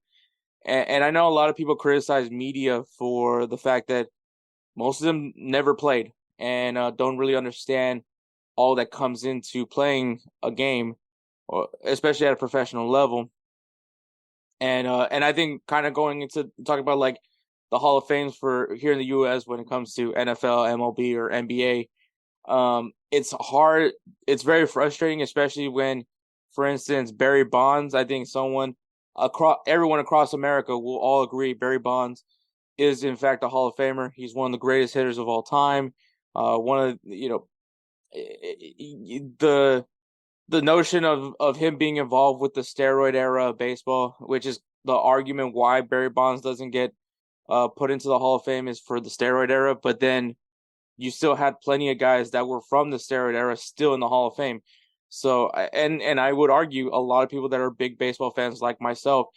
And I know a lot of people criticize media for the fact that most of them never played and don't really understand all that comes into playing a game, or especially at a professional level. And I think kind of going into talking about like the Hall of Fames for here in the US when it comes to NFL, MLB, or NBA, it's hard. It's very frustrating, especially when, for instance, Barry Bonds, I think everyone across America will all agree Barry Bonds is in fact a Hall of Famer. He's one of the greatest hitters of all time. One of the notion of him being involved with the steroid era of baseball, which is the argument why Barry Bonds doesn't get put into the Hall of Fame, is for the steroid era. But then you still had plenty of guys that were from the steroid era still in the Hall of Fame. So, and I would argue a lot of people that are big baseball fans like myself,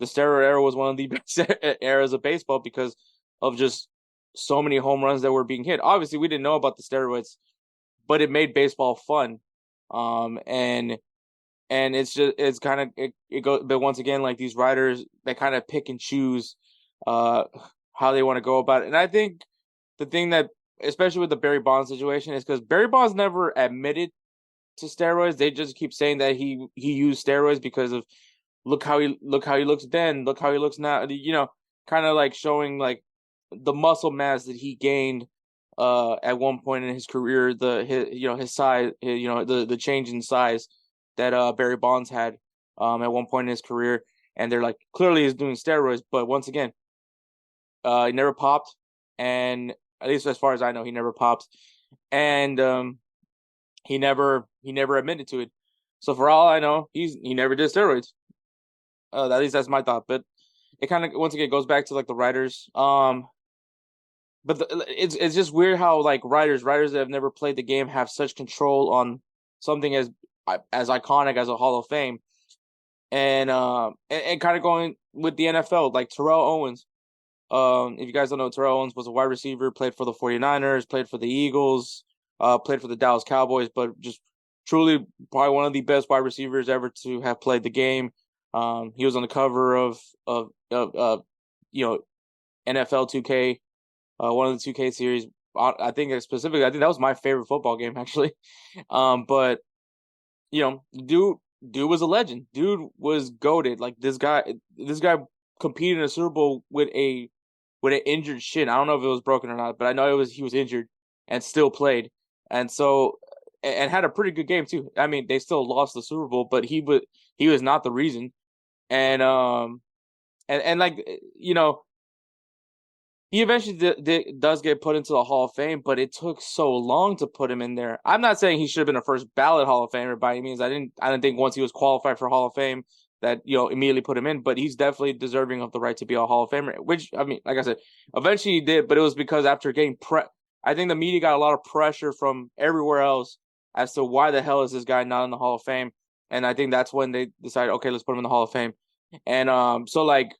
the steroid era was one of the best eras of baseball because of just so many home runs that were being hit. Obviously, we didn't know about the steroids, but it made baseball fun. And it's kind of it goes, but once again, like these writers, they kind of pick and choose how they want to go about it. And I think the thing that, especially with the Barry Bonds situation, is because Barry Bonds never admitted to steroids. They just keep saying that he used steroids because of look how he looks then, look how he looks now. Kind of like showing like the muscle mass that he gained at one point in his career, his size, the change in size that Barry Bonds had at one point in his career, and they're like clearly he's doing steroids, but once again, he never popped, and at least as far as I know, he never popped, and he never admitted to it. So for all I know, he never did steroids. At least that's my thought. But it kind of once again goes back to like the writers. But it's just weird how like writers that have never played the game have such control on something as iconic as a Hall of Fame, and kind of going with the NFL, like Terrell Owens. If you guys don't know, Terrell Owens was a wide receiver, played for the 49ers, played for the Eagles, played for the Dallas Cowboys, but just truly probably one of the best wide receivers ever to have played the game. He was on the cover of NFL 2K, one of the 2K series. I think that was my favorite football game actually. But dude was a legend. Dude was goated. Like this guy competed in a Super Bowl with an injured shin. I don't know if it was broken or not, but I know he was injured and still played. And so and had a pretty good game too. I mean, they still lost the Super Bowl, but he was not the reason. And like he eventually does get put into the Hall of Fame, but it took so long to put him in there. I'm not saying he should have been a first ballot Hall of Famer by any means. I didn't think once he was qualified for Hall of Fame that immediately put him in, but he's definitely deserving of the right to be a Hall of Famer. Which I mean, like I said, eventually he did, but it was because after getting I think the media got a lot of pressure from everywhere else as to why the hell is this guy not in the Hall of Fame, and I think that's when they decided, okay, let's put him in the Hall of Fame, and so like.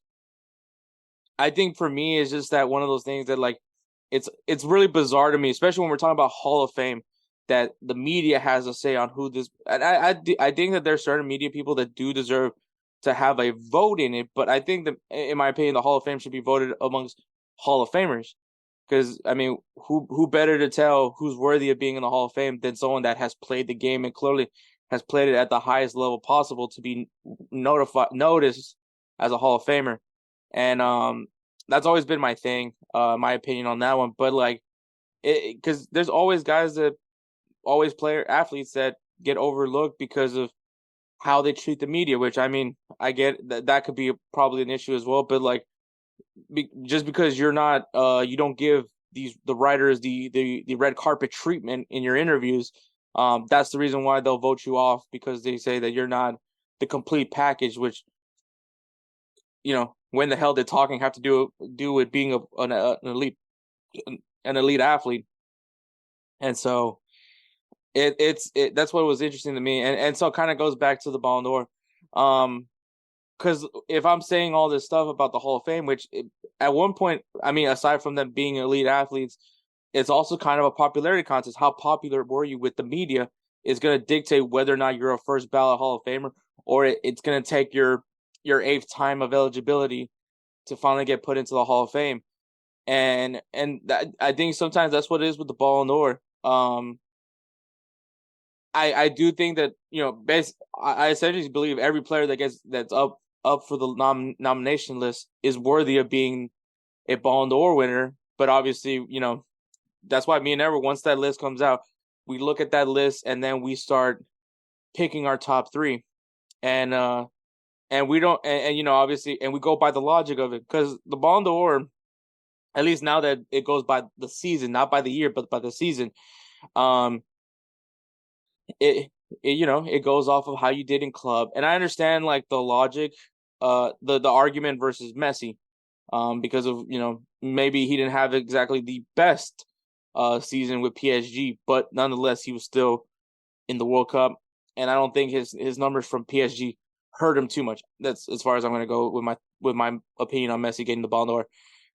I think for me, it's just that one of those things that like it's really bizarre to me, especially when we're talking about Hall of Fame, that the media has a say on who this. And I think that there's certain media people that do deserve to have a vote in it, but I think that, in my opinion, the Hall of Fame should be voted amongst Hall of Famers, because I mean, who better to tell who's worthy of being in the Hall of Fame than someone that has played the game and clearly has played it at the highest level possible to be noticed as a Hall of Famer. And that's always been my thing, my opinion on that one. But like, because there's always athletes that get overlooked because of how they treat the media. Which I mean, I get that could be probably an issue as well. But like, just because you're not, you don't give the writers the red carpet treatment in your interviews, that's the reason why they'll vote you off, because they say that you're not the complete package. Which when the hell did talking have to do with being an elite athlete? And so that's what was interesting to me, and so it kind of goes back to the Ballon d'Or, because if I'm saying all this stuff about the Hall of Fame, which at one point, I mean, aside from them being elite athletes, it's also kind of a popularity contest. How popular were you with the media is going to dictate whether or not you're a first ballot Hall of Famer, or it's going to take your eighth time of eligibility to finally get put into the Hall of Fame. And that, I think sometimes that's what it is with the Ballon d'Or. I do think that, I essentially believe every player that's up for the nomination list is worthy of being a Ballon d'Or winner. But obviously, that's why me and Ever, once that list comes out, we look at that list and then we start picking our top three. And we don't, obviously, and we go by the logic of it, because the Ballon d'Or, at least now that it goes by the season, not by the year, but by the season, it goes off of how you did in club. And I understand like the logic, the argument versus Messi, because of, maybe he didn't have exactly the best season with PSG, but nonetheless, he was still in the World Cup. and I don't think his numbers from PSG hurt him too much. That's as far as I'm going to go with my opinion on Messi getting the Ballon d'Or.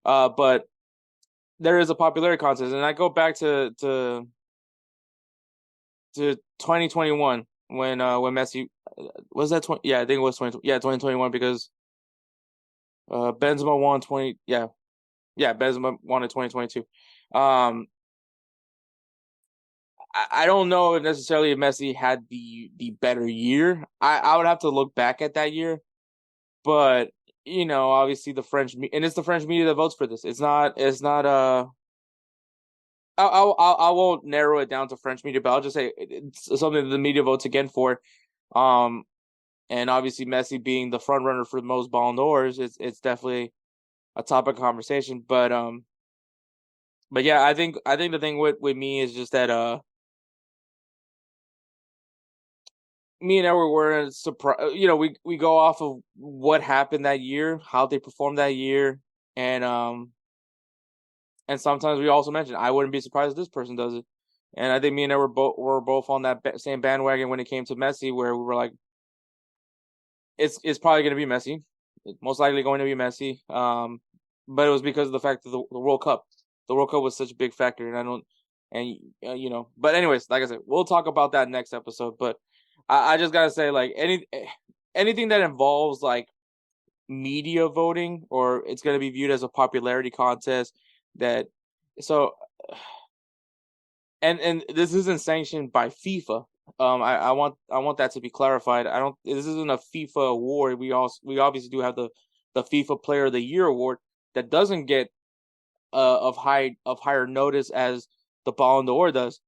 But there is a popularity contest, and I go back to 2021 when Messi was that 20. Yeah, I think it was 2021 because Benzema won 20. Yeah, Benzema won in 2022. I don't know if necessarily Messi had the better year. I would have to look back at that year, but obviously the French and it's the French media that votes for this. It's not. I won't narrow it down to French media, but I'll just say it's something that the media votes again for. And obviously Messi being the front runner for the most Ballon d'Ors, it's definitely a topic of conversation. But yeah, I think the thing with me is just that me and Edward were surprised. We go off of what happened that year, how they performed that year, and sometimes we also mention I wouldn't be surprised if this person does it. And I think me and Edward were both on that same bandwagon when it came to Messi, where we were like, it's probably going to be Messi, it's most likely going to be Messi. But it was because of the fact that the World Cup was such a big factor, But anyways, like I said, we'll talk about that next episode. But I just gotta say, like anything that involves like media voting, or it's gonna be viewed as a popularity contest. And this isn't sanctioned by FIFA. I want that to be clarified. This isn't a FIFA award. We obviously do have the FIFA Player of the Year award that doesn't get of higher notice as the Ballon d'Or does.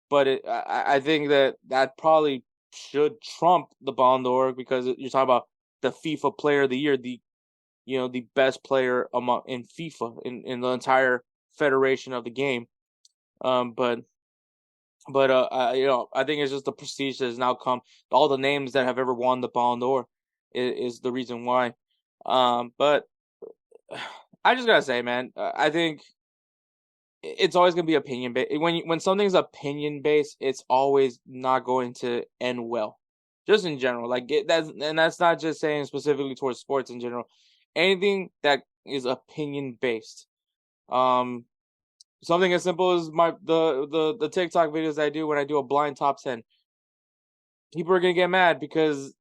But I think that probably should trump the Ballon d'Or, because you're talking about the FIFA Player of the Year, the best player in FIFA in the entire federation of the game. But I think it's just the prestige that has now come. All the names that have ever won the Ballon d'Or is the reason why. But I just gotta say, man, I think it's always gonna be opinion based. When something's opinion based, it's always not going to end well. Just in general, that's not just saying specifically towards sports in general. Anything that is opinion based. Something as simple as the TikTok videos I do when I do a blind top 10. People are gonna get mad because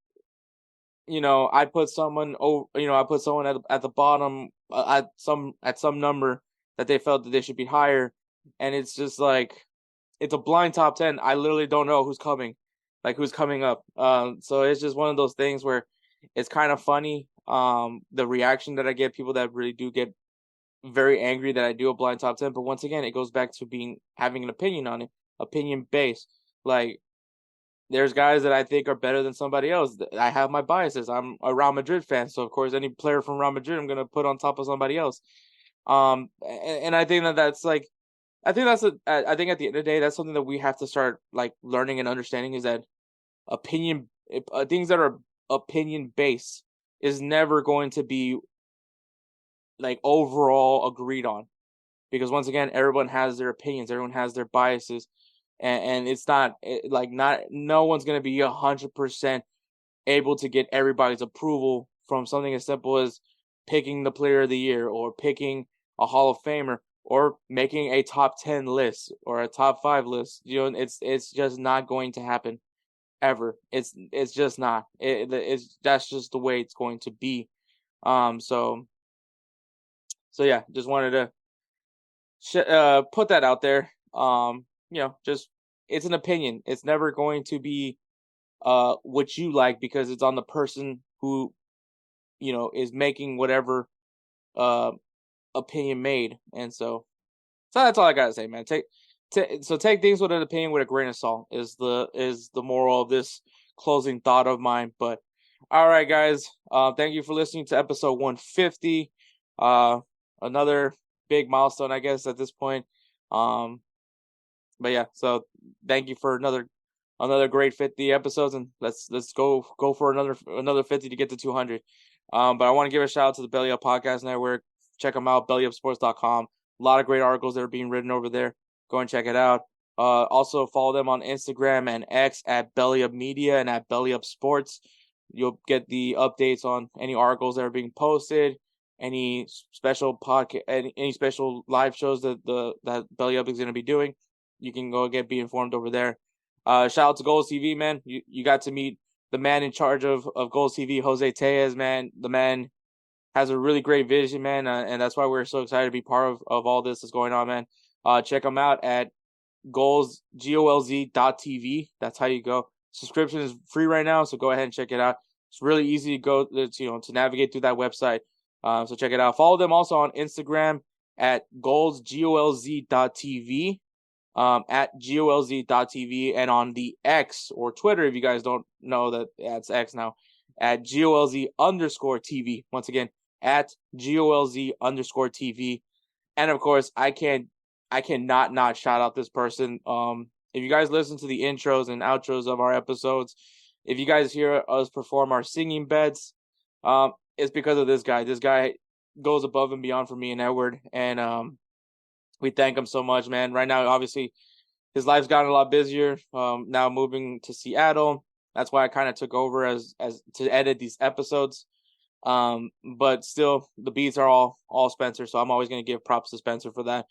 I put someone at the bottom at some number that they felt that they should be higher, and it's just like it's a blind top 10. I literally don't know who's coming up. So it's just one of those things where it's kind of funny. The reaction that I get, people that really do get very angry that I do a blind top 10, but once again, it goes back to having an opinion on it, opinion based. Like, there's guys that I think are better than somebody else. I have my biases. I'm a Real Madrid fan, so of course, any player from Real Madrid, I'm gonna put on top of somebody else. And I think that's like, I think at the end of the day, that's something that we have to start like learning and understanding, is that things that are opinion based is never going to be like overall agreed on, because once again, everyone has their opinions, everyone has their biases, and it's not no one's going to be 100% able to get everybody's approval from something as simple as picking the Player of the Year, or picking a Hall of Famer, or making a top 10 list or a top 5 list. It's just not going to happen ever. It's just not. That's just the way it's going to be. So yeah, just wanted to put that out there. Just it's an opinion. It's never going to be what you like, because it's on the person who is making whatever opinion made. And so that's all I gotta say, man. Take things with an opinion with a grain of salt is the moral of this closing thought of mine. But all right, guys, thank you for listening to episode 150. Another big milestone, I guess, at this point. But yeah, so thank you for another great 50 episodes, and let's go for another 50 to get to 200. But I want to give a shout out to the Belly Up Podcast Network. Check them out, BellyUpSports.com. A lot of great articles that are being written over there. Go and check it out. Also follow them on Instagram and X at BellyUpMedia and at BellyUpSports. You'll get the updates on any articles that are being posted, any special podcast, any special live shows that BellyUp is going to be doing. You can be informed over there. Shout out to Golz TV, man. You got to meet the man in charge of Golz TV, Jose Tellez, man. The man has a really great vision, man, and that's why we're so excited to be part of all this that's going on, man. Check them out at GolzTV. That's how you go. Subscription is free right now, so go ahead and check it out. It's really easy to go to navigate through that website. So check it out. Follow them also on Instagram at GolzTV, at GolzTV, and on the X or Twitter, if you guys don't know that that's X now, at Golz_TV. Once again, at Golz_TV. And of course, I cannot not shout out this person. If you guys listen to the intros and outros of our episodes, if you guys hear us perform our singing beds, it's because of this guy. This guy goes above and beyond for me and Edward, and we thank him so much, man. Right now, obviously, his life's gotten a lot busier. Now moving to Seattle, that's why I kind of took over as to edit these episodes. But still, the beats are all Spencer, so I'm always gonna give props to Spencer for that.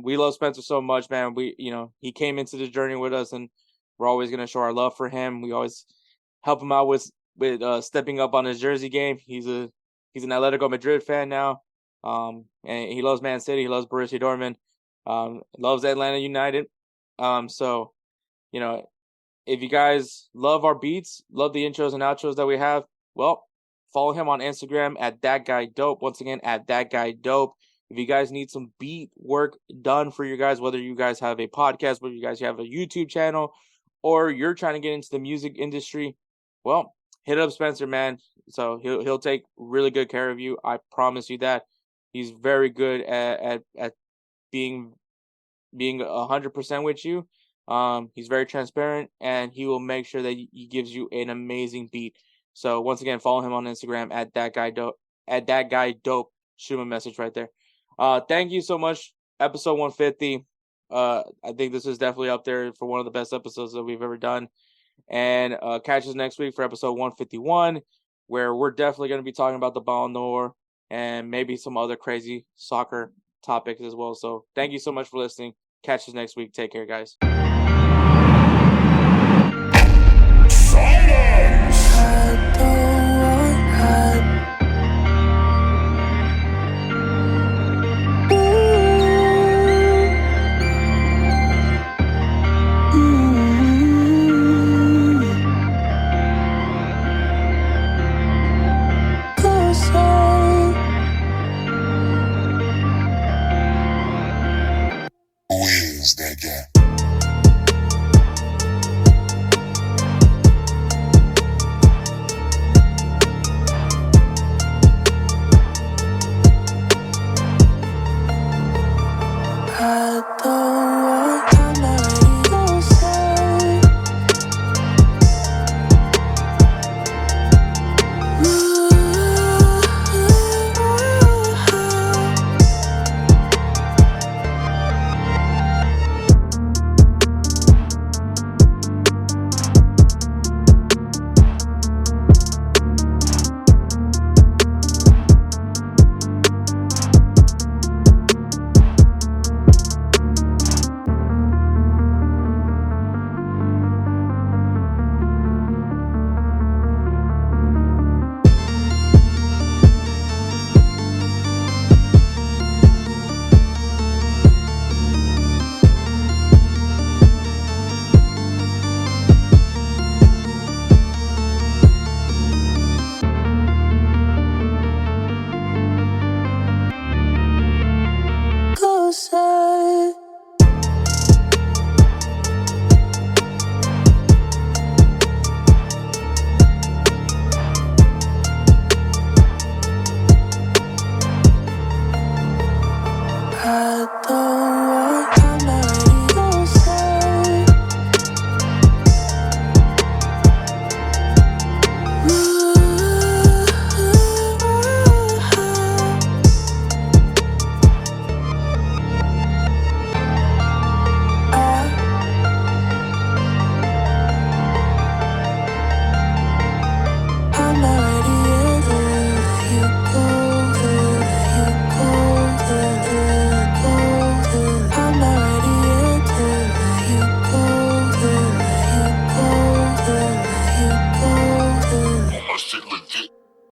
We love Spencer so much, man. He came into the journey with us, and we're always gonna show our love for him. We always help him out with stepping up on his jersey game. He's an Atletico Madrid fan now. And he loves Man City. He loves Borussia Dortmund. Loves Atlanta United. So, if you guys love our beats, love the intros and outros that we have, well, follow him on Instagram at ThatGuyDope. Once again, at ThatGuyDope. If you guys need some beat work done for you guys, whether you guys have a podcast, whether you guys have a YouTube channel, or you're trying to get into the music industry, well, hit up Spencer, man. So he'll take really good care of you. I promise you that. He's very good at being 100% with you. He's very transparent, and he will make sure that he gives you an amazing beat. So once again, follow him on Instagram at ThatGuyDope. At ThatGuyDope. Shoot him a message right there. Thank you so much. Episode 150. I think this is definitely up there for one of the best episodes that we've ever done. And catch us next week for episode 151, where we're definitely going to be talking about the Ballon d'Or and maybe some other crazy soccer topics as well. So thank you so much for listening. Catch us next week. Take care, guys. Who is that guy?